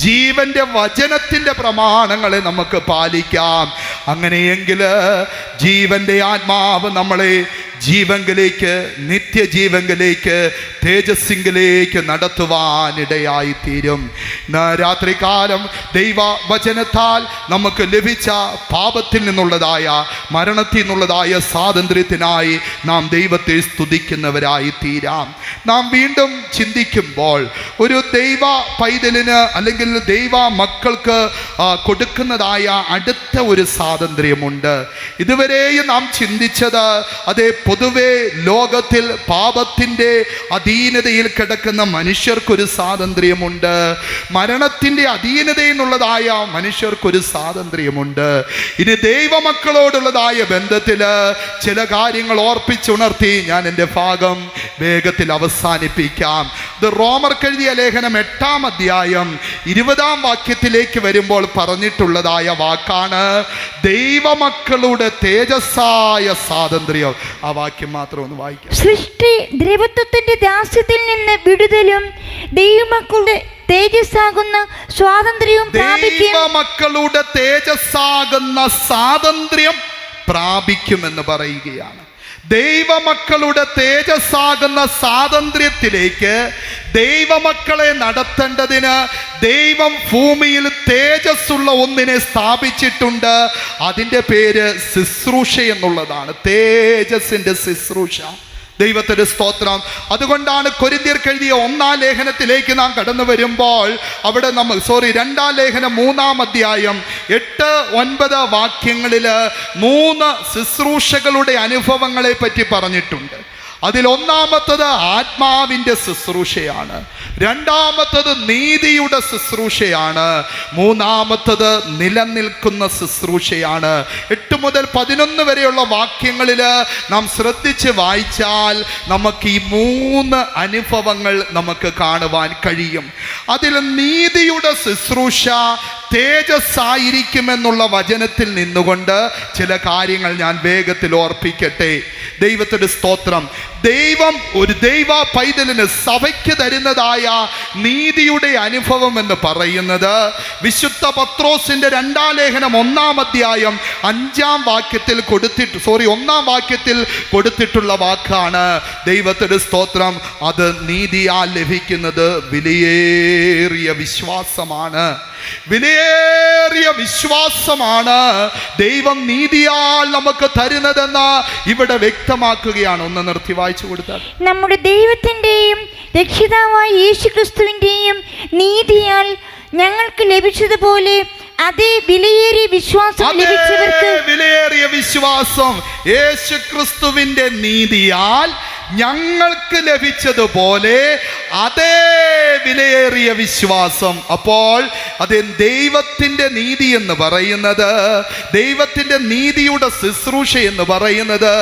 ജീവന്റെ വചനത്തിൻ്റെ പ്രമാണങ്ങളെ നമുക്ക് പാലിക്കാം. അങ്ങനെയെങ്കിൽ ജീവന്റെ ആത്മാവ് നമ്മളെ ജീവങ്കിലേക്ക്, നിത്യജീവങ്കിലേക്ക്, തേജസ്സിങ്കിലേക്ക് നടത്തുവാനിടയായി തീരും. രാത്രികാലം ദൈവവചനത്താൽ നമുക്ക് ലഭിച്ച പാപത്തിൽ നിന്നുള്ളതായ, മരണത്തിൽ നിന്നുള്ളതായ സ്വാതന്ത്ര്യത്തിനായി നാം ദൈവത്തെ സ്തുതിക്കുന്നവരായി തീരാം. നാം വീണ്ടും ചിന്തിക്കുമ്പോൾ ഒരു ദൈവ പൈതലിന് അല്ലെങ്കിൽ ദൈവ മക്കൾക്ക് കൊടുക്കുന്നതായ അടുത്ത ഒരു സ്വാതന്ത്ര്യമുണ്ട്. ഇതുവരെയും നാം ചിന്തിച്ചത് അതേ പൊതുവെ ലോകത്തിൽ പാപത്തിൻ്റെ അധീനതയിൽ കിടക്കുന്ന മനുഷ്യർക്കൊരു സ്വാതന്ത്ര്യമുണ്ട്, മരണത്തിൻ്റെ അധീനതയിൽ നിന്നുള്ളതായ മനുഷ്യർക്കൊരു സ്വാതന്ത്ര്യമുണ്ട്. ഇനി ദൈവമക്കളോടുള്ളതായ ബന്ധത്തിൽ ചില കാര്യങ്ങൾ ഓർപ്പിച്ചുണർത്തി ഞാൻ എൻ്റെ ഭാഗം വേഗത്തിൽ അവസാനിപ്പിക്കാം. ഇത് റോമർക്കെഴുതിയ ലേഖനം 8-ാം അധ്യായം 20-ാം വാക്യത്തിലേക്ക് വരുമ്പോൾ പറഞ്ഞിട്ടുള്ളതായ വാക്കാണ് ദൈവമക്കളുടെ തേജസ്സായ സ്വാതന്ത്ര്യം. ആ വാക്യം മാത്രം ഒന്ന് വായിക്കാം. സൃഷ്ടി ദ്രവത്വത്തിന്റെ ദാസ്യത്തിൽ നിന്ന് വിടുതലും ദൈവമക്കളുടെ തേജസ്സാകുന്ന സ്വാതന്ത്ര്യവും ദൈവമക്കളുടെ തേജസ്സാകുന്ന സ്വാതന്ത്ര്യം പ്രാപിക്കുമെന്ന് പറയുകയാണ്. ദൈവമക്കളുടെ തേജസ്സാകുന്ന സ്വാതന്ത്ര്യത്തിലേക്ക് ദൈവമക്കളെ നടത്തേണ്ടതിന് ദൈവം ഭൂമിയിൽ തേജസ്സുള്ള ഒന്നിനെ സ്ഥാപിച്ചിട്ടുണ്ട്. അതിൻ്റെ പേര് ശുശ്രൂഷ എന്നുള്ളതാണ്. തേജസ്സിൻ്റെ ശുശ്രൂഷ. ദൈവത്തിൻ്റെ സ്തോത്രം. അതുകൊണ്ടാണ് കൊരിന്ത്യർക്കെഴുതിയ 1-ാം ലേഖനത്തിലേക്ക് നാം കടന്നു വരുമ്പോൾ അവിടെ നമ്മൾ 2-ാം ലേഖനം 3-ാം അധ്യായം 8-9 വാക്യങ്ങളിൽ 3 ശുശ്രൂഷകളുടെ അനുഭവങ്ങളെ പറ്റി പറഞ്ഞിട്ടുണ്ട്. അതിൽ ഒന്നാമത്തത് ആത്മാവിൻ്റെ ശുശ്രൂഷയാണ്, രണ്ടാമത്തത് നീതിയുടെ ശുശ്രൂഷയാണ്, മൂന്നാമത്തത് നിലനിൽക്കുന്ന ശുശ്രൂഷയാണ്. 8 മുതൽ 11 വരെയുള്ള വാക്യങ്ങളിൽ നാം ശ്രദ്ധിച്ച് വായിച്ചാൽ നമുക്ക് ഈ 3 അനുഭവങ്ങൾ നമുക്ക് കാണുവാൻ കഴിയും. അതിൽ നീതിയുടെ ശുശ്രൂഷ തേജസ്സായിരിക്കുമെന്നുള്ള വചനത്തിൽ നിന്നുകൊണ്ട് ചില കാര്യങ്ങൾ ഞാൻ വേഗത്തിൽ ഓർപ്പിക്കട്ടെ. ദൈവത്തിൻ്റെ സ്തോത്രം. ദൈവം ഒരു ദൈവ പൈതലിന് സഭയ്ക്ക് തരുന്നതായ നീതിയുടെ അനുഭവം എന്ന് പറയുന്നത് വിശുദ്ധ പത്രോസിന്റെ 2-ാം ലേഖനം 1-ാം അധ്യായം 5-ാം വാക്യത്തിൽ ഒന്നാം വാക്യത്തിൽ കൊടുത്തിട്ടുള്ള വാക്കാണ്. ദൈവത്തിന്റെ സ്തോത്രം. അത് നീതിയാൽ ലഭിക്കുന്നത് വിലയേറിയ വിശ്വാസമാണ്. വിലയേറിയ വിശ്വാസമാണ് ദൈവം നീതിയാൽ നമുക്ക് തരുന്നതെന്ന് ഇവിടെ വ്യക്തമാക്കുകയാണ്. ഒന്ന് നിർത്തി വായിച്ചു കൊടുത്താൽ. നമ്മുടെ ദൈവത്തിന്റെയും രക്ഷിതാവായ യേശുക്രിസ്തുവിന്റെയും നീതിയാൽ ഞങ്ങൾക്ക് ലഭിച്ചതുപോലെ അതേ വിലയേറിയ വിശ്വാസം ലഭിച്ചവർക്ക് വിലയേറിയ വിശ്വാസം യേശുക്രിസ്തുവിന്റെ നീതിയാൽ ഞങ്ങൾക്ക് ലഭിച്ചതുപോലെ അതേ വിലയേറിയ വിശ്വാസം. അപ്പോൾ അത് ദൈവത്തിൻ്റെ നീതി എന്ന് പറയുന്നത്, ദൈവത്തിൻ്റെ നീതിയുടെ ശുശ്രൂഷ എന്ന് പറയുന്നത്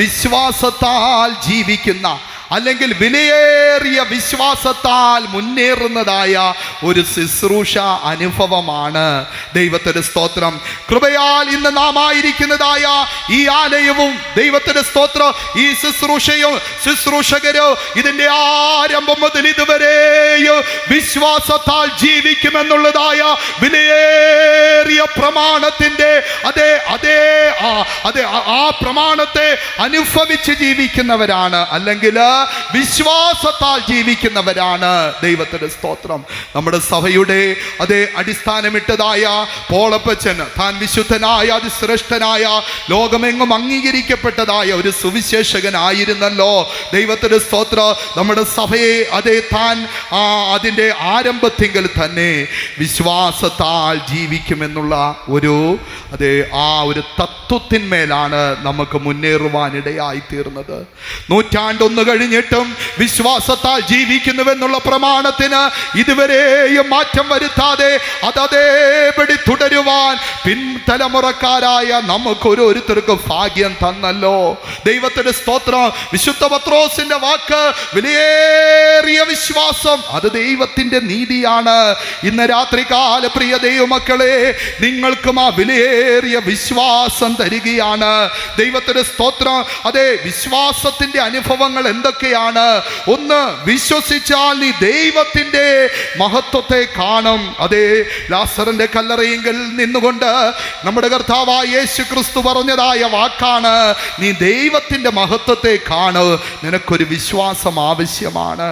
വിശ്വാസത്താൽ ജീവിക്കുന്ന അല്ലെങ്കിൽ വിലയേറിയ വിശ്വാസത്താൽ മുന്നേറുന്നതായ ഒരു ശുശ്രൂഷ അനുഭവമാണ്. ദൈവത്തിന്റെ സ്തോത്രം. കൃപയാൽ ഇന്ന് നാം ആയിരിക്കുന്നതായ ഈ ആലയവും ദൈവത്തിന്റെ സ്തോത്രം ഈ ശുശ്രൂഷയും ശുശ്രൂഷകരോ ഇതിന്റെ ആരംഭം മുതൽ ഇതുവരെയും വിശ്വാസത്താൽ ജീവിക്കുമെന്നുള്ളതായ വിലയേറിയ പ്രമാണത്തിന്റെ ആ പ്രമാണത്തെ അനുഭവിച്ച് ജീവിക്കുന്നവരാണ്, അല്ലെങ്കിൽ വിശ്വാസത്താൽ ജീവിക്കുന്നവരാണ്. ദൈവത്തിന്റെ സ്തോത്രം. നമ്മുടെ സഭയുടെ അടിസ്ഥാനമിട്ടതായ പോളപ്പച്ചൻ താൻ വിശുദ്ധനായ അതിശ്രേഷ്ഠനായ ലോകമെങ്ങും അംഗീകരിക്കപ്പെട്ടതായ ഒരു സുവിശേഷകനായിരുന്നല്ലോ. ദൈവത്തിന്റെ സ്തോത്രം. നമ്മുടെ സഭയെ താൻ അതിൻ്റെ ആരംഭത്തിങ്കിൽ തന്നെ വിശ്വാസത്താൽ ജീവിക്കുമെന്നുള്ള ഒരു തത്വത്തിന്മേലാണ് നമുക്ക് മുന്നേറുവാനിടയായി തീർന്നത്. നൂറ്റാണ്ടൊന്ന് കഴിഞ്ഞിട്ടും വിശ്വാസത്താൽ ജീവിക്കുന്നുവെന്നുള്ള പ്രമാണത്തിന് ഇതുവരെയും മാറ്റം വരുത്താതെ അതേപടി തുടരുവാൻ പിൻതലമുറക്കാരായ നമുക്ക് ഓരോരുത്തർക്കും ഭാഗ്യം തന്നല്ലോ. ദൈവത്തിന്റെ സ്തോത്രം. വിശുദ്ധ പത്രോസിന്റെ വാക്ക് വിലയേറിയ വിശ്വാസം അത് ദൈവത്തിന്റെ നീതിയാണ്. ഇന്ന് രാത്രികാല പ്രിയ ദൈവമക്കളെ, നിങ്ങൾക്കും ആ വിലയേറിയ വിശ്വാസം തരികയാണ്. ദൈവത്തിന്റെ സ്തോത്രം. വിശ്വാസത്തിന്റെ അനുഭവങ്ങൾ എന്തൊക്കെയാണ്? ഒന്ന്, വിശ്വസിച്ചാൽ നീ ദൈവത്തിന്റെ മഹത്വത്തെ കാണും. ലാസറിന്റെ കല്ലറയെങ്കിൽ നിന്നുകൊണ്ട് നമ്മുടെ കർത്താവായ യേശു ക്രിസ്തു പറഞ്ഞതായ വാക്കാണ്, നീ ദൈവത്തിന്റെ മഹത്വത്തെ കാണു. നിനക്കൊരു വിശ്വാസം ആവശ്യമാണ്.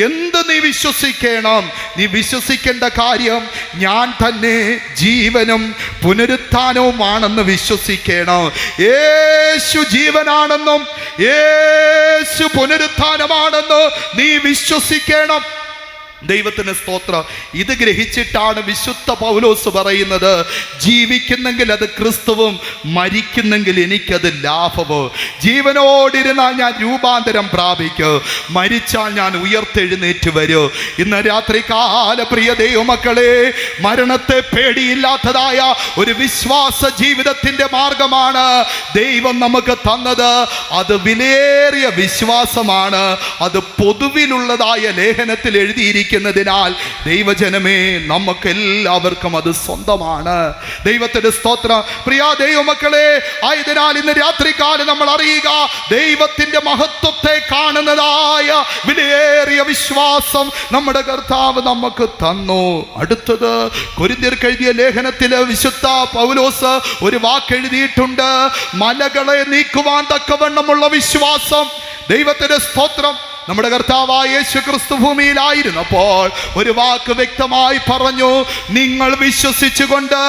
എന്ത് നീ വിശ്വസിക്കണം? നീ വിശ്വസിക്കേണ്ട കാര്യം ഞാൻ തന്നെ ജീവനും പുനരുത്ഥാനവുമാണെന്ന് വിശ്വസിക്കണം. യേശു ജീവനാണെന്നും യേശു പുനരുത്ഥാനമാണെന്ന് നീ വിശ്വസിക്കണം. ദൈവത്തിന് സ്തോത്രം. ഇത് ഗ്രഹിച്ചിട്ടാണ് വിശുദ്ധ പൗലോസ് പറയുന്നത്, ജീവിക്കുന്നെങ്കിൽ അത് ക്രിസ്തുവും മരിക്കുന്നെങ്കിൽ എനിക്കത് ലാഭമോ. ജീവനോടിരുന്നാൽ ഞാൻ രൂപാന്തരം പ്രാപിക്കും, മരിച്ചാൽ ഞാൻ ഉയർത്തെഴുന്നേറ്റ് വരും. ഇന്ന് രാത്രികാല പ്രിയ ദൈവമക്കളെ, മരണത്തെ പേടിയില്ലാത്തതായ ഒരു വിശ്വാസ ജീവിതത്തിന്റെ മാർഗമാണ് ദൈവം നമുക്ക് തന്നത്. അത് വിലയേറിയ വിശ്വാസമാണ്. അത് പൊതുവിലുള്ളതായ ലേഖനത്തിൽ എഴുതിയിരിക്കുന്നതിനാൽ ദൈവജനമേ, നമുക്കെല്ലാവർക്കും അത് സ്വന്തമാണ്. ദൈവത്തിന്റെ സ്തോത്രം. പ്രിയ ദൈവമക്കളെ, ആയതിനാൽ ഇന്ന് രാത്രികാലം നമ്മൾ അറിയുക, ദൈവത്തിന്റെ മഹത്വത്തെ കാണുന്നതായ വിലയേറിയ വിശ്വാസം നമ്മുടെ കർത്താവ് നമുക്ക് തന്നു. അടുത്തത്, കൊരിന്ത്യർക്ക് എഴുതിയ ലേഖനത്തില് വിശുദ്ധ പൗലോസ് ഒരു വാക്കെഴുതിയിട്ടുണ്ട്, മലകളെ നീക്കുവാൻ തക്കവണ്ണമുള്ള വിശ്വാസം. ദൈവത്തിന്റെ സ്തോത്രം. നമ്മുടെ കർത്താവായ യേശു ക്രിസ്തു ഭൂമിയിലായിരുന്നപ്പോൾ ഒരു വാക്ക് വ്യക്തമായി പറഞ്ഞു, നിങ്ങൾ വിശ്വസിച്ചുകൊണ്ട്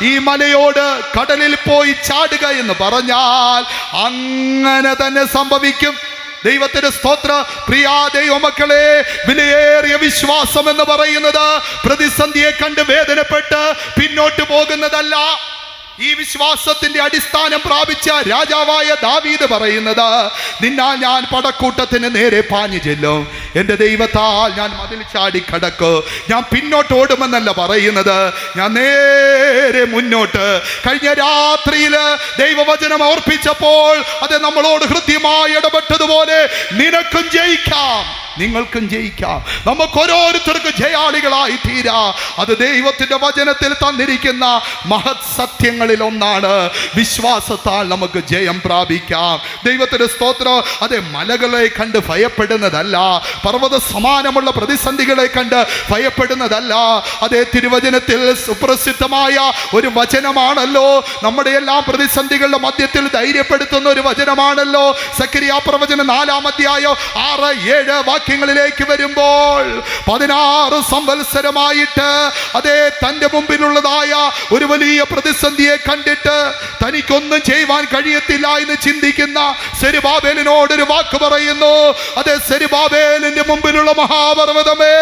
ഈ മലയോട് കടലിൽ പോയി ചാടുക എന്ന് പറഞ്ഞാൽ അങ്ങനെ തന്നെ സംഭവിക്കും. ദൈവത്തിന്റെ സ്തോത്ര. പ്രിയ ദൈവമക്കളെ, വിലയേറിയ വിശ്വാസം എന്ന് പറയുന്നത് പ്രതിസന്ധിയെ കണ്ട് വേദനപ്പെട്ട് പിന്നോട്ട് പോകുന്നതല്ല. ഈ വിശ്വാസത്തിന്റെ അടിസ്ഥാനം പ്രാപിച്ച രാജാവായ ദാവീദ് പറയുന്നത്, നിന്നാൽ ഞാൻ പടക്കൂട്ടത്തിന് നേരെ പാഞ്ഞു ചെല്ലും, എൻ്റെ ദൈവത്താൽ ഞാൻ മതിൽ ചാടി കടക്കും. ഞാൻ പിന്നോട്ട് ഓടുമെന്നല്ല പറയുന്നത്, ഞാൻ നേരെ മുന്നോട്ട്. കഴിഞ്ഞ രാത്രിയിൽ ദൈവവചനം ഓർപ്പിച്ചപ്പോൾ അത് നമ്മളോട് ഹൃദ്യമായി ഇടപെട്ടതുപോലെ നിനക്കും ജയിക്കാം. നിങ്ങൾക്കും ജയിക്കാം. നമുക്ക് ഓരോരുത്തർക്ക് ജയാളികളായി തീരാ. അത് ദൈവത്തിന്റെ വചനത്തിൽ തന്നിരിക്കുന്ന മഹത് സത്യങ്ങളിൽ ഒന്നാണ്. വിശ്വാസത്താൽ നമുക്ക് ജയം പ്രാപിക്കാം. ദൈവത്തിന്റെ സ്തോത്രം. അതെ, മലകളെ കണ്ട് ഭയപ്പെടുന്നതല്ല, പർവ്വത സമാനമുള്ള പ്രതിസന്ധികളെ കണ്ട് ഭയപ്പെടുന്നതല്ല. അതേ, തിരുവചനത്തിൽ സുപ്രസിദ്ധമായ ഒരു വചനമാണല്ലോ, നമ്മുടെ എല്ലാ പ്രതിസന്ധികളുടെ മധ്യത്തിൽ ധൈര്യപ്പെടുത്തുന്ന ഒരു വചനമാണല്ലോ. സക്കരിയ പ്രവചനം 4-ാം അധ്യായം 6-7 വാക്യങ്ങളിലേക്ക് വരുമ്പോൾ 16 സംവത്സരമായിട്ട് അതേ തൻ്റെ മുമ്പിലുള്ളതായ ഒരു വലിയ പ്രതിസന്ധിയെ കണ്ടിട്ട് തനിക്കൊന്നും ചെയ്യുവാൻ കഴിയത്തില്ല എന്ന് ചിന്തിക്കുന്ന സെരുബാബേലിനോടൊരു വാക്ക് പറയുന്നു. അതേ, സെരുബാബേലിന്റെ മുമ്പിലുള്ള മഹാപർവ്വതമേ,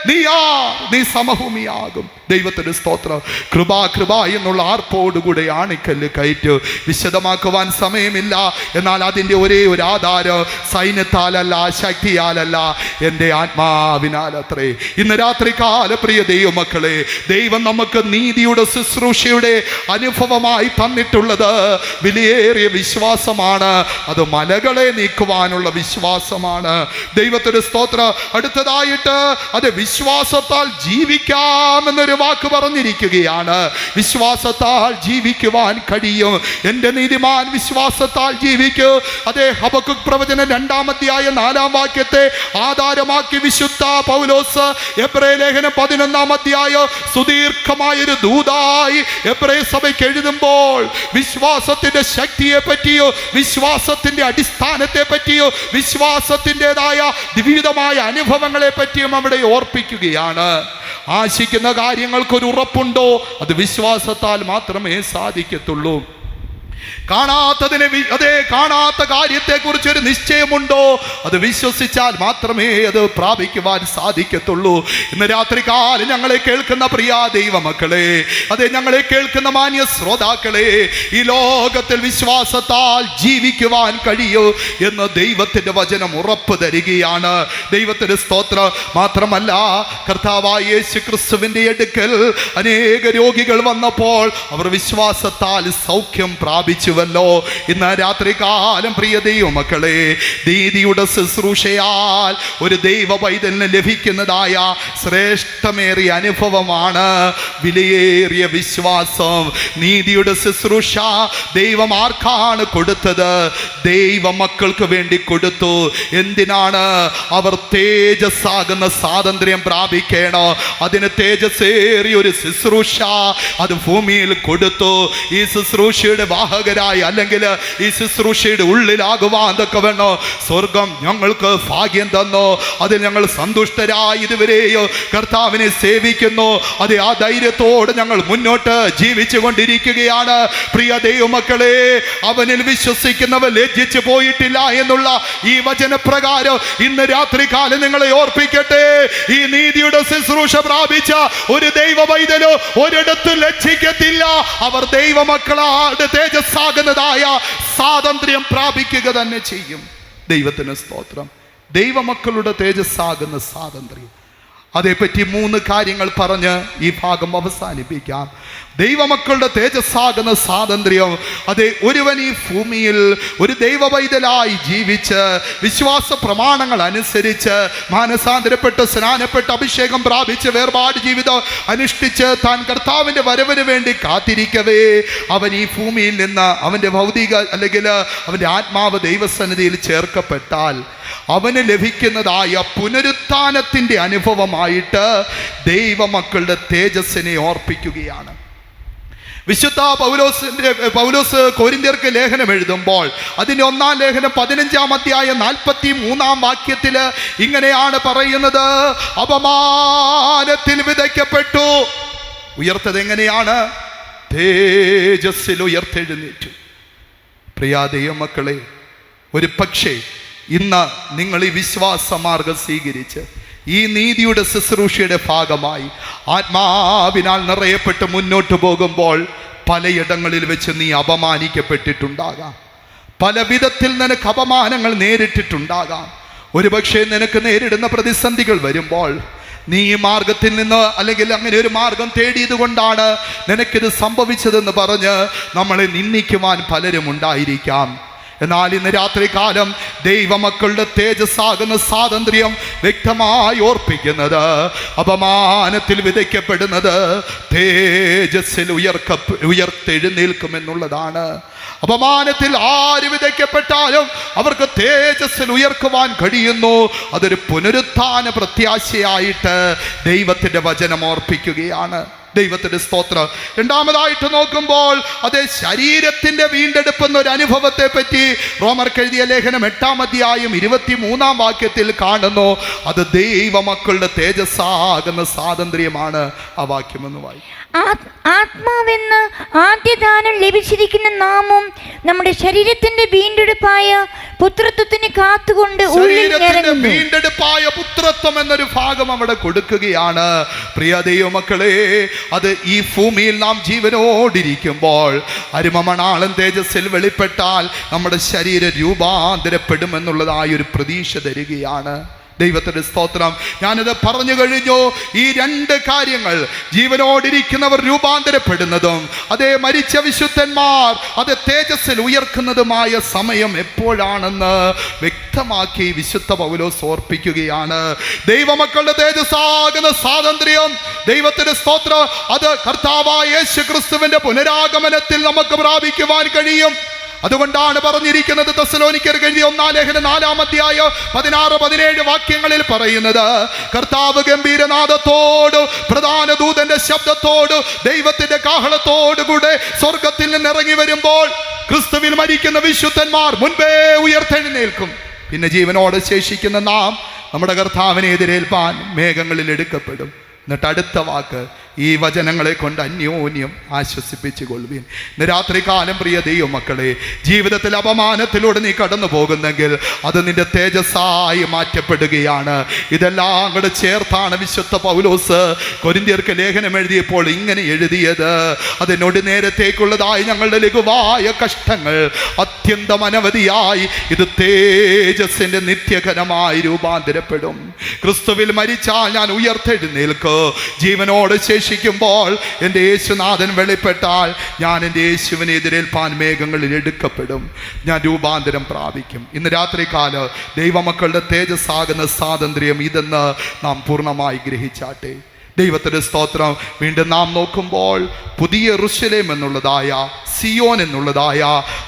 നീ സമഭൂമിയാകും. ദൈവത്തിന്റെ സ്തോത്രം. കൃപ എന്നുള്ള ആർപ്പോടുകൂടെ ആണിക്കല്ല് കയറ്റ്. വിശദമാക്കുവാൻ സമയമില്ല. എന്നാൽ അതിൻ്റെ ഒരേ ഒരു ആധാരം സൈന്യത്താലല്ല, ശക്തിയാലല്ല, എൻ്റെ ആത്മാവിനാലത്രേ. ഇന്ന് രാത്രികാല പ്രിയ ദൈവമക്കളെ, ദൈവം നമുക്ക് നീതിയുടെ ശുശ്രൂഷയുടെ അനുഭവമായി തന്നിട്ടുള്ളത് വിലയേറിയ വിശ്വാസമാണ്. അത് മലകളെ നീക്കുവാനുള്ള വിശ്വാസമാണ്. ദൈവത്തിന്റെ സ്തോത്രം. അടുത്തതായിട്ട് അത് വിശ്വാസത്താൽ ജീവിക്കാമെന്നൊരു വാക്ക് പറഞ്ഞിരിക്കുകയാണ്. വിശ്വാസത്താൽ ജീവിക്കുവാൻ കഴിയും. എൻ്റെ നീതിമാൻ വിശ്വാസത്താൽ ജീവിക്കും. അതേ, ഹബക്കുക്ക് പ്രവചനം 2-ാം അധ്യായം 4-ാം വാക്യത്തെ ആധാരമാക്കി വിശുദ്ധ പൗലോസ് എബ്രയ ലേഖനം 11-ാം അധ്യായം സുദീർഘമായൊരു ദൂതായി എബ്രയ സഭയ്ക്ക് എഴുതുമ്പോൾ വിശ്വാസത്തിന്റെ ശക്തിയെ പറ്റിയോ, വിശ്വാസത്തിന്റെ അടിസ്ഥാനത്തെ പറ്റിയോ, വിശ്വാസത്തിൻ്റെതായ വിവിധമായ അനുഭവങ്ങളെ പറ്റിയും അവിടെ ഓർപ്പിക്കുകയാണ്. ആശിക്കുന്ന കാര്യങ്ങൾക്കൊരു ഉറപ്പുണ്ടോ? അത് വിശ്വാസത്താൽ മാത്രമേ സാധിക്കത്തുള്ളൂ. കാണാത്ത കാര്യത്തെക്കുറിച്ച് ഒരു നിശ്ചയമുണ്ടോ? അത് വിശ്വസിച്ചാൽ മാത്രമേ അത് പ്രാപിക്കുവാൻ സാധിക്കത്തുള്ളൂ. ഇന്ന് രാത്രികാലം ഞങ്ങളെ കേൾക്കുന്ന പ്രിയ ദൈവമക്കളെ, അതെ, ഞങ്ങളെ കേൾക്കുന്ന മാന്യ ശ്രോതാക്കളെ, ഈ ലോകത്തിൽ വിശ്വാസത്താൽ ജീവിക്കുവാൻ കഴിയൂ എന്ന് ദൈവത്തിന്റെ വചനം ഉറപ്പ് തരികയാണ്. ദൈവത്തിന്റെ സ്തോത്രം. മാത്രമല്ല, കർത്താവായ യേശു ക്രിസ്തുവിന്റെ അടുക്കൽ അനേക രോഗികൾ വന്നപ്പോൾ അവർ വിശ്വാസത്താൽ സൗഖ്യം പ്രാപിച്ചുവല്ലോ. ഇന്ന് രാത്രികാലം പ്രിയ ദൈവമക്കളെ, നീതിയുടെ ശുശ്രൂഷയാൽ ഒരു ദൈവ പൈതലിന് ലഭിക്കുന്നതായ ശ്രേഷ്ഠമേറിയ അനുഭവമാണ് വിലയേറിയ വിശ്വാസം. നീതിയുടെ ശുശ്രൂഷ ദൈവം ആർക്കാണ് കൊടുത്തത്? ദൈവ മക്കൾക്ക് വേണ്ടി കൊടുത്തു. എന്തിനാണ്? അവർ തേജസ്സാകുന്ന സ്വാതന്ത്ര്യം പ്രാപിക്കണോ? അതിന് തേജസ്സേറിയ ഒരു ശുശ്രൂഷ അത് ഭൂമിയിൽ കൊടുത്തു. ഈ ശുശ്രൂഷയുടെ വാഹകരായി, അല്ലെങ്കിൽ ഈ ശുശ്രൂഷയുടെ ഉള്ളിലാകുവാൻ തൊക്കെ വേണോ സ്വർഗം ഞങ്ങൾക്ക് ഭാഗ്യം തന്നു. അതിൽ ഞങ്ങൾ സന്തുഷ്ടരായി ഇതുവരെയോ കർത്താവിനെ സേവിക്കുന്നു. അത് ആ ധൈര്യത്തോട് ഞങ്ങൾ മുന്നോട്ട് ജീവിച്ചു കൊണ്ടിരിക്കുകയാണ്. പ്രിയ ദൈവമക്കളെ, അവനിൽ വിശ്വസിക്കുന്നവർ ലജ്ജിച്ചു പോയിട്ടില്ല എന്നുള്ള ഈ വചനപ്രകാരം ഇന്ന് രാത്രികാലം നിങ്ങളെ ഓർപ്പിക്കട്ടെ. ഈ നീതിയുടെ ശുശ്രൂഷ പ്രാപിച്ച ഒരു ദൈവ പൈതലോ ഒരിടത്തും ലജ്ജിക്കത്തില്ല. അവർ ദൈവമക്കളാണ് തേജസ്സാകുന്നതായ സ്വാതന്ത്ര്യം പ്രാപിക്കുക തന്നെ ചെയ്യും. ദൈവത്തിന് സ്തോത്രം. ദൈവമക്കളുടെ തേജസ്സാകുന്ന സ്വാതന്ത്ര്യം, അതേപ്പറ്റി 3 കാര്യങ്ങൾ പറഞ്ഞ് ഈ ഭാഗം അവസാനിപ്പിക്കാം. ദൈവമക്കളുടെ തേജസ്സാകുന്ന സ്വാതന്ത്ര്യം, അതെ, ഒരുവൻ ഈ ഭൂമിയിൽ ഒരു ദൈവവൈതലായി ജീവിച്ച് വിശ്വാസ പ്രമാണങ്ങൾ അനുസരിച്ച് മാനസാന്തരപ്പെട്ട് സ്നാനപ്പെട്ട് അഭിഷേകം പ്രാപിച്ച് വേർപാട് ജീവിതം അനുഷ്ഠിച്ച് താൻ കർത്താവിൻ്റെ വരവിന് വേണ്ടി കാത്തിരിക്കവേ അവൻ ഈ ഭൂമിയിൽ നിന്ന് അവൻ്റെ ഭൗതിക അല്ലെങ്കിൽ അവൻ്റെ ആത്മാവ് ദൈവസന്നിധിയിൽ ചേർക്കപ്പെട്ടാൽ അവന് ലഭിക്കുന്നതായ പുനരുത്ഥാനത്തിൻ്റെ അനുഭവമായിട്ട് ദൈവമക്കളുടെ തേജസ്സിനെ ഓർപ്പിക്കുകയാണ്. വിശുദ്ധ പൗലോസ് കൊരിന്ത്യർക്ക് ലേഖനം എഴുതുമ്പോൾ അതിൻ്റെ 1-ാം ലേഖനം 15-ാം അധ്യായം 43-ാം വാക്യത്തിൽ ഇങ്ങനെയാണ് പറയുന്നത്: അപമാനത്തിൽ വിതയ്ക്കപ്പെട്ടു. ഉയർത്തത് എങ്ങനെയാണ്? തേജസ്സിൽ ഉയർത്തെഴുന്നേറ്റു. പ്രിയ ദൈവമക്കളെ, ഒരു പക്ഷേ ഇന്ന് നിങ്ങൾ ഈ വിശ്വാസമാർഗം സ്വീകരിച്ച് ഈ നീതിയുടെ ശുശ്രൂഷയുടെ ഭാഗമായി ആത്മാവിനാൽ നിറയപ്പെട്ട് മുന്നോട്ട് പോകുമ്പോൾ പലയിടങ്ങളിൽ വെച്ച് നീ അപമാനിക്കപ്പെട്ടിട്ടുണ്ടാകാം. പല വിധത്തിൽ നിനക്ക് അപമാനങ്ങൾ നേരിട്ടിട്ടുണ്ടാകാം. ഒരുപക്ഷെ നിനക്ക് നേരിടുന്ന പ്രതിസന്ധികൾ വരുമ്പോൾ നീ ഈ മാർഗത്തിൽ നിന്ന് അല്ലെങ്കിൽ അങ്ങനെ ഒരു മാർഗം തേടിയത് കൊണ്ടാണ് നിനക്കിത് സംഭവിച്ചതെന്ന് പറഞ്ഞ് നമ്മളെ നിന്ദിക്കുവാൻ പലരും ഉണ്ടായിരിക്കാം. എന്നാൽ ഇന്ന് രാത്രികാലം ദൈവമക്കളുടെ തേജസ്സാകുന്ന സ്വാതന്ത്ര്യം വ്യക്തമായി ഓർപ്പിക്കുന്നത് അപമാനത്തിൽ വിതയ്ക്കപ്പെടുന്നത് തേജസ്സിൽ ഉയർത്തെഴുന്നേൽക്കുമെന്നുള്ളതാണ്. അപമാനത്തിൽ ആര് വിതയ്ക്കപ്പെട്ടാലും അവർക്ക് തേജസ്സിൽ ഉയർക്കുവാൻ കഴിയുന്നു. അതൊരു പുനരുത്ഥാന പ്രത്യാശയായിട്ട് ദൈവത്തിൻ്റെ വചനം ഓർപ്പിക്കുകയാണ്. ദൈവത്തിന്റെ സ്തോത്രം. രണ്ടാമതായിട്ട് നോക്കുമ്പോൾ അതേ ശരീരത്തിന്റെ വീണ്ടെടുപ്പ് എന്നൊരു അനുഭവത്തെ പറ്റി റോമർക്ക് എഴുതിയ ലേഖനം 8-ാം അധ്യായം 23-ാം വാക്യത്തിൽ കാണുന്നു. അത് ദൈവമക്കളുടെ തേജസ്സാകുന്ന സ്വാതന്ത്ര്യമാണ്. ആ വാക്യം എന്ന് വായിക്കും. ആത്മാവെന്ന് ആദ്യദാനം ലഭിച്ചിരിക്കുന്ന നാമും നമ്മുടെ ശരീരത്തിന്റെ വീണ്ടെടുപ്പായ പുത്രത്വത്തിന് കാത്തുകൊണ്ട് വീണ്ടെടുപ്പായ പുത്രത്വം എന്നൊരു ഭാഗം അവിടെ കൊടുക്കുകയാണ്. പ്രിയ ദൈവമക്കളെ, അത് ഈ ഭൂമിയിൽ നാം ജീവനോടിരിക്കുമ്പോൾ അരുമമണാളൻ തേജസ്സിൽ വെളിപ്പെട്ടാൽ നമ്മുടെ ശരീരം രൂപാന്തരപ്പെടുമെന്നുള്ളതായൊരു പ്രതീക്ഷ തരികയാണ്. ദൈവത്തിന്റെ സ്തോത്രം. ഞാനിത് പറഞ്ഞു കഴിഞ്ഞു. ഈ രണ്ട് കാര്യങ്ങൾ, ജീവനോടിരിക്കുന്നവർ രൂപാന്തരപ്പെടുന്നതും അതേ മരിച്ച വിശുദ്ധന്മാർ അത് തേജസ്സിൽ ഉയർക്കുന്നതുമായ സമയം എപ്പോഴാണെന്ന് വ്യക്തമാക്കി വിശുദ്ധ പൗലോസ് ഓർപ്പിക്കുകയാണ്. ദൈവമക്കളുടെ തേജസ്സാകുന്ന സ്വാതന്ത്ര്യം, ദൈവത്തിന്റെ സ്തോത്രം, അത് കർത്താവായ യേശു ക്രിസ്തുവിന്റെ പുനരാഗമനത്തിൽ നമുക്ക് പ്രാപിക്കുവാൻ കഴിയും. അതുകൊണ്ടാണ് പറഞ്ഞിരിക്കുന്നത് തെസ്സലോനിക്കർക്ക് എഴുതിയ 1-ാം ലേഖനം 4-ാം അധ്യായം 16-17 വാക്യങ്ങളിൽ പറയുന്നത്, കർത്താവ് ഗംഭീരനാദത്തോട് പ്രധാന ദൂതന്റെ ശബ്ദത്തോട് ദൈവത്തിന്റെ കാഹളത്തോടു കൂടെ സ്വർഗത്തിൽ നിന്ന് ഇറങ്ങി വരുമ്പോൾ ക്രിസ്തുവിൽ മരിക്കുന്ന വിശുദ്ധന്മാർ മുൻപേ ഉയർത്തെഴുന്നേൽക്കും. പിന്നെ ജീവനോടെ ശേഷിക്കുന്ന നാം നമ്മുടെ കർത്താവിനെ എതിരേൽപ്പാൻ മേഘങ്ങളിൽ എടുക്കപ്പെടും. എന്നിട്ട് അടുത്ത വാക്ക്, ഈ വചനങ്ങളെ കൊണ്ട് അന്യോന്യം ആശ്വസിപ്പിച്ചു കൊള്ളുവിൻ. ഇന്ന് രാത്രികാലം പ്രിയ ദൈവമക്കളെ, ജീവിതത്തിൽ അപമാനത്തിലൂടെ നീ കടന്നു പോകുന്നെങ്കിൽ അത് നിന്റെ തേജസ്സായി മാറ്റപ്പെടുകയാണ്. ഇതെല്ലാം കൂടെ ചേർത്താണ് വിശുദ്ധ പൗലോസ് കൊരിന്ത്യർക്ക് ലേഖനം എഴുതിയപ്പോൾ ഇങ്ങനെ എഴുതിയത്, അതിനോട് നേരത്തേക്കുള്ളതായി ഞങ്ങളുടെ ലഘുവായ കഷ്ടങ്ങൾ അത്യന്തം അനവധിയായി ഇത് തേജസ്സിന്റെ നിത്യഘനമായി രൂപാന്തരപ്പെടും. ക്രിസ്തുവിൽ മരിച്ചാൽ ഞാൻ ഉയർത്തെഴുന്നേൽക്കും. ജീവനോട് ശേഷിക്കുമ്പോൾ എൻ്റെ യേശുനാഥൻ വെളിപ്പെട്ടാൽ ഞാൻ എൻ്റെ യേശുവിനെ എതിരേൽപ്പാൻ മേഘങ്ങളിൽ എടുക്കപ്പെടും. ഞാൻ രൂപാന്തരം പ്രാപിക്കും. ഇന്ന് രാത്രികാലം ദൈവമക്കളുടെ തേജസ്സാകുന്ന സ്വാതന്ത്ര്യം ഇതെന്ന് നാം പൂർണ്ണമായി ഗ്രഹിച്ചാട്ടെ. ദൈവത്തിൻ്റെ സ്തോത്രം. വീണ്ടും നാം നോക്കുമ്പോൾ പുതിയ യെരൂശലേം എന്നുള്ളതായ, സിയോൻ എന്നുള്ളതായ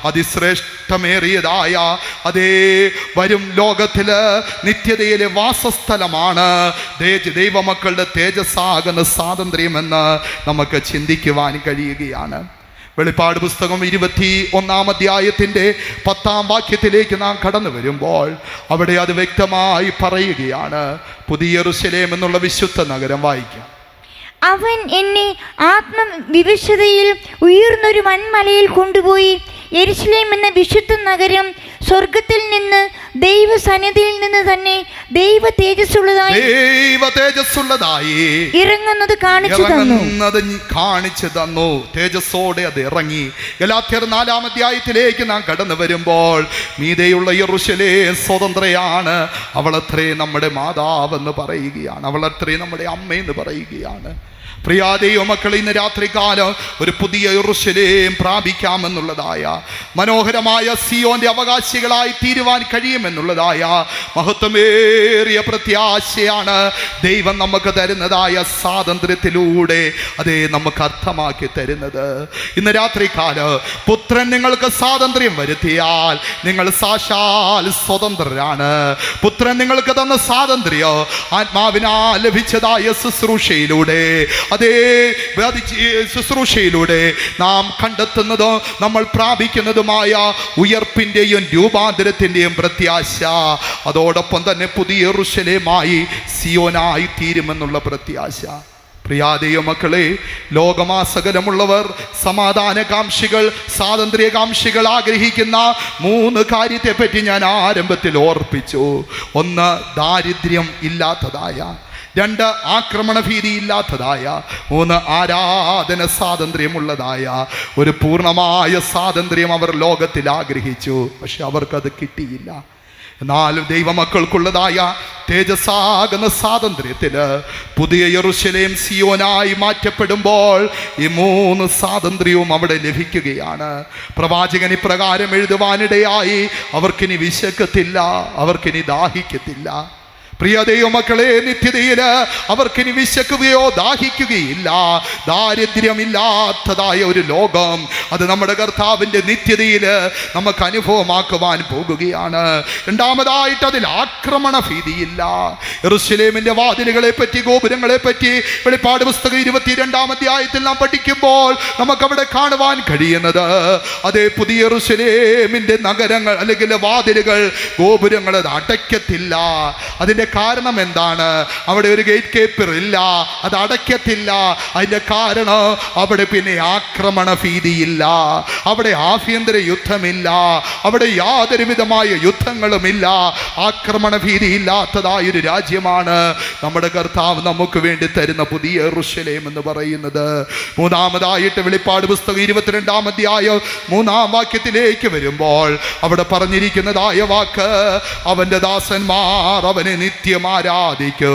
അതിശ്രേഷ്ഠമേറിയതായ അതേ വരും ലോകത്തില് നിത്യതയിലെ വാസസ്ഥലമാണ് ദൈവമക്കളുടെ തേജസ്സാകുന്ന സ്വാതന്ത്ര്യമെന്ന് നമുക്ക് ചിന്തിക്കുവാൻ കഴിയുകയാണ്. വെളിപ്പാട് പുസ്തകം 21-ാം അധ്യായത്തിൻ്റെ 10-ാം വാക്യത്തിലേക്ക് നാം കടന്നു വരുമ്പോൾ അവിടെ അത് വ്യക്തമായി പറയുകയാണ്. പുതിയ യെരൂശലേം എന്നുള്ള വിശുദ്ധ നഗരം വായിക്കാം. അവൻ എന്നെ ആത്മവിവശതയിൽ ഉയർന്നൊരു വൻമലയിൽ കൊണ്ടുപോയി യെരൂശലേം എന്ന വിശുദ്ധ നഗരം സ്വർഗത്തിൽ നിന്ന് ദൈവസന്നിധിയിൽ നിന്ന് തന്നെ ദൈവ തേജസ്സുള്ളതായി ഇറങ്ങുന്നത് കാണിച്ചു തന്നു. തേജസ്സോടെ അത് ഇറങ്ങി. ഗലാത്യർ 4-ാം അധ്യായത്തിലേക്ക് നാം കടന്നു വരുമ്പോൾ മീതെയുള്ള യെരൂശലേം സ്വതന്ത്രയാണ്. അവളത്രേ നമ്മുടെ മാതാവെന്ന് പറയുകയാണ്. അവളത്രേ നമ്മുടെ അമ്മയെന്ന് പറയുകയാണ്. പ്രിയ ദൈവമക്കളെ, ഇന്ന് രാത്രികാലം ഒരു പുതിയ യെരൂശലേം പ്രാപിക്കാമെന്നുള്ളതായ, മനോഹരമായ സിയോന്റെ അവകാശികളായി തീരുവാൻ കഴിയുമെന്നുള്ളതായ മഹത്വമേറിയ പ്രത്യാശയാണ് ദൈവം നമുക്ക് തരുന്നതായ സ്വാതന്ത്ര്യത്തിലൂടെ അതേ നമുക്ക് അർത്ഥമാക്കി തരുന്നത്. ഇന്ന് രാത്രികാലം പുത്രൻ നിങ്ങൾക്ക് സ്വാതന്ത്ര്യം വരുത്തിയാൽ നിങ്ങൾ സാക്ഷാൽ സ്വതന്ത്രരാണ്. പുത്രൻ നിങ്ങൾക്ക് തന്ന സ്വാതന്ത്ര്യം ആത്മാവിനാൽ ലഭിച്ചതായ ശുശ്രൂഷയിലൂടെ, അതേ ശുശ്രൂഷയിലൂടെ നാം കണ്ടെത്തുന്നതോ നമ്മൾ പ്രാപിക്കുന്നതുമായ ഉയർപ്പിൻ്റെയും രൂപാന്തരത്തിൻ്റെയും പ്രത്യാശ, അതോടൊപ്പം തന്നെ പുതിയ യെരൂശലേമായി സിയോനായി തീരുമെന്നുള്ള പ്രത്യാശ. പ്രിയ ദൈവമക്കളെ, ലോകമാസകലമുള്ളവർ സമാധാനകാംക്ഷികൾ, സ്വാതന്ത്ര്യകാംക്ഷികൾ ആഗ്രഹിക്കുന്ന 3 കാര്യത്തെപ്പറ്റി ഞാൻ ആരംഭത്തിൽ ഓർപ്പിച്ചു. 1, ദാരിദ്ര്യം ഇല്ലാത്തതായ; 2, ആക്രമണ ഭീതി ഇല്ലാത്തതായ; 3, ആരാധന സ്വാതന്ത്ര്യമുള്ളതായ ഒരു പൂർണ്ണമായ സ്വാതന്ത്ര്യം അവർ ലോകത്തിൽ ആഗ്രഹിച്ചു. പക്ഷെ അവർക്കത് കിട്ടിയില്ല. എന്നാൽ ദൈവമക്കൾക്കുള്ളതായ തേജസ്സാകുന്ന സ്വാതന്ത്ര്യത്തിന് പുതിയ യെരൂശലേം സിയോനായി മാറ്റപ്പെടുമ്പോൾ ഈ 3 സ്വാതന്ത്ര്യവും അവിടെ ലഭിക്കുകയാണ്. പ്രവാചകൻ ഇപ്രകാരം എഴുതുവാനിടയായി, അവർക്കിനി വിശക്കത്തില്ല, അവർക്കിനി ദാഹിക്കത്തില്ല. പ്രിയ ദൈവമക്കളെ, നിത്യതയില് അവർക്കിനി വിശക്കുകയോ ദാഹിക്കുകയില്ല. ദാരിദ്ര്യമില്ലാത്തതായ ഒരു ലോകം, അത് നമ്മുടെ കർത്താവിൻ്റെ നിത്യതയില് നമുക്ക് അനുഭവമാക്കുവാൻ പോകുകയാണ്. രണ്ടാമതായിട്ട് അതിൽ ആക്രമണ ഭീതിയില്ല. യെരൂശലേമിന്റെ വാതിലുകളെ പറ്റി, ഗോപുരങ്ങളെ പറ്റി വെളിപ്പാട് പുസ്തകം 22-ാം അധ്യായത്തിൽ നാം പഠിക്കുമ്പോൾ നമുക്കവിടെ കാണുവാൻ കഴിയുന്നത്, അതേ പുതിയ യെരൂശലേമിന്റെ നഗരങ്ങൾ അല്ലെങ്കിൽ വാതിലുകൾ, ഗോപുരങ്ങൾ അത് അടയ്ക്കത്തില്ല. അതിൻ്റെ കാരണം എന്താണ്? അവിടെ ഒരു ഗേറ്റ് കീപ്പർ ഇല്ല, അത് അടയ്ക്കത്തില്ല. അതിൻ്റെ കാരണം അവിടെ പിന്നെ ആക്രമണ ഭീതിയില്ല, അവിടെ ആഭ്യന്തര യുദ്ധമില്ല, അവിടെ യാതൊരു വിധമായ യുദ്ധങ്ങളുമില്ല. ആക്രമണ ഭീതിയില്ലാത്തതായൊരു രാജ്യമാണ് നമ്മുടെ കർത്താവ് നമുക്ക് വേണ്ടി തരുന്ന പുതിയ യെരൂശലേം എന്ന് പറയുന്നത്. മൂന്നാമതായിട്ട് വെളിപ്പാട് പുസ്തകം 22-ാം അധ്യായം 3-ാം വാക്യത്തിലേക്ക് വരുമ്പോൾ അവിടെ പറഞ്ഞിരിക്കുന്നതായ വാക്ക്, അവൻ്റെ ദാസന്മാർ അവനെ നിത്യം ആരാധിക്കൂ,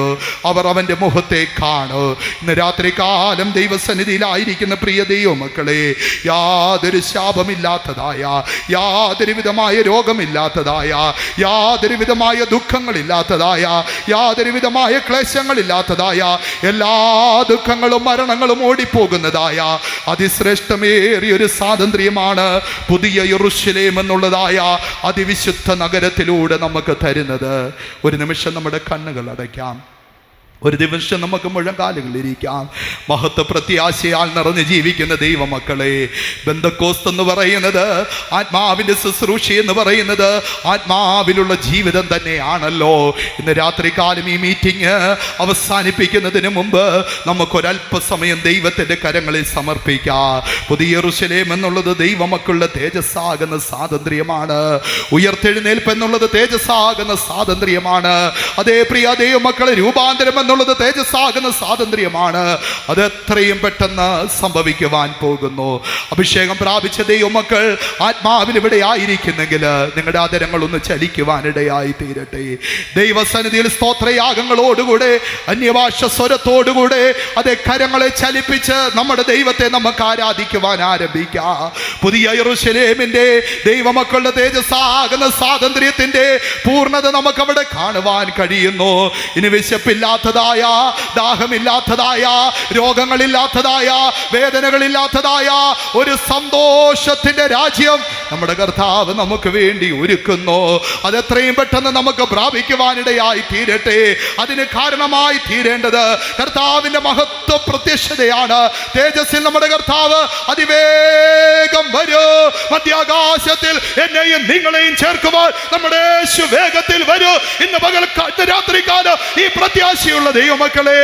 അവർ അവൻ്റെ മുഖത്തെ കാണൂ. ഇന്ന് രാത്രികാലം ദൈവസന്നിധിയിലായിരിക്കുന്ന പ്രിയ ദൈവമക്കളെ, യാതൊരു ശാപമില്ലാത്തതായ, യാതൊരു വിധമായ രോഗമില്ലാത്തതായ, യാതൊരു വിധമായ ദുഃഖങ്ങളില്ലാത്തതായ, യാതൊരു വിധമായ ക്ലേശങ്ങളില്ലാത്തതായ, എല്ലാ ദുഃഖങ്ങളും മരണങ്ങളും ഓടിപ്പോകുന്നതായ അതിശ്രേഷ്ഠമേറിയൊരു സ്വാതന്ത്ര്യമാണ് പുതിയ യെരൂശലേം എന്നുള്ളതായ അതിവിശുദ്ധ നഗരത്തിലൂടെ നമുക്ക് തരുന്നത്. ഒരു നിമിഷം നമ്മുടെ കണ്ണുകൾ അടയ്ക്കാം, ഒരു ദിവസം നമുക്ക് മുഴങ്കാലുകളിരിക്കാം. മഹത്വ പ്രത്യാശയാൽ നിറഞ്ഞ് ജീവിക്കുന്ന ദൈവമക്കളെ, ബെന്തക്കോസ്ത് എന്ന് പറയുന്നത്, ആത്മാവിൻ്റെ ശുശ്രൂഷ എന്ന് പറയുന്നത് ആത്മാവിലുള്ള ജീവിതം തന്നെയാണല്ലോ. ഇന്ന് രാത്രികാലം ഈ മീറ്റിംഗ് അവസാനിപ്പിക്കുന്നതിന് മുമ്പ് നമുക്കൊരല്പസമയം ദൈവത്തിൻ്റെ കരങ്ങളിൽ സമർപ്പിക്കാം. പുതിയ യെരൂശലേം എന്നുള്ളത് ദൈവമക്കളുടെ തേജസ്സാകുന്ന സ്വാതന്ത്ര്യമാണ്. ഉയർത്തെഴുന്നേൽപ്പ് എന്നുള്ളത് തേജസ്സാകുന്ന സ്വാതന്ത്ര്യമാണ്. അതേ പ്രിയ ദൈവമക്കളെ, രൂപാന്തരം എന്നുള്ളത് തേജസ്സാകുന്ന സ്വാതന്ത്ര്യമാണ്. അത് എത്രയും പെട്ടെന്ന് സംഭവിക്കുവാൻ പോകുന്നു. അഭിഷേകം പ്രാപിച്ച ദൈവമക്കൾ ആത്മാവിൽ ഇവിടെ ആയിരിക്കുന്നെങ്കിൽ നിങ്ങളുടെ ആദരങ്ങൾ ഒന്ന് ചലിക്കുവാനിടയായി തീരട്ടെ. ദൈവസന്നിധിയിൽ സ്തോത്രയാഗങ്ങളോടുകൂടെ, അന്യഭാഷ സ്വരത്തോടുകൂടെ അതേ കരങ്ങളെ ചലിപ്പിച്ച് നമ്മുടെ ദൈവത്തെ നമുക്ക് ആരാധിക്കുവാൻ ആരംഭിക്കാം. പുതിയ യെരൂശലേമിന്റെ ദൈവമക്കളുടെ തേജസ്സാകുന്ന സ്വാതന്ത്ര്യത്തിന്റെ പൂർണ്ണത നമുക്കവിടെ കാണുവാൻ കഴിയുന്നു. ഇനി വിശപ്പില്ലാത്തതായ, ദാഹമില്ലാത്തതായ, രോഗങ്ങളില്ലാത്തതായ, വേദനകളില്ലാത്തതായ ഒരു സന്തോഷത്തിന്റെ രാജ്യം നമ്മുടെ കർത്താവ് നമുക്ക് വേണ്ടി ഒരുക്കുന്നു. അതെത്രയും പെട്ടെന്ന് നമുക്ക് പ്രാപിക്കുവാനിടയായി തീരട്ടെ. അതിന് കാരണമായി തീരേണ്ടത് കർത്താവിന്റെ മഹത്വ പ്രത്യക്ഷതയാണ്. തേജസ്സിൽ നമ്മുടെ കർത്താവ് അതിവേഗം വരൂ. മധ്യാകാശത്തിൽ എന്നെയും നിങ്ങളെയും ചേർക്കുവാൻ നമ്മുടെ യേശു വേഗത്തിൽ വരൂ. ഇന്ന് രാത്രികാലം ഈ പ്രത്യാശയുള്ള ദൈവമക്കളെ,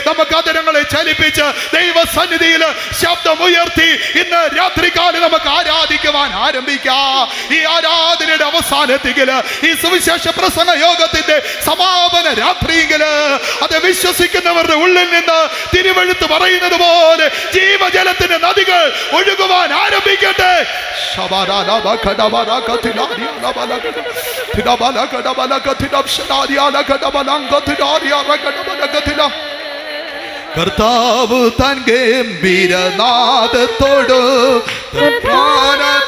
നമുക്ക് ആദരങ്ങളെ ചലിപ്പിച്ച് ദൈവസന്നിധിയിൽ ശബ്ദമുയർത്തി ഇന്ന് രാത്രികാലം നമുക്ക് ആരാധിക്കുവാൻ ആരംഭിക്കാം. ഈ ആരാധനയുടെ അവസാനത്തില്, ഈ സുവിശേഷ പ്രസംഗ യോഗത്തിന്റെ സമാപന രാത്രിയില്, അത് വിശ്വസിക്കുന്നവരുടെ ഉള്ളിൽ നിന്ന് തിരുവെഴുത്ത് പറയുന്നത് പോലെ ജീവജലത്തിന്റെ നദികൾ ഒഴുകുവാൻ ആരംഭിക്കട്ടെ. കർത്താവ് തൻ ഗംഭീരനാദത്തോട്,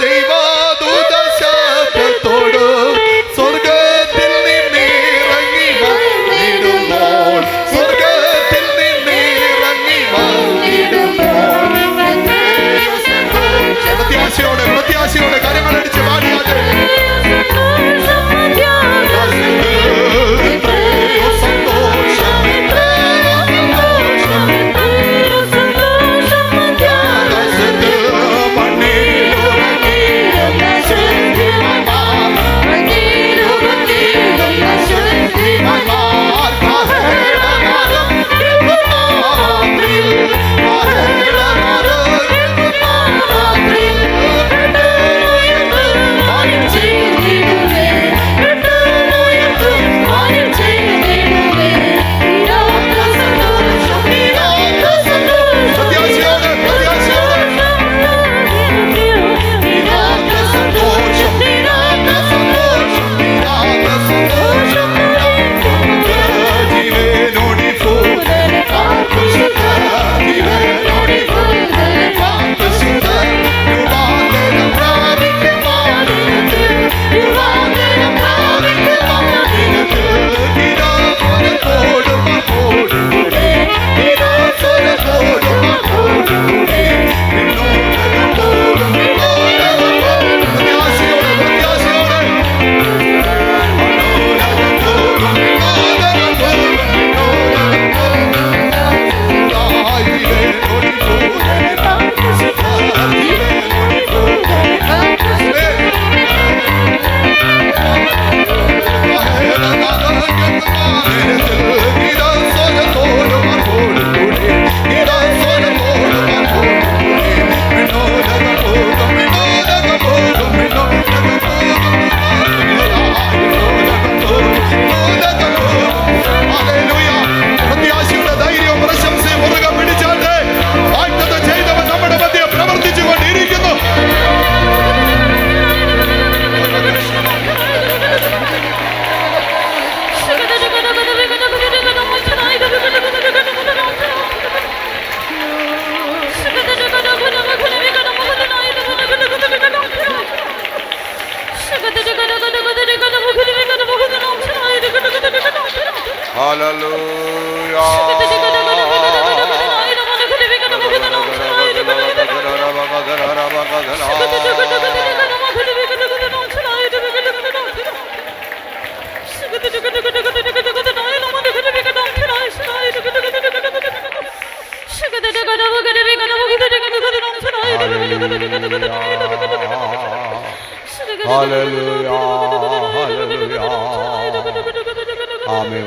ദൈവദൂതശബ്ദത്തോട് സ്വർഗത്തിൽ നിന്നിറങ്ങി വന്നിടുമ്പോൾ, സ്വർഗത്തിൽ നിന്നിറങ്ങി വന്നിടുമ്പോൾ, പ്രത്യാശയോടെ കരങ്ങളടിച്ച് പാടിയാതെ മണ്ണിൽ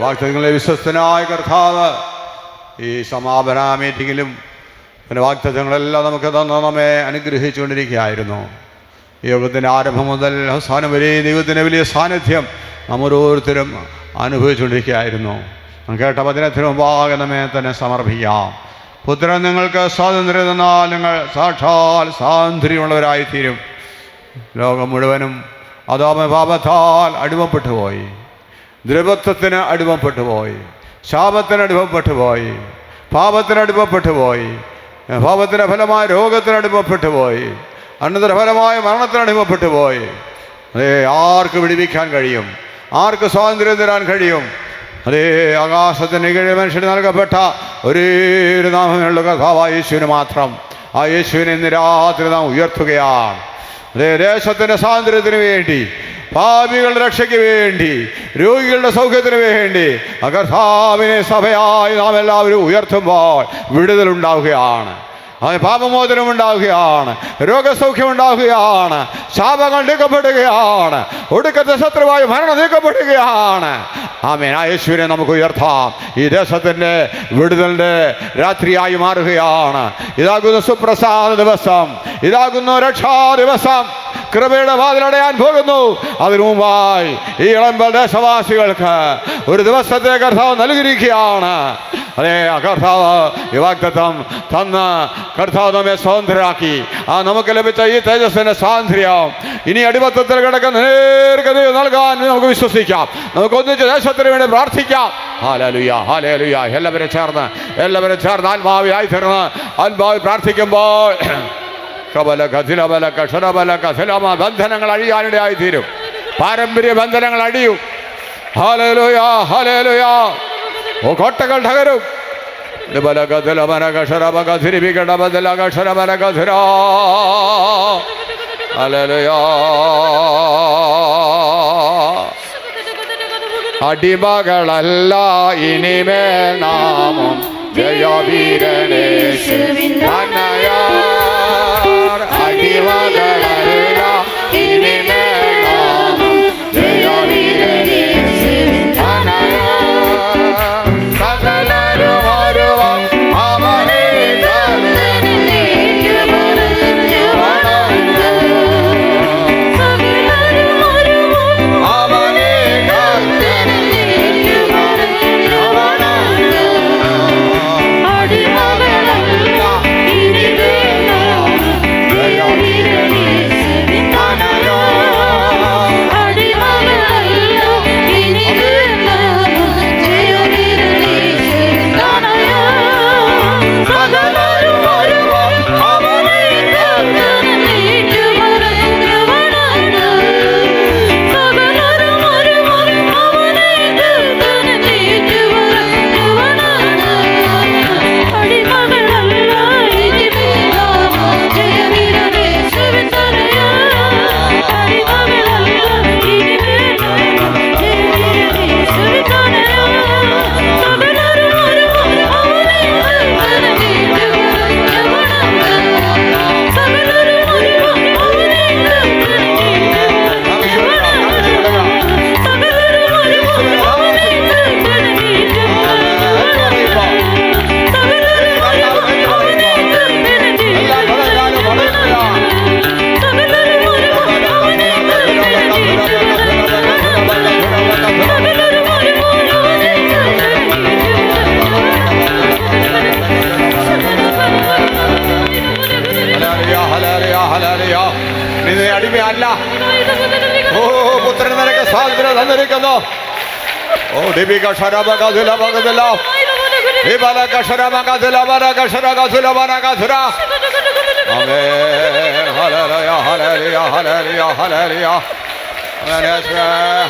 വാഗ്ദത്തങ്ങളെ വിശ്വസ്തനായ കർത്താവ് ഈ സമാപന മീറ്റിങ്ങിലും പിന്നെ വാഗ്ദത്തങ്ങളെല്ലാം നമുക്ക് തന്ന് നമ്മെ അനുഗ്രഹിച്ചുകൊണ്ടിരിക്കുകയായിരുന്നു. ഈ യോഗത്തിൻ്റെ ആരംഭം മുതൽ അവസാനം വരെ ദൈവത്തിൻ്റെ വലിയ സാന്നിധ്യം നാം ഓരോരുത്തരും അനുഭവിച്ചുകൊണ്ടിരിക്കുകയായിരുന്നു. കേട്ട വചനത്തിന് മുമ്പാകെ നമ്മെ തന്നെ സമർപ്പിക്കാം. പുത്രൻ നിങ്ങൾക്ക് സ്വാതന്ത്ര്യം തന്നാൽ നിങ്ങൾ സാക്ഷാൽ സ്വാതന്ത്ര്യമുള്ളവരായിത്തീരും. ലോകം മുഴുവനും അതാമ പാപത്താൽ അടിമപ്പെട്ടു പോയി, ദ്രവത്വത്തിന് അടിമപ്പെട്ടു പോയി, ശാപത്തിന് അടിമപ്പെട്ടു പോയി, പാപത്തിന് അടിമപ്പെട്ടു പോയി, പാപത്തിൻ്റെ ഫലമായ രോഗത്തിന് അടിമപ്പെട്ടു പോയി, അനന്തര ഫലമായ മരണത്തിന് അടിമപ്പെട്ടു പോയി. അതേ, ആർക്ക് വിടുവിക്കാൻ കഴിയും? ആർക്ക് സ്വാതന്ത്ര്യം തരാൻ കഴിയും? അതേ, ആകാശത്തിന് കീഴിൽ മനുഷ്യന് നൽകപ്പെട്ട ഒരേ ഒരു നാമമുള്ള കർത്താവായ യേശുവിന് മാത്രം. ആ യേശുവിനെ ഇന്ന് രാത്രി നാം ഉയർത്തുകയാണ്. അതേ, ദേശത്തിൻ്റെ സ്വാതന്ത്ര്യത്തിന് വേണ്ടി, പാപികളുടെ രക്ഷയ്ക്ക് വേണ്ടി, രോഗികളുടെ സൗഖ്യത്തിന് വേണ്ടി ആ കർത്താവിനെ സഭയായി നാം എല്ലാവരും ഉയർത്തുമ്പോൾ വിടുതലുണ്ടാവുകയാണ്. അവന് പാപമോചനം ഉണ്ടാവുകയാണ്, രോഗസൗഖ്യം ഉണ്ടാവുകയാണ്, ശാപങ്ങൾ നീക്കപ്പെടുകയാണ്, ഒടുക്കത്തെ ശത്രുവായി മരണം നീക്കപ്പെടുകയാണ്. ആമേൻ. ആ യേശുവിനെ നമുക്ക് ഉയർത്താം. ഈ ദേശത്തിൻ്റെ വിടുതലിൻ്റെ രാത്രിയായി മാറുകയാണ്. ഇതാകുന്നു സുപ്രസാദ ദിവസം, ഇതാകുന്നു രക്ഷാ ദിവസം. കൃപയുടെ വാതിലടയാൻ പോകുന്നു. അതിനു മുമ്പായി ഈ ഇളമ്പൽ ദേശവാസികൾക്ക് ഒരു ദിവസത്തെ കർത്താവ് നൽകിയിരിക്കുകയാണ്. അതേ, കർത്താവ് ഈ വാഗ്ദത്തം തന്ന് കർത്താവ് നമ്മെ സ്വതന്ത്രരാക്കി. നമുക്ക് ലഭിച്ച ഈ തേജസ്സിന്റെ സ്വാതന്ത്ര്യം ഇനി അടിമത്തത്തിൽ കിടക്കുന്ന നേർഗതി നൽകാൻ നമുക്ക് വിശ്വസിക്കാം. നമുക്ക് ഒന്നിച്ച് ദേശത്തിന് വേണ്ടി പ്രാർത്ഥിക്കാം. Hallelujah, hallelujah. എല്ലാവരും ചേർന്ന് ആത്മാവിലായി തീർന്ന് ആത്മാവിൽ പ്രാർത്ഥിക്കുമ്പോൾ ബന്ധനങ്ങൾ അഴിയാനിടയായി തീരും. പാരമ്പര്യ ബന്ധനങ്ങൾ അഴിയും. Hallelujah, hallelujah. കോട്ടകൾ തകരും. അടിമകളല്ല ഇനിമേൽ നാമം ജയവീരനേശുവിൻ തനയാർ. അടിമകളല്ല ഇനിമേൽ നാമം ജയവീരനേശുവിൻ തനയാർ. സകലരും ഒരുവൻ അവനെ അടിമയല്ല. ഓ, പുത്രൻ നിനക്ക് സ്വാതന്ത്ര്യം തന്നിരിക്കുന്നു. ഓ, ദീപിക ശരബകതുല ബകതുല വിബല കശരബകതുല ബരകശരകതുല ബരകതുര. ആമേൻ. ഹല്ലേലൂയ, ഹല്ലേലൂയ, ഹല്ലേലൂയ, ഹല്ലേലൂയ.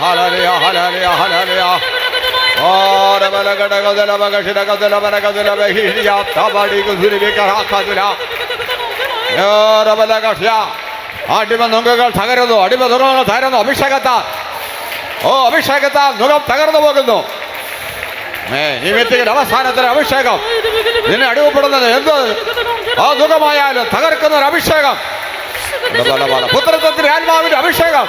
ഹല്ലേലൂയ, ഹല്ലേലൂയ, ഹല്ലേലൂയ. ഓ, രബല ഗടകതുല ബകശരകതുല ബരകതുല ബഹിരിയ തബടി ഗുരുവിക റാഖതുല. അടിമനുഖങ്ങൾ തകരുന്നു, അടിമനുഖങ്ങൾ തകരുന്നു. അഭിഷേകത്താൽ, ഓ അഭിഷേകത്താൽ മുഖം തകർന്നു പോകുന്നു. ഈ വ്യക്തിയുടെ അവസാനത്തിന് അഭിഷേകം നിന്നെ അടിമപ്പെടുന്നത് എന്ത് ആ മുഖമായാലും തകർക്കുന്ന ഒരു അഭിഷേകം. പുത്രത്വത്തിന്റെ ആത്മാവിന്റെ അഭിഷേകം.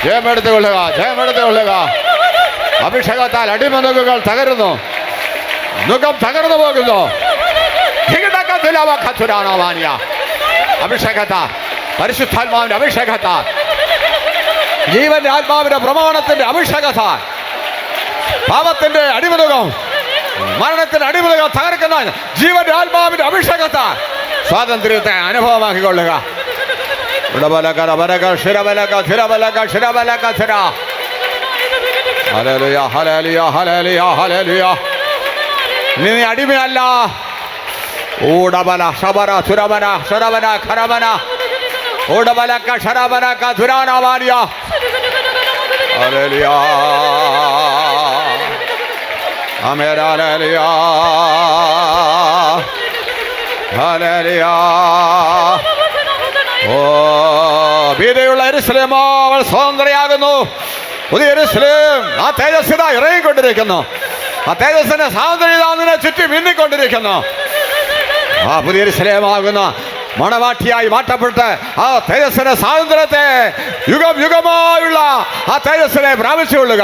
ജയമെടുത്തുകൊള്ളുക, ജയമെടുത്തുകൊള്ളുക. അഭിഷേകത്താൽ അടിമനുഖങ്ങൾ തകരുന്നു, മുഖം തകർന്നു പോകുന്നു. അഭിഷേകത്താൽ, പരിശുദ്ധാത്മാവിന്റെ അഭിഷേകത്താൽ, ജീവന്റെ ആത്മാവിന്റെ പ്രമാണത്തിന്റെ അഭിഷേകത്താൽ പാപത്തിന്റെ അടിമനുഖം, മരണത്തിന്റെ അടിമനുഖം തകർക്കുന്ന ജീവന്റെ ആത്മാവിന്റെ അഭിഷേകത്താൽ സ്വാതന്ത്ര്യത്തെ അനുഭവമാക്കിക്കൊള്ളുക. നീ അടിമയല്ല. ഊടബല ശബര സുരവന ശരവന ഖരവന ഊടബലക ശരവനക ധുരാനവാനിയ. ഹല്ലേലൂയ, ആമേൻ, ഹല്ലേലൂയ, ഹല്ലേലൂയ. ഓ ഭീതിയുള്ള യെരൂശലേമോ, അവൾ സ്വതന്ത്രയാകുന്നു. പുതിയ യെരൂശലേം ആ തേജസ്വിത ഇറങ്ങിക്കൊണ്ടിരിക്കുന്നു. ആ തേജസ്സിന്റെ സ്വാതന്ത്ര്യത അതിനെ ചുറ്റി മിന്നിക്കൊണ്ടിരിക്കുന്നു. ആ പുതിയ യെരൂശലേമാകുന്ന മണവാട്ടിയായി മാറ്റപ്പെട്ട് ആ തേജസ്സിന്റെ സ്വാതന്ത്ര്യത്തെ യുഗം യുഗമായുള്ള ആ തേജസ്സിനെ പ്രാപിച്ചുകൊള്ളുക.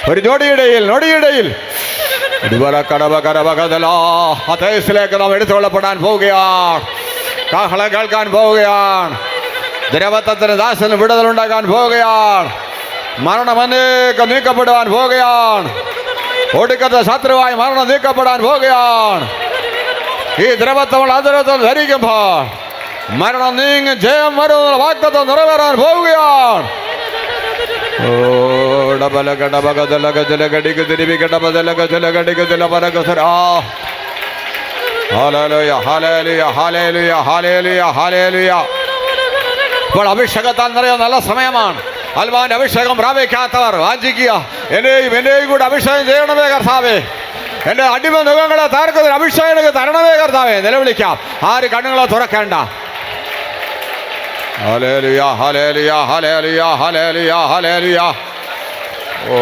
ഒരു നൊടിയിടയിൽ ആ തേജസ്സിലേക്ക് നാം എടുത്തുകൊള്ളപ്പെടാൻ പോവുകയാണ്. കാഹളം കേൾക്കാൻ പോവുകയാണ്. ദ്രവത്വത്തിന് ദാസന് വിടുതലുണ്ടാകാൻ പോവുകയാണ്. മരണം അനേകം നീക്കപ്പെടുവാൻ പോവുകയാണ്. ഒടുക്കത്തെ ശത്രുവായി മരണം നീക്കപ്പെടാൻ പോവുകയാണ്. ഈ ദ്രവത്വം അതിരത്വം ധരിക്കുമ്പോൾ മരണം നീങ്ങി ജയം വരുന്ന വാഗ്ദത്തം നിറവേറാൻ പോവുകയാണ്. ഇപ്പോൾ അഭിഷേകത്താൽ നിറയുന്ന നല്ല സമയമാണ്. അൽവാന്റെ അഭിഷേകം പ്രാപിക്കാത്തവർ വാഞ്ചിക്കുക. എന്നെയും കൂടെ അഭിഷേകം ചെയ്യണമേ കർത്താവേ. എൻ്റെ അടിമ മുഖങ്ങളെ തകർക്കുന്ന അഭിഷേകം തരണമേ കർത്താവേ. നിലവിളിക്കാം. ആര് കണ്ണുകളെ തുറക്കേണ്ട. ഹല്ലേലൂയ, ഹല്ലേലൂയ, ഹല്ലേലൂയ, ഹല്ലേലൂയ, ഹല്ലേലൂയ. ഓ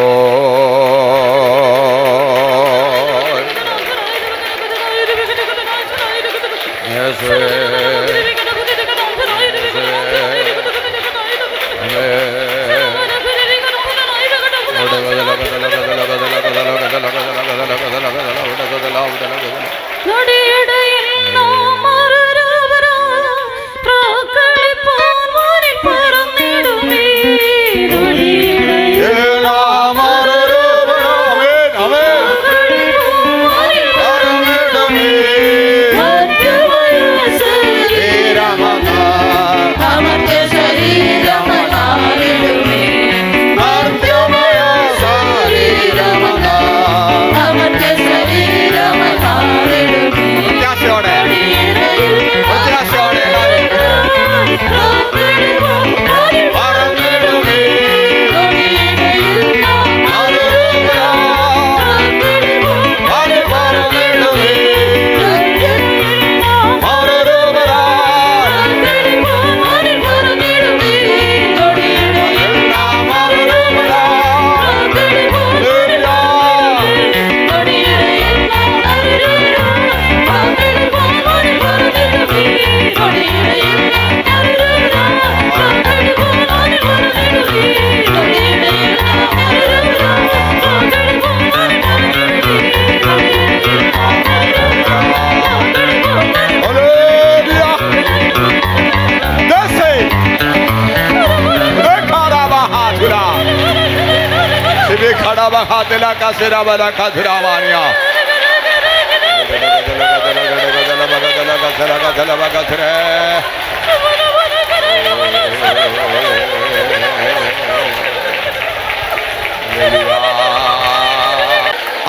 Shri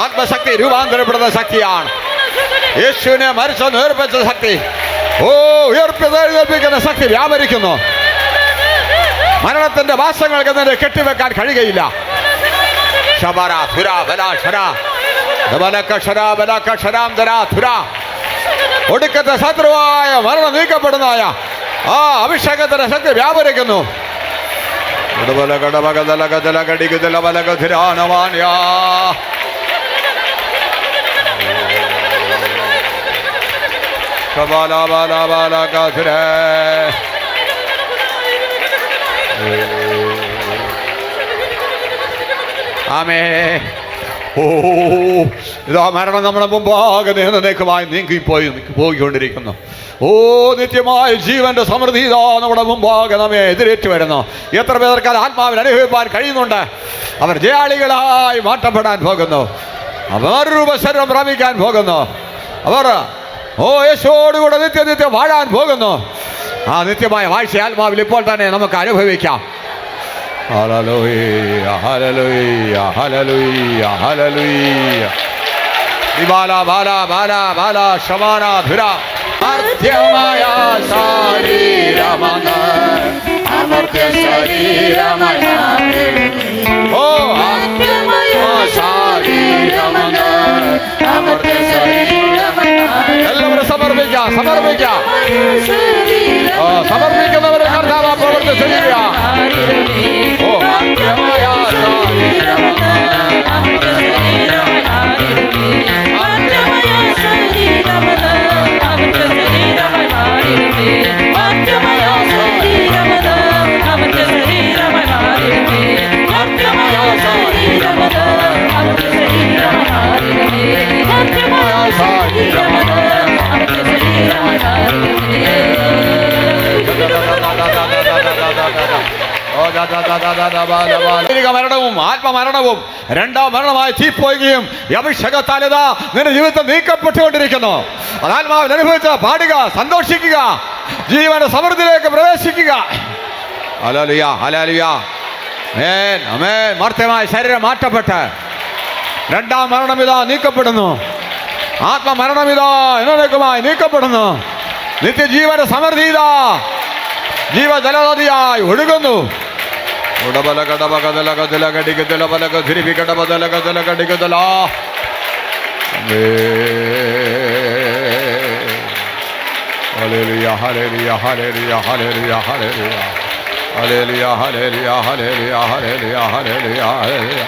ആത്മശക്തി രൂപാന്തരപ്പെടുന്ന ശക്തിയാണ്. യേശുവിനെ മരിച്ച ഉയർപ്പിച്ച ശക്തി, ഉയർപ്പിക്കുന്ന ശക്തി വ്യാപരിക്കുന്നു. മരണത്തിന്റെ വാസങ്ങൾക്ക് തന്നെ കെട്ടിവെക്കാൻ കഴിയുകയില്ല. ഒടുക്കത്തെ ശത്രുവായ മരണം നീക്കപ്പെടുന്നതായ ആ അഭിഷേകത്തിന്റെ ശക്തി വ്യാപരിക്കുന്നു. ആമേ. ഇതാ മരണം നമ്മുടെ മുമ്പാകെ നേക്കുമായി പോയിക്കൊണ്ടിരിക്കുന്നു. നിത്യമായ ജീവന്റെ സമൃദ്ധി ഇതാ നമ്മുടെ മുമ്പാകെ നമ്മെ എതിരേറ്റ് വരുന്നു. എത്ര പേർക്ക് ആത്മാവിൽ അനുഭവിപ്പാൻ കഴിയുന്നുണ്ട്. അവർ ജയാളികളായി മാറ്റപ്പെടാൻ പോകുന്നു. അവർ രൂപശരീരം പ്രാപിക്കാൻ പോകുന്നു. അവർ യേശുവോടുകൂടെ നിത്യം വാഴാൻ പോകുന്നു. ആ നിത്യമായ വാഴ്ച ആത്മാവിൽ ഇപ്പോൾ തന്നെ നമുക്ക് അനുഭവിക്കാം. ഹല്ലേലൂയ, ഹല്ലേലൂയ, ഹല്ലേലൂയ, ഹല്ലേലൂയ. ദിവാല ബാല ബാല ബാല ശമാന ധുര അർധ്യമായ ശരീരമന അമർത്യ ശരീരമന അർധ്യമായ ശരീരമന അമർത്യ ശരീരമന. എല്ലാവരും സമർപ്പിക്കാം, സമർപ്പിക്കാം. സമർപ്പിക്കുന്നവരെ കർത്താവ് പ്രവർത്തിച്ച് ചെയ്യുക. മരണവും ആത്മമരണവും രണ്ടാം മരണമായി തീപ്പോവുകയും അഭിഷേകത്താലിതാ നിന്റെ ജീവിതം നീക്കപ്പെട്ടുകൊണ്ടിരിക്കുന്നു. അത് ആത്മാവിൽ അനുഭവിച്ച് പാടുക, സന്തോഷിക്കുക, ജീവന്റെ സമൃദ്ധിയിലേക്ക് പ്രവേശിക്കുക. Hallelujah, hallelujah. ആമേൻ, ആമേൻ. മർത്യമായ ശരീരം മാറ്റപ്പെട്ട് രണ്ടാം മരണമിതാ നീക്കപ്പെടുന്നു. ആത്മമരണമിതാ എന്നേക്കുമായി നീക്കപ്പെടുന്നു. നിത്യജീവന്റെ സമൃദ്ധി ഇതാ ജീവജലനദിയായി ഒഴുകുന്നു. ഹല്ലേലൂയ, ഹല്ലേലൂയ, ഹല്ലേലൂയ, ഹല്ലേലൂയ, ഹല്ലേലൂയ, ഹല്ലേലൂയ, ഹല്ലേലൂയ, ഹല്ലേലൂയ, ഹല്ലേലൂയ, ഹല്ലേലൂയ, ഹല്ലേലൂയ.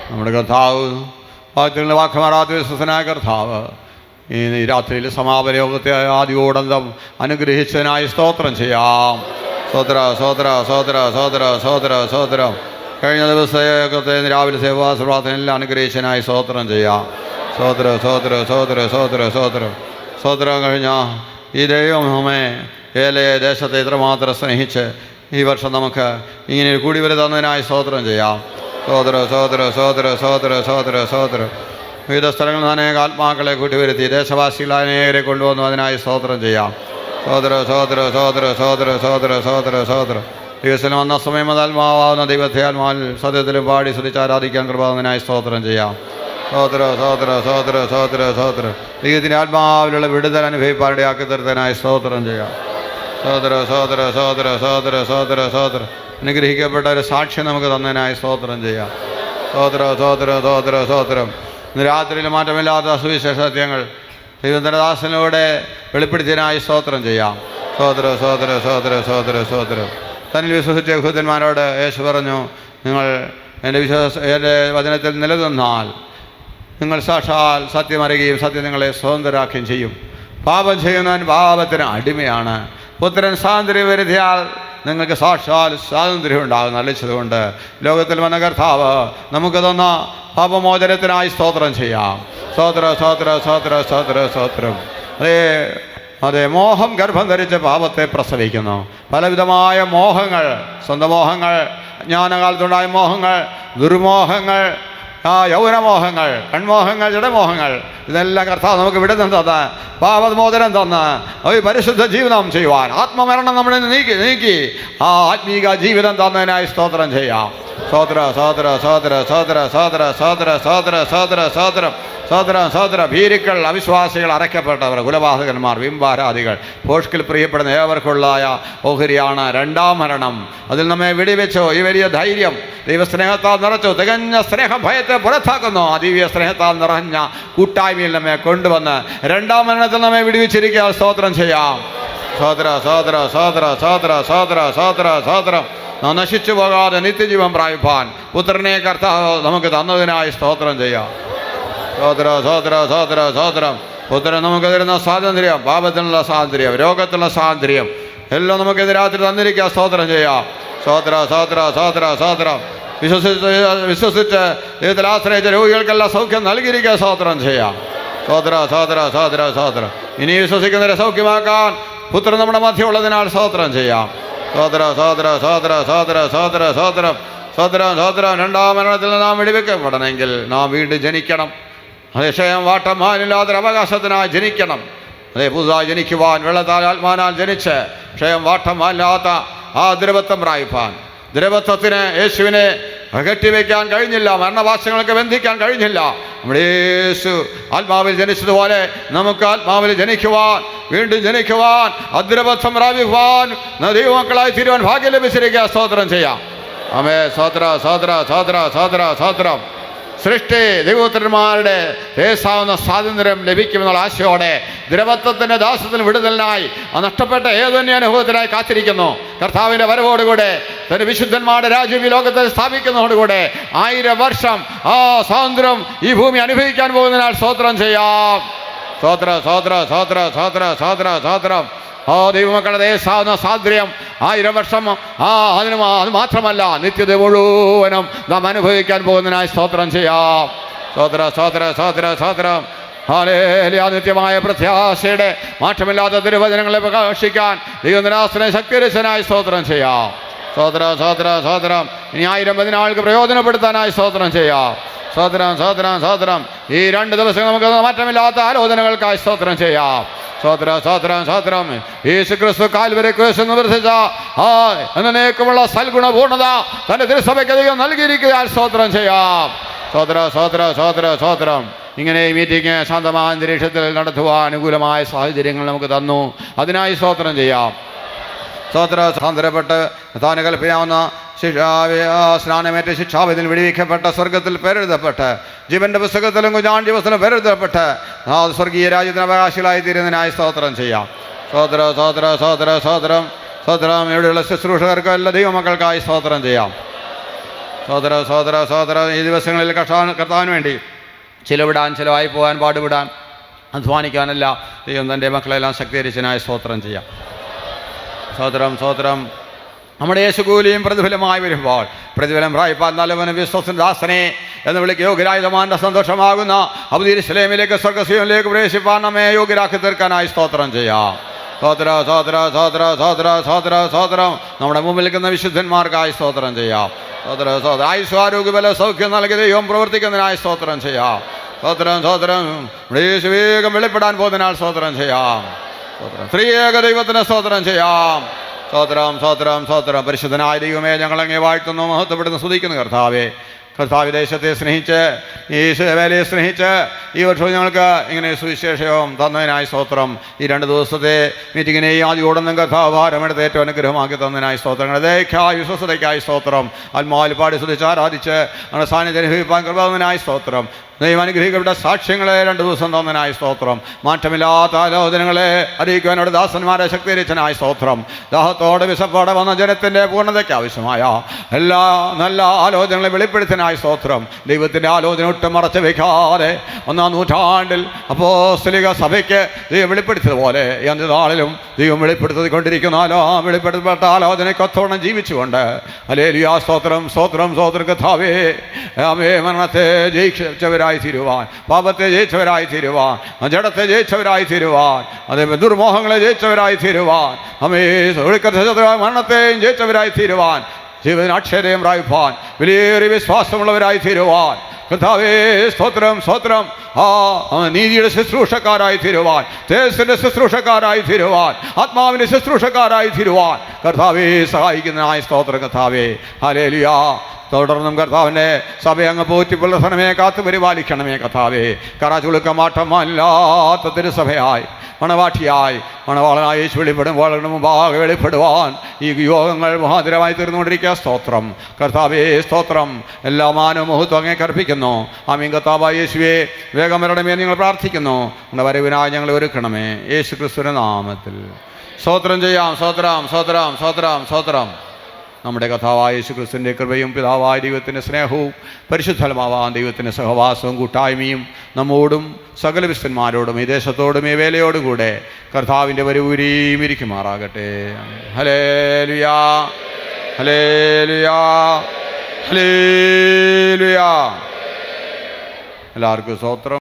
നമ്മുടെ കർത്താവ് വാക്യങ്ങളുടെ വാക്കുമാറാത്ത വിശ്വസനായ കർത്താവ് ഈ രാത്രിയിൽ സമാപന യോഗത്തെ ആദ്യോടന്തം അനുഗ്രഹിച്ചതിനായി സ്തോത്രം ചെയ്യാം. സോദര സോദര സോദര സോദര സോദര സോദരം. കഴിഞ്ഞ ദിവസത്തെ രാവിലെ സേവാസ പ്രാർത്ഥനയെല്ലാം അനുഗ്രഹിച്ചതിനായി സ്തോത്രം ചെയ്യാം. സോദര സോദര സോദര സോദര സോദരം. സോദരം കഴിഞ്ഞ ഈ ദൈവം നമ്മെ ദേശത്തെ ഇത്രമാത്രം സ്നേഹിച്ച് ഈ വർഷം നമുക്ക് ഇങ്ങനെ കൂടി വരുന്നതിനായി സ്തോത്രം ചെയ്യാം. സോദര സോദര സോദര സോദര സോദര സോദരം. വിവിധ സ്ഥലങ്ങളിൽ നിന്ന് അനേക ആത്മാക്കളെ കൂട്ടിവരുത്തി ദേശവാസികൾ അനേകരെ കൊണ്ടുവന്നു, അതിനായി സ്തോത്രം ചെയ്യാം. സോദര സോദര സോദര സോദര സോദര സോദര സോദരം. ദിവസം വന്ന സമയം മുതൽ ആത്മാവാകുന്ന ദൈവത്തെ ആത്മാവിൽ സത്യത്തിലും പാടി സ്തുതിച്ച് ആരാധിക്കാൻ കൃപാവുന്നതിനായി സ്തോത്രം ചെയ്യാം. സോദര സോദര സോദര സോദര സോദര. ദൈവത്തിൻ്റെ ആത്മാവിലുള്ള വിടുതൽ അനുഭവിപ്പാരുടെ ആക്കി തീർത്തതിനായി സ്തോത്രം ചെയ്യാം. സോദര സോദര സോദര സോദര സോദര സോദര. അനുഗ്രഹിക്കപ്പെട്ട ഒരു സാക്ഷ്യം നമുക്ക് തന്നതിനായി സ്തോത്രം ചെയ്യാം. സോദര സോദര സോദര സോദരം. ഇന്ന് രാത്രിയിൽ മാറ്റമില്ലാത്ത സുവിശേഷ സത്യങ്ങൾ ദൈവത്തിൻ്റെ ദാസനിലൂടെ വെളിപ്പെടുത്തിയതിനായി സ്തോത്രം ചെയ്യാം. സോദര സോദര സോദര സോദര സോദരം. തന്നിൽ വിശ്വസിച്ച യഹൂദന്മാരോട് യേശു പറഞ്ഞു, നിങ്ങൾ എൻ്റെ വചനത്തിൽ നിലനിന്നാൽ നിങ്ങൾ സാക്ഷാൽ സത്യം അറിയുകയും സത്യം നിങ്ങളെ സ്വതന്ത്രരാക്കുകയും ചെയ്യും. പാപം ചെയ്യുന്നവൻ പാപത്തിന് അടിമയാണ്. പുത്രൻ സ്വാതന്ത്ര്യം വരുത്തിയാൽ നിങ്ങൾക്ക് സാക്ഷാൽ സ്വാതന്ത്ര്യം ഉണ്ടാകും. നല്ലിച്ചതുകൊണ്ട് ലോകത്തിൽ വന്ന കർത്താവ് നമുക്ക് തന്ന പാപമോചനത്തിനായി സ്തോത്രം ചെയ്യാം. സ്തോത്ര സ്തോത്ര സ്തോത്ര സ്തോത്ര സ്തോത്രം. അതേ അതെ, മോഹം ഗർഭം ധരിച്ച് പാപത്തെ പ്രസവിക്കുന്നു. പലവിധമായ മോഹങ്ങൾ, സ്വന്തം മോഹങ്ങൾ, ജ്ഞാനകാലത്തുണ്ടായ മോഹങ്ങൾ, ദുർമോഹങ്ങൾ, യൗവനമോഹങ്ങൾ, കൺമോഹങ്ങൾ, ജഡമോഹങ്ങൾ, ഇതെല്ലാം കർത്താവ് നമുക്ക് വിടുതൽ തന്ന്, പാപമോചനം തന്ന് ഒരു പരിശുദ്ധ ജീവിതം ചെയ്യുവാൻ, ആത്മമരണം നമ്മളെ നീക്കി ആ ആത്മീക ജീവിതം തന്നതിനായി സ്തോത്രം ചെയ്യാം. സഹോദര ഭീരുക്കൾ, അവിശ്വാസികൾ, അറയ്ക്കപ്പെട്ടവർ, കുലപാതകന്മാർ, ബിംബാരാധികൾ, പോഷ്കിൽ പ്രിയപ്പെടുന്ന ഏവർക്കുള്ളായ ഓഹരിയാണ് രണ്ടാം മരണം. അതിൽ നമ്മെ വെടിവെച്ചോ ഈ വലിയ ധൈര്യം ദൈവസ്നേഹത്താൽ നിറച്ചു, തികഞ്ഞ സ്നേഹം ഭയത്തെ പുറത്താക്കുന്നു. ആ ദിവ്യ സ്നേഹത്താൽ നിറഞ്ഞ കൂട്ടായ്മയിൽ നമ്മെ കൊണ്ടുവന്ന് രണ്ടാം മരണത്തിൽ നമ്മെ വിടുവിച്ചിരിക്കാൻ സ്തോത്രം ചെയ്യാം. സഹോദരം നശിച്ചു പോകാതെ നിത്യജീവൻ പ്രാപിപ്പാൻ പുത്രനെ കർത്താവ് നമുക്ക് തന്നതിനായി സ്തോത്രം ചെയ്യാം. സഹോദരം പുത്രൻ നമുക്ക് തരുന്ന സ്വാതന്ത്ര്യം, പാപത്തിനുള്ള സ്വാതന്ത്ര്യം, രോഗത്തിനുള്ള സ്വാതന്ത്ര്യം എല്ലാം നമുക്കെതിരാത്തിൽ തന്നിരിക്കുക. സ്തോത്രം ചെയ്യാം. സഹോദരം വിശ്വസിച്ച് ദൈവത്തിൽ ആശ്രയിച്ച രോഗികൾക്കെല്ലാം സൗഖ്യം നൽകിയിരിക്കുക. സ്തോത്രം ചെയ്യാം. സഹോദരം ഇനി വിശ്വസിക്കുന്നവരെ സൗഖ്യമാക്കാൻ പുത്രൻ നമ്മുടെ മധ്യ ഉള്ളതിനാൽ സ്തോത്രം ചെയ്യാം. സഹോദരം രണ്ടാം മരണത്തിൽ നാം വെടിവെക്കപ്പെടണമെങ്കിൽ നാം വീണ്ടും ജനിക്കണം. അതേ, ക്ഷയം വാട്ടം മാനില്ലാത്തൊരു അവകാശത്തിനായി ജനിക്കണം. അതേ, പുതുതായി ജനിക്കുവാൻ, വെള്ളത്താൽ ആത്മാനാൽ ജനിച്ച് ക്ഷയം വാട്ടം മാനില്ലാത്ത ആ ദ്രവത്വം പ്രാപിപ്പാൻ. ദ്രവത്വത്തിന് യേശുവിനെ കെട്ടിവെക്കാൻ കഴിഞ്ഞില്ല, മരണവാസങ്ങൾക്ക് ബന്ധിക്കാൻ കഴിഞ്ഞില്ല. നമ്മുടെ യേശു ആത്മാവിൽ ജനിച്ചതുപോലെ നമുക്ക് ആത്മാവിൽ ജനിക്കുവാൻ, വീണ്ടും ജനിക്കുവാൻ, അദ്രവത്വം പ്രാപിക്കുവാൻ, ദൈവമക്കളായി തീരുവാൻ ഭാഗ്യം ലഭിച്ചിരിക്കുക. സ്തോത്രം ചെയ്യാം. ആമേ. സഹോദരം സൃഷ്ടി ദൈവപുത്രന്മാരുടെ ദേശാവുന്ന സ്വാതന്ത്ര്യം ലഭിക്കുമെന്നുള്ള ആശയോടെ ദ്രവത്വത്തിൻ്റെ ദാസത്തിന് വിടുതലിനായി ആ നഷ്ടപ്പെട്ട ഏതൊന്നെ അനുഭവത്തിനായി കാത്തിരിക്കുന്നു. കർത്താവിൻ്റെ വരവോടുകൂടെ തന്റെ വിശുദ്ധന്മാരുടെ രാജ്യം ഈ ലോകത്തിൽ സ്ഥാപിക്കുന്നതോടുകൂടെ 1000 വർഷം ആ സ്വാതന്ത്ര്യം ഈ ഭൂമി അനുഭവിക്കാൻ പോകുന്നതിനാൽ സ്തോത്രം ചെയ്യാം. സഹോദരം ദൈവമക്കളുടെ ദേശാവുന്ന സ്വാതന്ത്ര്യം 1000 വർഷം അത് മാത്രമല്ല, നിത്യത മുഴുവനും നാം അനുഭവിക്കാൻ പോകുന്നതിനായി സ്തോത്രം ചെയ്യാം. സഹോദരം നിത്യമായ പ്രത്യാശയുടെ മാറ്റമില്ലാത്ത തിരുവചനങ്ങളെ പ്രകാശിക്കാൻ ദൈവനാഥനെ ശക്തിരച്ചനായി സ്തോത്രം ചെയ്യാം. സഹോദരം ഇനി 1000 പതിനാൾക്ക് പ്രയോജനപ്പെടുത്താനായി സ്തോത്രം ചെയ്യാം. സഹോദരം ഈ 2 ദിവസം നമുക്ക് മാറ്റമില്ലാത്ത ആലോചനകൾക്കായി സ്തോത്രം ചെയ്യാം. സഹോദരം യേശുക്രിസ്തു കാൽവരി ക്രൂശിൽ നിവർത്തിച്ച എന്നേക്കുമുള്ള സൽഗുണ പൂർണ്ണത തന്റെ തിരുസഭയ്ക്ക് അധികം നൽകിയിരിക്കാൻ സ്തോത്രം ചെയ്യാം. സഹോദരം ഇങ്ങനെ ഈ മീറ്റിംഗ് ശാന്തമായ അന്തരീക്ഷത്തിൽ നടത്തുവാൻ അനുകൂലമായ സാഹചര്യങ്ങൾ നമുക്ക് തന്നു, അതിനായി സ്തോത്രം ചെയ്യാം. സാന്തരപ്പെട്ട് താൻ കൽപ്പിക്കാവുന്ന സ്നാനമേറ്റ് ശിക്ഷാവിധിയിൽ വിടുവിക്കപ്പെട്ട, സ്വർഗത്തിൽ പേരെഴുതപ്പെട്ട് ജീവന്റെ പുസ്തകത്തിലും കുഞ്ഞാൻ ദിവസത്തിലും പേരെഴുതപ്പെട്ട് സ്വർഗീയ രാജ്യത്തിന് അവകാശികളായി തീരുന്നതിനായി സ്തോത്രം ചെയ്യാം. സഹോദരം ഇവിടെയുള്ള ശുശ്രൂഷകർക്ക് എല്ലാ ദൈവമക്കൾക്കായി സ്തോത്രം ചെയ്യാം. സഹോദര ഈ ദിവസങ്ങളിൽ കർത്താവിന് വേണ്ടി ചിലവിടാൻ, ചിലവായി പോകാൻ, പാടുവിടാൻ, അധ്വാനിക്കാനല്ല ദൈവം തൻ്റെ മക്കളെല്ലാം ശക്തീകരിച്ചതിനായി സ്തോത്രം ചെയ്യാം. സഹോദരം നമ്മുടെ യേശുകൂലിയും പ്രതിഫലമായി വരുമ്പോൾ പ്രതിഫലം പ്രാപിപ്പാൻ നല്ലവനും വിശ്വസന ദാസനെ എന്ന് വിളിക്ക് യോഗ്യരായുധമാൻ്റെ സന്തോഷമാകുന്ന അബുദീർശലേമിലേക്ക് സ്വർഗ്ഗസീമയിലേക്ക് പ്രവേശിപ്പാൻ നമ്മെ യോഗ്യരാക്കി തീർക്കാനായി സ്തോത്രം ചെയ്യാം. സഹോദരം നമ്മുടെ മുമ്പിൽ നിൽക്കുന്ന വിശുദ്ധന്മാർക്കായി സ്തോത്രം ചെയ്യാം. ആയുസ്, ആരോഗ്യ, ബല, സൗഖ്യം നൽകിയ ദൈവം പ്രവർത്തിക്കുന്നതിനായി സ്തോത്രം ചെയ്യാം. സഹോദരം വേഗം വെളിപ്പെടാൻ പോകുന്നതിനാൽ സ്തോത്രം ചെയ്യാം. ത്രിയേക ദൈവത്തിന് സ്തോത്രം ചെയ്യാം. സഹോദരം പരിശുദ്ധനായ ദൈവമേ, ഞങ്ങളങ്ങേ വാഴ്ത്തുന്നു, മഹത്വപ്പെടുന്നു, സ്തുതിക്കുന്നു. കർത്താവ് ദേശത്തെ സ്നേഹിച്ച്, ഈ വേലയെ സ്നേഹിച്ച് ഈ വർഷവും ഞങ്ങൾക്ക് ഇങ്ങനെ സുവിശേഷവും തന്നതിനായി സ്തോത്രം. ഈ 2 ദിവസത്തെ മീറ്റിങ്ങിനെ ആദ്യോടൊന്നും കർത്താവ് ഭാരമെടുത്ത് ഏറ്റവും അനുഗ്രഹമാക്കി തന്നതിനായി സ്തോത്രങ്ങൾ. അതേക്കായി വിശ്വസതയ്ക്കായി സ്തോത്രം. ആത്മാവിൽ പാടി സ്തുതിച്ച് ആരാധിച്ച് ഞങ്ങളുടെ സാന്നിധ്യം അനുഭവിപ്പാൻ കൃപന്നതിനായി സ്തോത്രം. ദൈവം അനുഗ്രഹിക്കപ്പെട്ട സാക്ഷ്യങ്ങളെ 2 ദിവസം തന്നതിനായി സ്തോത്രം. മാറ്റമില്ലാത്ത ആലോചനകളെ അറിയിക്കുവാനോട് ദാസന്മാരെ ശക്തീകരിച്ചതിനായി സ്തോത്രം. ദാഹത്തോടെ വിശപ്പോടെ വന്ന ജനത്തിൻ്റെ പൂർണ്ണതയ്ക്ക് ആവശ്യമായ എല്ലാ നല്ല ആലോചനകളെ വെളിപ്പെടുത്തിനായി സ്തോത്രം. ദൈവത്തിൻ്റെ ആലോചന ഒട്ടും മറച്ചു വയ്ക്കാതെ വന്ന ഒന്നാം നൂറ്റാണ്ടിൽ അപ്പോസ്തലിക സഭയ്ക്ക് ദൈവം വെളിപ്പെടുത്തിയതുപോലെ ഈ അന്ത്യനാളിലും ദൈവം വെളിപ്പെടുത്തിക്കൊണ്ടിരിക്കുന്നാലോ വെളിപ്പെടുത്തപ്പെട്ട ആലോചനയ്ക്കൊത്തോണം ജീവിച്ചുകൊണ്ട് ഹല്ലേലൂയ സ്തോത്രം സ്തോത്രം സ്തോത്രം കർത്താവേ ആമേ മരണത്തെ ജയിച്ചവരായി തീരുവാൻ, പാപത്തെ ജയിച്ചവരായി തീരുവാൻ, ജഡത്തെ ജയിച്ചവരായി തീരുവാൻ, അതേ ദുർമോഹങ്ങളെ ജയിച്ചവരായി തീരുവാൻ, അമേ മരണത്തെയും ജയിച്ചവരായി തീരുവാൻ, ജീവന് അക്ഷരം പ്രാപിപ്പാൻ, വലിയേറിയ വിശ്വാസമുള്ളവരായി തീരുവാൻ കർത്താവേ സ്തോത്രം സ്തോത്രം. നീതിയുടെ ശുശ്രൂഷക്കാരായി തീരുവാൻ, തേജസ്സിന്റെ ശുശ്രൂഷക്കാരായി തീരുവാൻ, ആത്മാവിന്റെ ശുശ്രൂഷക്കാരായി തീരുവാൻ കർത്താവേ സഹായിക്കുന്നതായ സ്തോത്രം കർത്താവേ. ഹല്ലേലൂയ. തുടർന്നും കർത്താവിൻ്റെ സഭയെ അങ്ങ് പോറ്റി പുലർത്തണമേ, കാത്തു പരിപാലിക്കണമേ കർത്താവേ. കറാചുളുക്കമാട്ടമല്ലാത്ത തിരുസഭയായി, മണവാട്ടിയായി, മണവാളനായി യേശു വെളിപ്പെടുമ്പോൾ മുമ്പാകെ വെളിപ്പെടുവാൻ ഈ യോഗങ്ങൾ മഹാതിരമായി തീർന്നുകൊണ്ടിരിക്കുക. സ്തോത്രം കർത്താവേ സ്തോത്രം. എല്ലാ മാനവും മഹത്വം അങ്ങേ കർപ്പിക്കുന്നു. ആമീൻ കർത്താവായ യേശുവേ, വേഗം വരണമേ നിങ്ങൾ പ്രാർത്ഥിക്കുന്നു. നമ്മുടെ വരവിനായി ഞങ്ങൾ ഒരുക്കണമേ യേശു ക്രിസ്തുവിന്റെ നാമത്തിൽ. സ്തോത്രം ചെയ്യാം. സ്തോത്രം സ്തോത്രം സ്തോത്രം സ്തോത്രം. നമ്മുടെ കർത്താവായ യേശു ക്രിസ്തുവിൻ്റെ കൃപയും പിതാവായ ദൈവത്തിൻ്റെ സ്നേഹവും പരിശുദ്ധമാവാൻ ദൈവത്തിൻ്റെ സഹവാസവും കൂട്ടായ്മയും നമ്മോടും സകല വിശുദ്ധന്മാരോടും ഈ ദേശത്തോടും ഈ വേലയോടും കൂടെ കർത്താവിൻ്റെ വരവൂരിയും ഇരിക്കുമാറാകട്ടെ. ഹല്ലേലൂയാ ഹല്ലേലൂയാ ഹല്ലേലൂയാ. എല്ലാവർക്കും സ്തോത്രം.